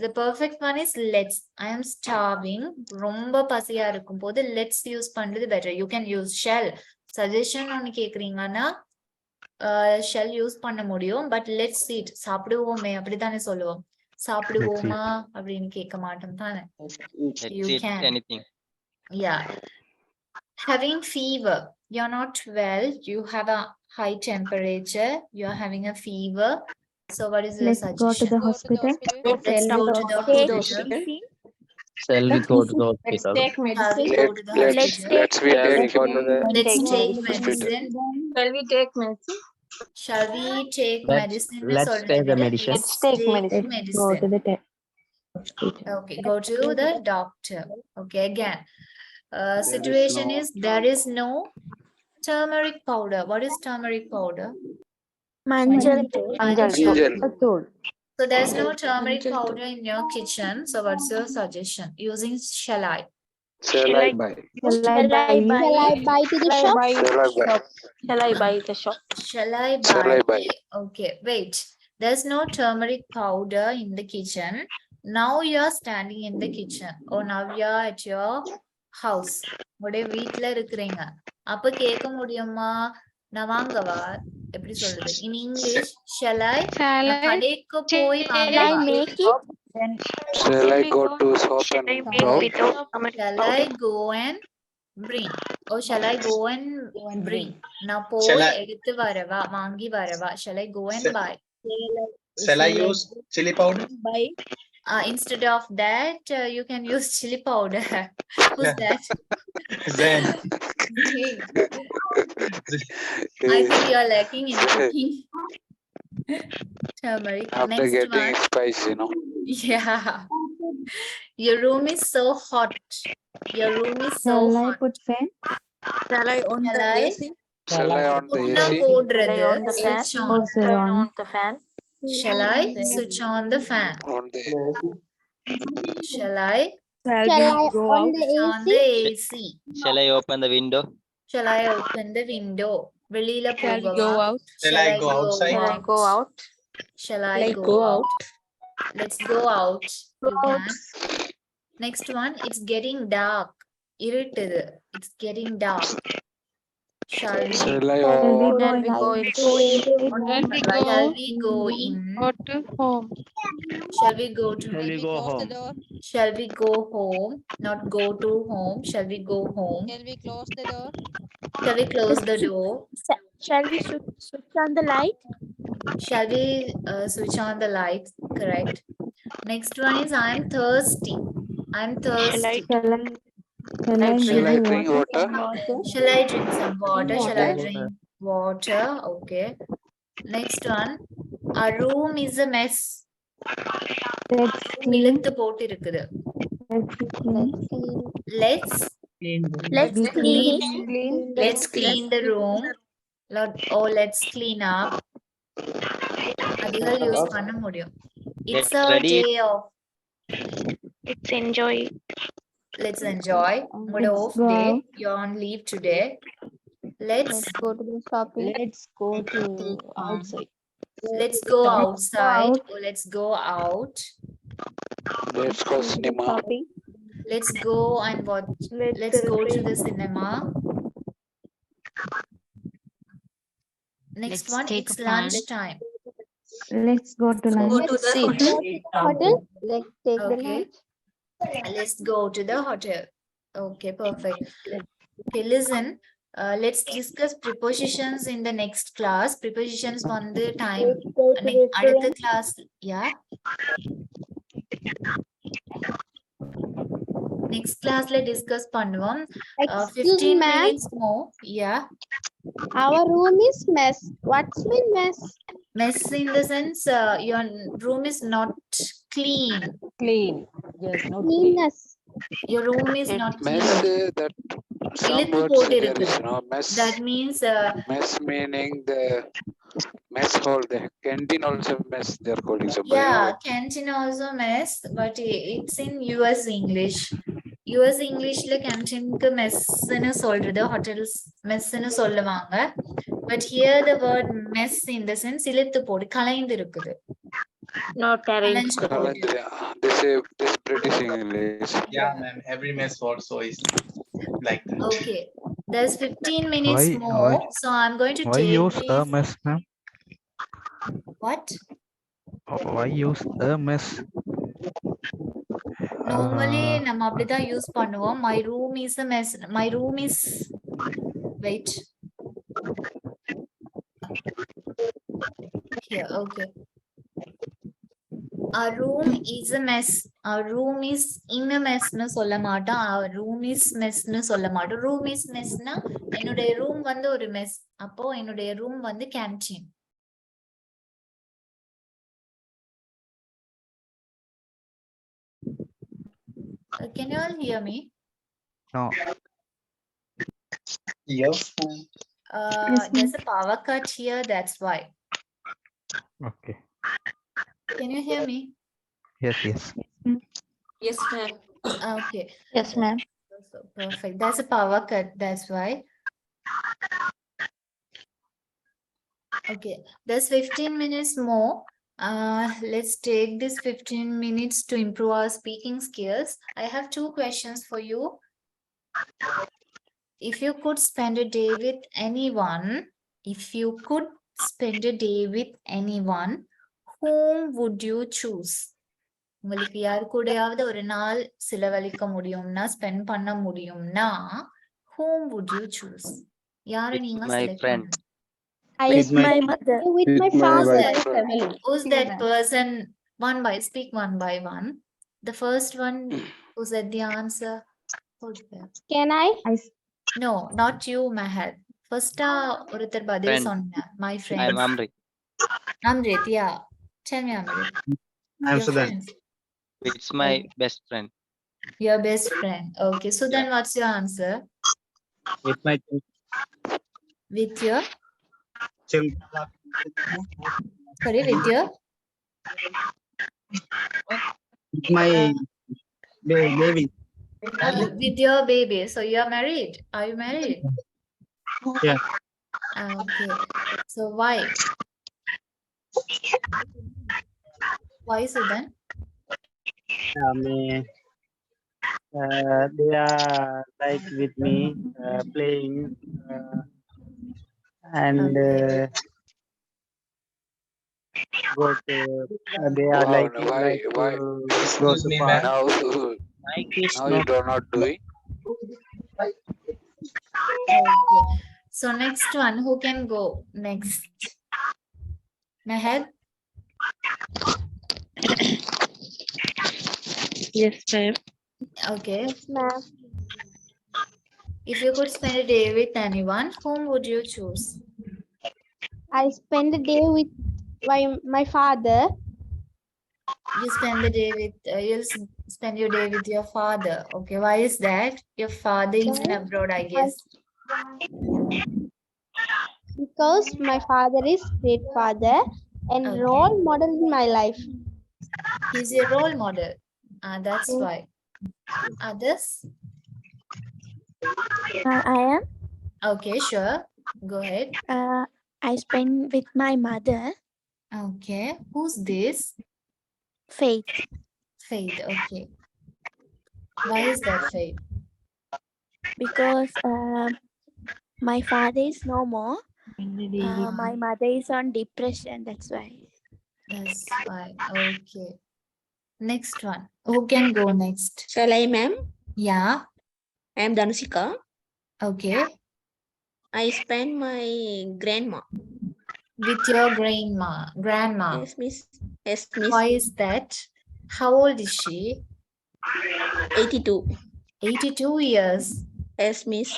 S3: The perfect one is let's. I am starving. ரொம்ப பசியா இருக்கும் போது let's use பண்றது better. You can use shall. Suggestion ஒன்னு கேக்குறீங்கன்னா shall use பண்ண முடியும். But let's eat. சாப்பிடுவோமே அப்படித்தானே சொல்லுவோம். சாப்பிடுவோமா அப்படின்னு கேட்க மாட்டோம் தானே. You can.
S17: Anything.
S3: Yeah. Having fever. You're not well. You have a high temperature. You're having a fever. So what is your suggestion?
S13: Go to the hospital.
S3: Let's go to the hospital.
S10: Shall we go to the hospital?
S3: Let's take medicine.
S17: Let's
S3: take medicine.
S11: Shall we take medicine?
S3: Shall we take medicine?
S10: Let's take the medicine.
S3: Let's take
S13: Go to
S3: medicine.
S13: the hospital.
S3: Okay, go to the doctor. Okay, again. Situation is there is no turmeric powder. What is turmeric powder?
S18: Manjal.
S3: So there's no turmeric powder in your kitchen. So what's your suggestion? Using shall I?
S2: Shall I buy?
S4: Shall I buy to the shop?
S18: Shall I buy the shop?
S3: Shall I
S2: Shall I
S3: buy?
S2: buy?
S3: Okay, wait. There's no turmeric powder in the kitchen. Now you're standing in the kitchen. Or now you're at your house. உடைய வீட்ல இருக்கிறீங்க. அப்ப கேட்க முடியுமா? நான் வாங்கவா? எப்படி சொல்றது? In English, shall I? கடைக்கு போய் வாங்கவா?
S18: Shall I make it?
S2: Shall I go to shop and
S3: Shall I go and bring? Or shall I go and bring? நான்
S19: Shall
S3: போய்
S19: I-
S3: எடுத்து வரவா? வாங்கி வரவா? Shall I go and buy?
S19: Shall I use chili powder?
S18: Buy.
S3: Instead of that, you can use chili powder. Who's that?
S19: Then
S3: Hey. I think you are lacking in cooking. Turmeric.
S2: after
S3: Next
S2: getting
S3: one.
S2: spicy,
S3: Yeah. Your room is so hot. Your room is so
S13: Shall I
S3: hot.
S13: put fan?
S18: Shall I on
S3: Shall
S18: the
S3: I?
S18: AC?
S2: Shall I on the
S3: உன்ன
S2: AC?
S3: போடுறது.
S18: on the fan?
S3: Switch on.
S13: Also on.
S18: the fan?
S3: Shall I switch on the fan?
S2: On the
S3: Shall I
S18: Shall
S4: Shall
S18: we
S4: I
S18: go
S4: on
S18: out?
S4: the
S3: on
S4: AC?
S3: the AC?
S17: Shall I open the window?
S3: Shall I open the window? வெளியில
S18: Shall we
S3: போகவா?
S18: go out?
S19: Shall I go outside?
S18: Shall I go out?
S3: Shall I
S18: Like
S3: go
S18: go
S3: out? Let's go out. You can. Next one, it's getting dark. இருட்டுது. It's getting dark. Shall we?
S2: Shall I
S13: Shall we
S2: on?
S13: go
S18: Shall we go
S13: inside?
S3: Shall we go in?
S16: go to home?
S3: Shall we go to?
S10: Shall we go home?
S3: Shall we go home? Not go to home. Shall we go home?
S18: Shall we close the door?
S3: Shall we close the door?
S18: Shall we switch on the light?
S3: Shall we switch on the lights? Correct. Next one is I'm thirsty. I'm thirsty.
S13: Shall I
S2: Shall I
S13: drink
S2: drink water?
S3: Shall I drink some water? Shall I drink water? Okay. Next one. Our room is a mess.
S13: Let's clean.
S3: இழுத்து போட்டு இருக்குது. Let's clean the room. Or let's clean up. அதிகள் use பண்ண முடியும். It's
S17: Get
S3: a
S17: ready.
S3: day of.
S18: Let's enjoy.
S3: Let's enjoy. What
S13: Let's
S3: off
S13: go
S3: day?
S13: out.
S3: You're on leave today. Let's
S4: Go to the shopping.
S13: Let's go to outside.
S3: let's go outside. Or let's go out.
S2: Let's go cinema.
S3: Let's go and watch. Let's go to the cinema. Next
S16: Let's
S3: one,
S16: take
S3: it's
S16: a plan.
S3: lunch time.
S13: Let's go to lunch.
S4: Hotel. Let's take the
S3: Okay.
S4: lunch.
S3: Let's go to the hotel. Okay, perfect. Okay, listen. Let's discuss prepositions in the next class. Prepositions on the time. அடுத்த class. Yeah. Next class le discuss பண்ணுவோம்.
S4: Excuse
S3: 15
S4: me, ma'am.
S3: minutes more. Yeah.
S4: Our room is mess. What's mean mess?
S3: Mess in the sense your room is not clean.
S14: Clean. Yes, not clean.
S4: Cleanness.
S3: Your room is not
S2: Mess,
S3: clean.
S2: that some
S3: இழுத்து
S2: words
S3: போட்டு
S2: there
S3: இருக்கு.
S2: is no mess.
S3: That means
S2: Mess meaning the mess hall. The canteen also mess. They are calling somebody.
S3: yeah, canteen also mess, but it's in US English. US Englishல canteen-க்கு mess-ன்னு சொல்றது hotels mess-ன்னு சொல்லுவாங்க. But here the word mess in the sense இழுத்து போடு கலைந்து இருக்குது.
S18: Not arranged.
S2: This British English.
S19: Yeah, ma'am. Every mess also is like that.
S3: Okay, there's 15 minutes
S8: Why-
S3: more,
S8: why-
S3: so I'm going to
S8: Why
S3: take
S8: use a
S3: these.
S8: mess, ma'am?
S3: What?
S8: Why use a mess?
S3: Normally நம்ம அப்படிதான் use பண்ணுவோம். My room is a mess. My room is wait. Here, okay. Our room is a mess. Our room is in a mess னு சொல்ல மாட்டோம். Our room is mess னு சொல்ல மாட்டோம். Room is mess னா என்னுடைய room வந்து ஒரு mess. அப்போ என்னுடைய room வந்து canteen. Can you all hear me?
S8: No.
S19: Yes.
S3: There's a power cut here, that's why.
S8: Okay.
S3: Can you hear me?
S8: Yes, yes.
S7: Yes, ma'am.
S3: Okay.
S18: Yes, ma'am.
S3: So perfect. That's a power cut, that's why. Okay, there's 15 minutes more. Let's take this 15 minutes to improve our speaking skills. I have 2 questions for you. If you could spend a day with anyone, whom would you choose? உங்களுக்கு யார் கூடயாவது ஒரு நாள் செலவழிக்க முடியும்னா spend பண்ண முடியும்னா whom would you choose? யாரை நீங்க
S17: My
S3: select
S17: friend.
S3: பண்ணுவீங்க?
S18: With my mother.
S4: With my father.
S3: Who's that person? Speak one by one. The first one who said the answer. Who's there?
S4: Can I?
S3: No, not you, Mahad. First, ஒருத்தர் பதில்
S17: Friend.
S3: சொன்னார். My friend.
S17: I'm Amrit.
S3: Amrit, yeah. Tell me, Amrit.
S8: I'm
S3: Your
S8: Sudan.
S3: friends.
S17: It's my best friend.
S3: Your best friend. Okay, so then what's your answer?
S14: With my
S3: With your?
S14: children.
S3: Sorry, with your?
S14: With my baby.
S3: With your baby. So you are married. Are you married?
S14: Yeah.
S3: Okay. So why? Why, Sudan?
S14: They are like with me playing and go to they are
S2: Wow,
S14: like
S2: why
S14: go
S19: Excuse
S14: to
S19: me,
S14: park.
S19: ma'am.
S2: now you do not doing?
S3: Okay. So next one, who can go next? Mahad?
S18: Yes, ma'am.
S3: Okay.
S4: Ma'am.
S3: If you could spend a day with anyone, whom would you choose?
S4: I spend the day with my father.
S3: You spend the day with, you'll spend your day with your father. Okay, why is that? Your father is in abroad, I guess.
S4: Because my father is great father and
S3: Okay.
S4: role model in my life.
S3: He's your role model. That's why. Others?
S9: I am.
S3: Okay, sure. Go ahead.
S9: I spend with my mother.
S3: Okay. Who's this?
S9: Faith.
S3: Faith. Okay. Why is that Faith?
S9: Because my father is no more. My mother is on depression. That's why.
S3: That's why. Okay. Next one. Who can go next?
S7: Shall I, ma'am?
S3: Yeah.
S7: I am Dhanushika.
S3: Okay.
S7: I spend my grandma.
S3: With your grandma.
S7: Yes, miss. Yes, miss.
S3: Why is that? How old is she?
S7: 82.
S3: 82 years.
S7: Yes, miss.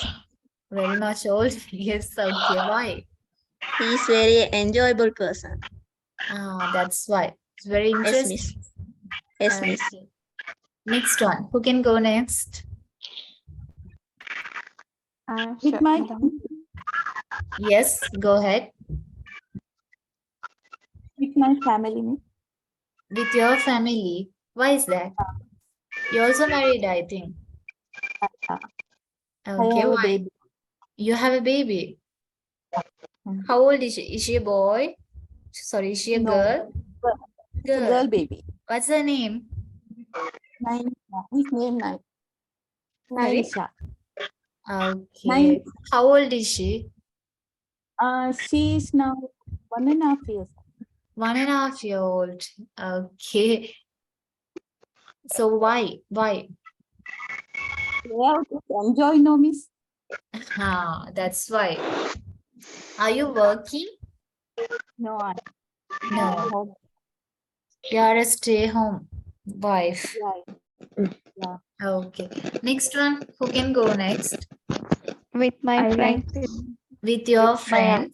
S3: Very much old. Yes, okay. Why?
S7: He is very enjoyable person.
S3: That's why. It's very
S7: Yes,
S3: interesting.
S7: miss. Yes, miss.
S3: Okay. Next one. Who can go next?
S6: With my
S3: Yes, go ahead.
S6: with my family, Miss.
S3: With your family. Why is that? You're also married, I think.
S6: I
S3: Okay,
S6: have a
S3: why?
S6: baby.
S3: You have a baby. How old is she? Is she a boy? Sorry, is she a
S6: No,
S3: girl?
S6: it's a girl baby.
S3: What's her name?
S6: His name
S3: Sorry?
S6: Naisha.
S3: Okay. How old is she?
S6: She is now 1.5 years.
S3: 1.5 year old. Okay. So why? Why?
S6: They have to enjoy, no, Miss.
S3: That's why. Are you working?
S6: No, I
S3: No.
S6: home.
S3: You are a stay-home wife.
S6: Yeah.
S3: Okay. Next one. Who can go next?
S13: With my friend.
S3: With your
S13: With my
S3: friend?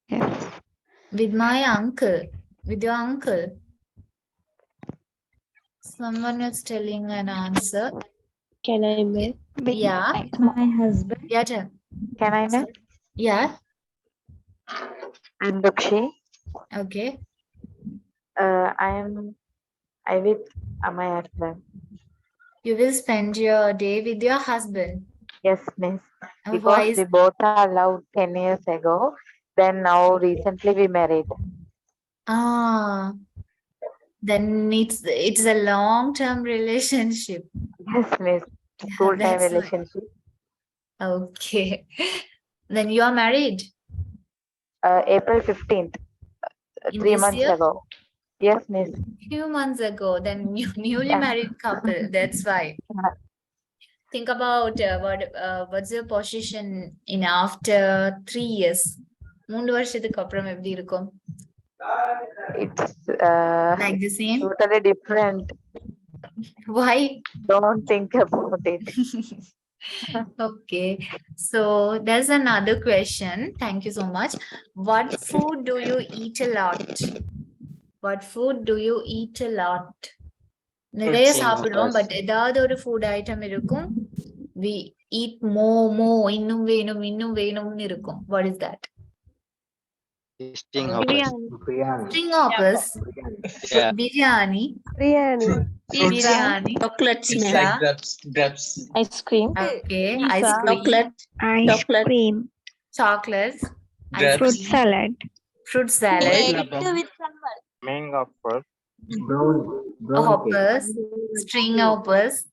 S13: Yes.
S3: With my uncle. With your uncle. Someone is telling an answer.
S18: Can I make?
S3: Yeah.
S13: My husband.
S3: Yeah, tell.
S18: Can I make?
S3: Yeah.
S18: I'm Dakshi.
S3: Okay.
S18: I with my husband.
S3: You will spend your day with your husband.
S18: Yes, Miss.
S3: Why
S18: Because
S3: is
S18: we both are loved 10 years ago. Then now recently we married.
S3: then it's a long-term relationship.
S18: Yes, Miss. School time
S3: That's why.
S18: relationship.
S3: Okay. Then you are married
S18: April 15th,
S3: in
S18: 3
S3: this
S18: months
S3: year?
S18: ago. Yes, Miss.
S3: Few months ago. Then you newly married couple. That's why. Think about what's your position in after 3 years. 3 வருஷத்துக்கு அப்புறம் எப்படி இருக்கும்?
S18: It's
S3: Like the same?
S18: totally different.
S3: Why?
S18: Don't think about it.
S3: Okay. So there's another question. Thank you so much. What food do you eat a lot? What food do you eat a lot? நிறைய சாப்பிடுவோம் but ஏதாவது ஒரு food item இருக்கும். We eat more இன்னும் வேணும்னு இருக்கும். What is that?
S17: Sting hoppers.
S3: String hoppers.
S17: Yeah.
S3: Biryani. Biryani.
S18: Chocolates,
S19: It's
S18: ma'am.
S19: like grapes.
S18: Ice cream.
S3: Okay. Ice cream.
S18: Chocolate.
S13: Ice cream.
S3: Chocolates. Ice
S19: Grapes.
S13: Fruit
S3: cream.
S13: salad.
S3: Fruit salad.
S17: Mango
S3: Hoppers. String hoppers.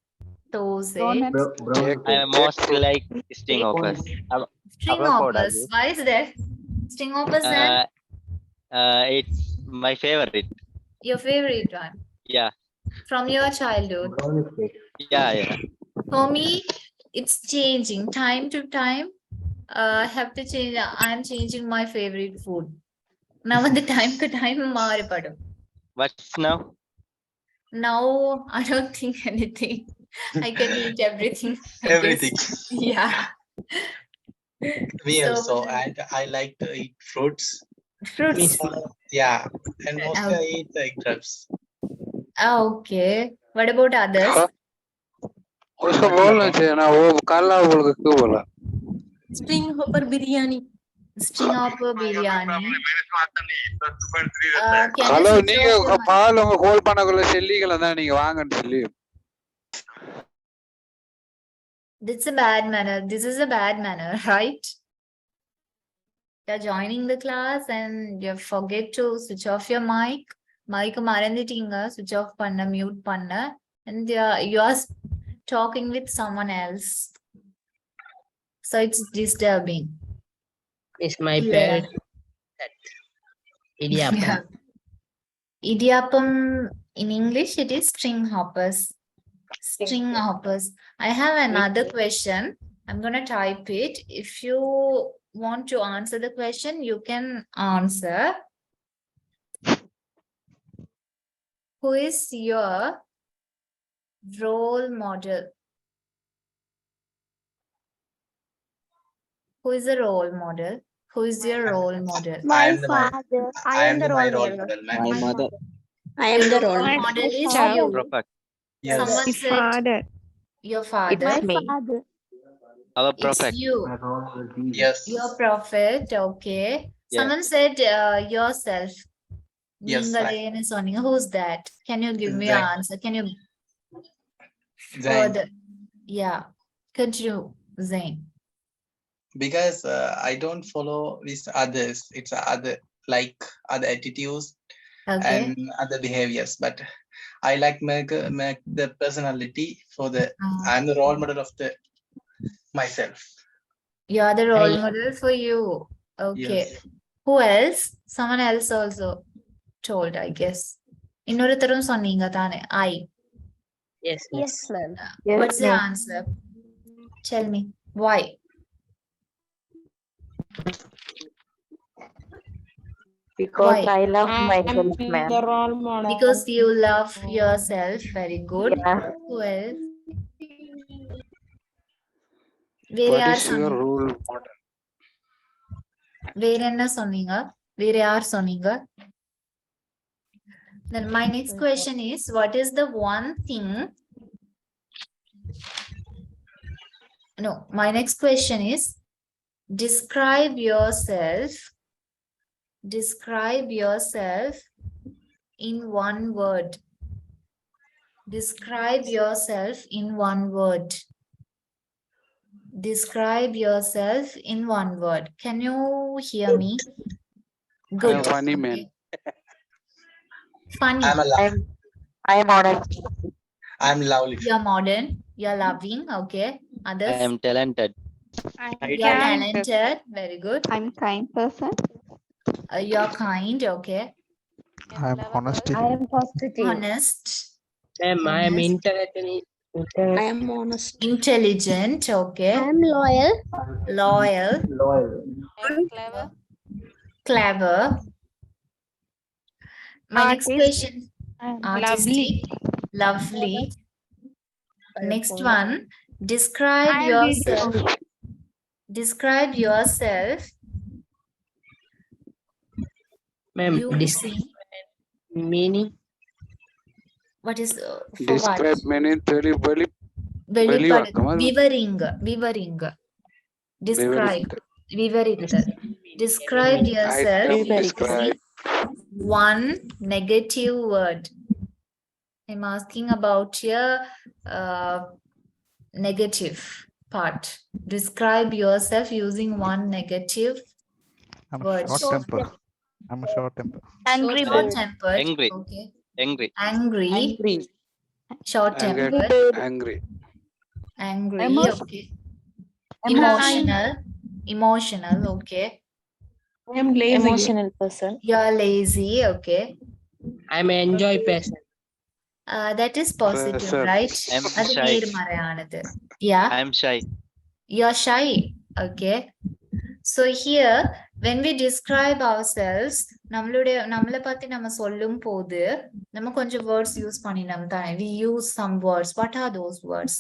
S3: Those.
S17: I mostly like sting hoppers.
S3: String
S17: avocado
S3: hoppers.
S17: juice.
S3: Why is that? String hoppers and
S17: It's my favorite.
S3: your favorite one
S17: Yeah.
S3: from your childhood.
S17: Yeah.
S3: For me, it's changing time to time. I have to change. I'm changing my favorite food. Now, the time to time, மாறுபடும்.
S17: What's now?
S3: Now, I don't think anything. I can eat everything. I
S19: Everything.
S3: guess. Yeah.
S19: Me
S3: So-
S19: also, and I like to eat fruits.
S3: Fruits.
S19: Yeah, and mostly I eat like grapes.
S3: Okay. What about others?
S2: उसको बोलना चाहिए ना वो काला बोल के क्यों बोला?
S7: String hopper biryani.
S3: String hopper biryani. Can
S2: hello
S3: you switch
S2: நீங்க
S3: off your mic?
S2: பால் உங்க கோல் பண்ணக்குள்ள செல்லிகளை தான் நீங்க வாங்கன்னு சொல்லி
S3: This is a bad manner. This is a bad manner, right? You're joining the class and you forget to switch off your mic. Mic மறந்துட்டீங்க switch off பண்ண mute பண்ண and you are talking with someone else. So it's disturbing.
S14: It's my
S3: Yeah.
S14: favorite. Idiyappam.
S3: Idiyappam in English it is string hoppers. String hoppers. I have another question. I'm going to type it. If you want to answer the question, you can answer. Who is your role model? Who is a role model? Who is your role model?
S4: My
S19: I am
S4: father. I am the
S19: my
S4: role
S19: role
S4: model.
S19: model, ma'am.
S10: My mother.
S4: I am the
S3: Your
S4: role
S3: role
S4: model.
S3: model is
S13: Stop.
S3: you.
S17: Proper.
S3: Someone
S13: My
S3: said
S13: father.
S3: your father.
S9: My
S18: me.
S9: father.
S17: Our
S3: It's
S17: prophet.
S3: you.
S19: Yes.
S3: Your prophet. Okay.
S17: Yeah.
S3: Someone said yourself.
S19: Yes, right.
S3: Ningale soninga. Who's that? Can you give me an
S19: Zain.
S3: answer? Can you
S19: Zain.
S3: further? Yeah. Continue, Zain.
S19: Because I don't follow these others. It's other like other attitudes
S3: Okay.
S19: and other behaviors. But I like make the personality for the. I'm the role model of the myself.
S3: You are the role model for you. Okay.
S19: Yes.
S3: Who else? Someone else also told, I guess. இன்னொருத்தரும் சொன்னீங்க தானே I.
S14: Yes,
S9: Yes, ma'am.
S18: Yes,
S3: What's the
S18: ma'am.
S3: answer? Tell me. Why?
S18: Because
S3: Why?
S18: I love
S20: I'm
S18: myself,
S20: the
S18: ma'am.
S20: role model.
S3: Because you love yourself. Very good.
S18: Yeah.
S3: Who else? வேற
S2: What
S3: யார்
S2: is your
S3: சொன்னீங்க?
S2: role model?
S3: வேற என்ன சொன்னீங்க? வேற யார் சொன்னீங்க? Then my next question is, what is the one thing? No, my next question is, describe yourself. Describe yourself in one word. Describe yourself in one word. Describe yourself in one word. Can you hear me? Good.
S2: I'm funny man.
S3: Funny.
S18: I am honest.
S19: I'm lovely.
S3: You're modern. You're loving. Okay. Others?
S17: I am talented.
S3: You're talented. Very good.
S13: I'm kind person.
S3: You're kind. Okay.
S8: I am honest.
S18: I am positive.
S3: Honest.
S14: Ma'am, I am
S3: Honest.
S20: I am honest.
S3: Intelligent. Okay.
S4: I'm loyal.
S3: Loyal.
S20: I'm clever.
S3: Clever. My next
S13: Artist.
S3: question.
S13: Lovely.
S3: Artistic. Lovely. Next one. Describe
S13: I am
S3: yourself.
S13: beautiful.
S3: Describe yourself
S14: Ma'am,
S3: using
S14: meaning.
S3: what is for what?
S2: Describe meaning
S3: வெளிப்படு
S2: Velivakkam அது
S3: விவரிங்க. Describe.
S2: விவரித்தல்.
S3: விவரித்தல். Describe yourself
S2: I
S3: using
S2: describe.
S3: one negative word. I'm asking about your negative part. Describe yourself using one negative
S8: I'm
S3: word.
S8: short temper. I'm a short temper.
S9: Angry
S3: Short
S9: bird.
S3: tempered.
S17: Angry.
S3: Okay.
S17: Angry.
S3: Angry.
S18: Angry.
S3: Short
S2: Angry.
S3: tempered.
S2: Angry.
S3: Angry. Okay.
S20: I'm
S3: Emotional. Emotional. Okay.
S20: I'm lazy.
S12: Emotional person.
S3: You're lazy. Okay.
S14: I'm an enjoy person.
S3: That is positive,
S2: Pressure.
S3: right?
S17: I'm
S3: அது
S17: shy.
S3: நேர்மறையானது. Yeah.
S17: I am shy.
S3: You're shy. Okay. So here, when we describe ourselves, நம்மளை பத்தி நம்ம சொல்லும் போது நம்ம கொஞ்சம் words use பண்ணினோம் தானே. We use some words. What are those words?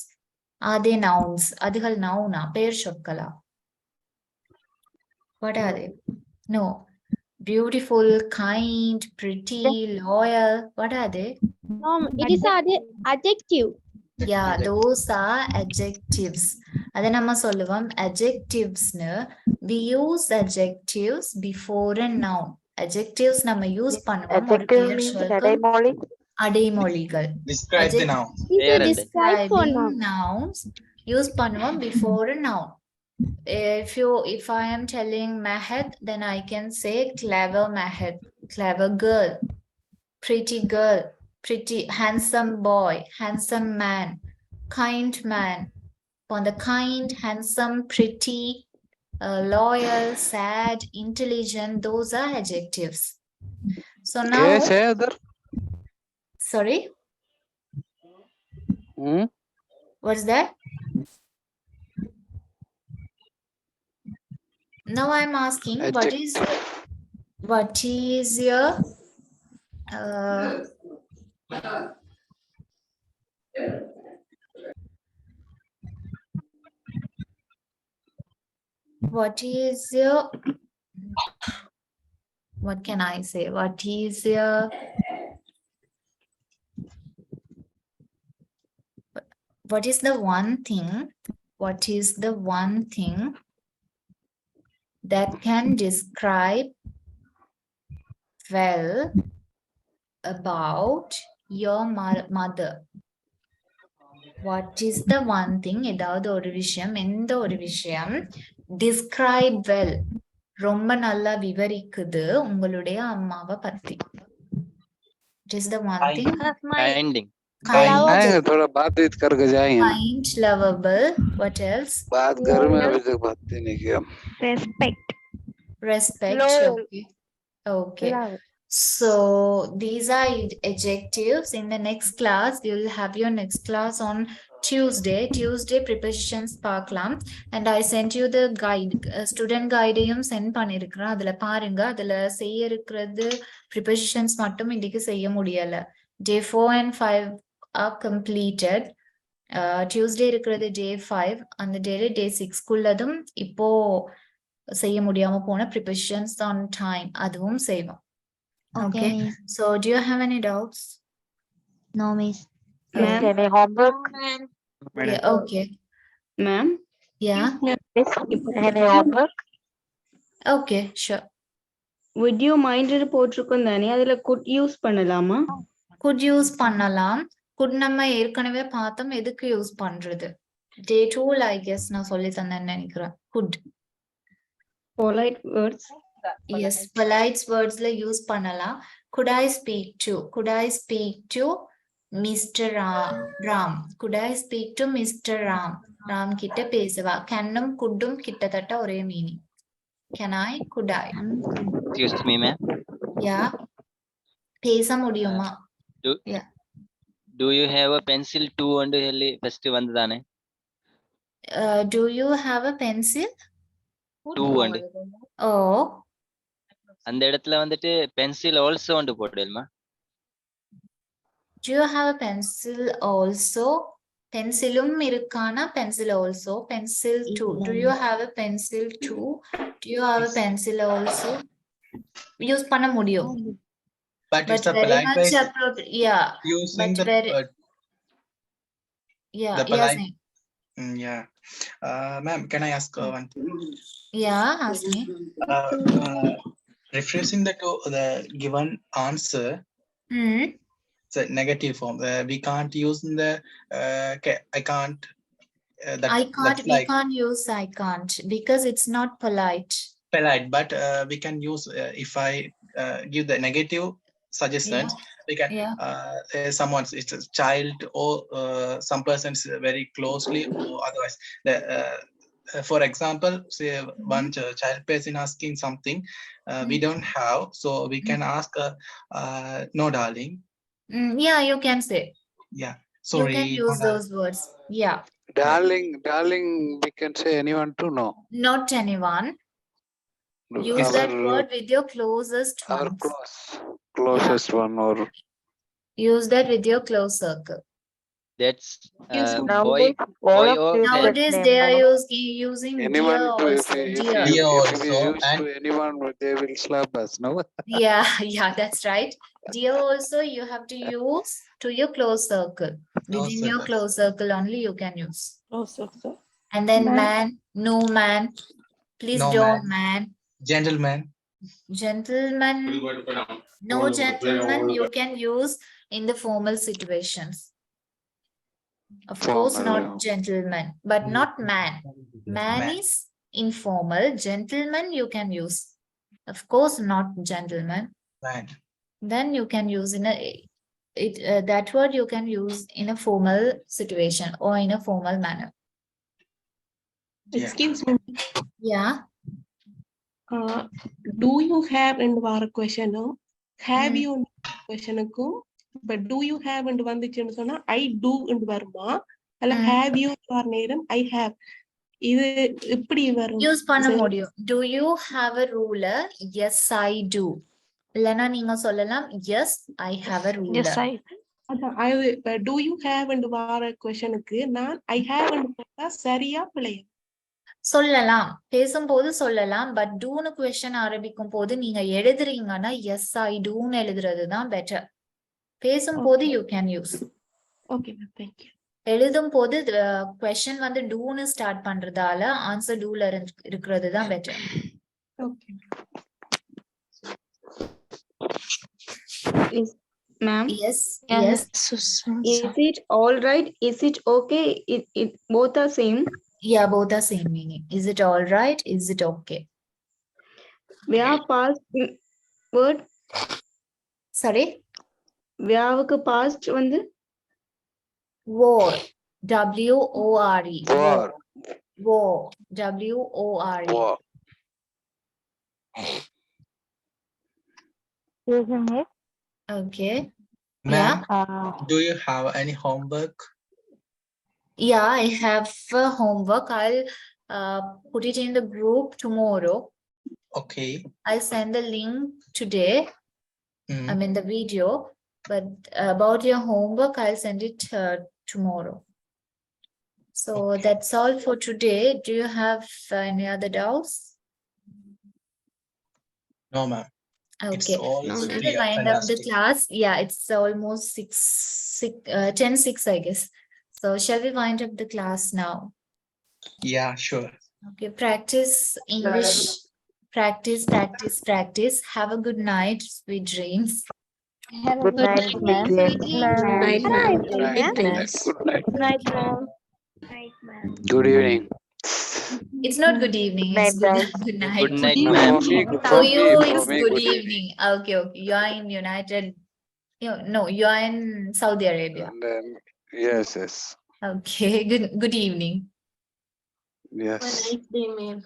S3: Are they nouns? அதுகள் noun பெயர் சொற்களா? What are they? No. Beautiful, kind, pretty, loyal. What are they?
S4: It is adjective.
S3: Yeah, those are adjectives. அதை நம்ம சொல்லுவோம் adjectives னு. We use adjectives before a noun. Adjectives நம்ம use பண்ணுவோம் ஒரு
S18: Adjective
S3: பெயர்
S18: means
S3: சொற்கள்
S18: அடைமொழி.
S3: அடைமொழிகள்.
S19: Describe the noun.
S4: It is a describe for
S3: Describing
S4: noun.
S3: nouns use பண்ணுவோம் before a noun. If I am telling Mahad, then I can say clever Mahad, clever girl, pretty girl, pretty handsome boy, handsome man, kind man. On the kind, handsome, pretty, loyal, sad, intelligent, those are adjectives. So now, sorry, what's that? Now I'm asking, what is your what can I say? What is your what is the one thing? What is the one thing that can describe well about your mother? What is the one thing? ஏதாவது ஒரு விஷயம், எந்த ஒரு விஷயம் describe well, ரொம்ப நல்லா விவரிக்குது உங்களுடைய அம்மாவை பத்தி? It is the one thing.
S17: Kinding.
S3: Kind,
S2: थोड़ा बातचीत करके जाएंगे ना।
S3: kind, lovable. What else?
S2: बात घर में अभी तक बात नहीं किया।
S9: Respect.
S3: Respect.
S9: Loyal.
S3: Okay. Okay.
S9: Love.
S3: So these are adjectives. In the next class, you will have your next class on Tuesday. Tuesday prepositions பார்க்கலாம். And I sent you the guide. Student guideயும் send பண்ணிருக்கிறேன். அதுல பாருங்க. அதுல செய்ய இருக்கிறது prepositions மட்டும் இன்னைக்கு செய்ய முடியல. Day 4 and 5 are completed. Tuesday இருக்கிறது day 5. அந்த day 6 குள்ளதும் இப்போ செய்ய முடியாம போன prepositions on time அதுவும் செய்வோம். Okay.
S9: miss.
S3: So do you have any doubts?
S9: No, miss.
S18: Miss, any homework?
S3: Yeah, okay.
S20: Ma'am?
S3: Yeah.
S18: Miss, any homework?
S3: Okay, sure.
S20: Would you mind போட்டிருக்கோம் தானே அதுல could யூஸ் பண்ணலாமா?
S3: Could use பண்ணலாம். Could நம்ம ஏற்கனவே பார்த்தோம், எதுக்கு யூஸ் பண்றது? Day 2 I guess நான் சொல்லி தந்தேன்னு நினைக்கிறேன். Could.
S20: Polite words.
S3: Yes, polite words ல யூஸ் பண்ணலாம். Could I speak to? Could I speak to Mr. Ram? Could I speak to Mr. Ram? Ram கிட்ட பேசவா? Canum couldum கிட்டத்தட்ட ஒரே meaning. Can I? Could I?
S17: Excuse me, ma'am.
S3: Yeah. பேச முடியுமா? Yeah.
S17: Do you have a pencil too and ಹೇಳಿ first வந்ததானே?
S3: Do you have a pencil?
S17: Two and.
S3: Oh.
S17: அந்த இடத்துல வந்துட்டு pencil also வந்து போடுமா?
S3: Do you have a pencil also? Pencilum irukana, pencil also, pencil too. Do you have a pencil too? Do you have a pencil also? Use panna mudiyum.
S19: But it's a
S3: very
S19: polite
S3: much
S19: way
S3: appropriate. Yeah.
S19: using
S3: But
S19: the
S3: very,
S19: word.
S3: yeah.
S19: The
S3: Yes.
S19: polite. Yeah. Ma'am, can I ask one thing?
S3: Yeah, ask me.
S19: Refusing the given answer. It's a negative form. We can't use in the I can't.
S3: I can't. We can't use I can't because it's not polite.
S19: Polite, but we can use if I give the negative suggestions.
S3: Yeah.
S19: We can someone's it's a child or some person's very closely or otherwise. For example, say one child person asking something we don't have, so we can ask no darling.
S3: Yeah, you can say.
S19: Yeah, sorry.
S3: You can use those words. Yeah.
S2: Darling, we can say anyone to know.
S3: Not anyone. Use that word with your closest
S2: Our
S3: ones.
S2: closest one or.
S3: Use that with your close circle.
S17: That's
S18: boy
S17: or
S3: Nowadays they are using
S2: anyone
S3: dear
S2: to
S3: also. Dear.
S2: if it is used to anyone, they will slap us, no?
S3: Yeah, that's right. Dear also you have to use to your close circle. Within your close circle only you can use. And then man, no man. Please
S19: No
S3: don't man.
S19: Gentleman.
S3: Gentleman. No gentleman you can use in the formal situations. Of course not gentleman, but not man. Man is informal. Gentleman you can use. Of course not gentleman.
S19: Man.
S3: Then you can use in a that word you can use in a formal situation or in a formal manner.
S21: Excuse me.
S3: Yeah.
S21: Do you have and var question? Have you question ko? But do you have and வந்துச்சுன்னு சொன்னா I do and வருமா? அல்ல have you var நேரம் I have. இது எப்படி வரும்?
S3: Use பண்ண முடியும். Do you have a ruler? Yes, I do. இல்லனா நீங்க சொல்லலாம் yes, I have a ruler.
S21: Yes, அதான் do you have and var questionக்கு நான் I have and போட்டா சரியா பிழையா?
S3: சொல்லலாம், பேசும்போது சொல்லலாம். பட் டூன்னு கொஸ்டின் ஆரம்பிக்கும் போது நீங்க எழுதுறீங்கன்னா எஸ் ஐ டூன்னு எழுதுறது தான் பெட்டர். பேசும்போது you can use.
S21: Okay ma'am, thank you.
S3: எழுதும் போது question வந்து doன்னு start பண்றதால answer doல இருக்கிறது தான் better.
S21: Okay.
S20: Is ma'am?
S3: Yes.
S16: Yes.
S20: Is it all right? Is it okay? It both are same.
S3: Yeah, both are same meaning. Is it all right? Is it okay?
S20: Where past word?
S3: Sorry?
S20: Whereவுக்கு past வந்து?
S3: War. W-O-R-E.
S2: War.
S3: War. W-O-R-E.
S2: War.
S18: Isn't it?
S3: Okay.
S19: Ma'am,
S3: Yeah.
S19: do you have any homework?
S3: Yeah, I have homework. I'll put it in the group tomorrow.
S19: Okay.
S3: I'll send the link today.
S19: Mm.
S3: I mean the video, but about your homework, I'll send it tomorrow. So that's all for today. Do you have any other doubts?
S19: No, ma'am. It's
S3: Okay.
S19: all
S3: Shall we
S19: clear.
S3: wind up the
S19: Fantastic.
S3: class? Yeah, it's almost 10:06, I guess. So shall we wind up the class now?
S19: Yeah, sure.
S3: Okay, practice English. Practice, practice, practice. Have a good night. Sweet dreams.
S18: Good night, ma'am.
S3: Sweet dreams.
S20: Night, ma'am.
S2: Good night.
S20: Good dreams.
S2: Good night.
S4: Good night, ma'am.
S2: Good evening.
S3: It's not good evening.
S18: Good
S3: It's
S18: night,
S3: good, good night.
S17: Good night,
S2: No,
S17: ma'am.
S2: for me,
S3: For you,
S2: for
S3: it's
S2: me,
S3: good
S2: good
S3: evening. Okay, okay. You are in United. No, you are in Saudi Arabia.
S2: And then, yes, yes,
S3: Okay. Good evening.
S2: yes.
S11: Have a nice day, ma'am.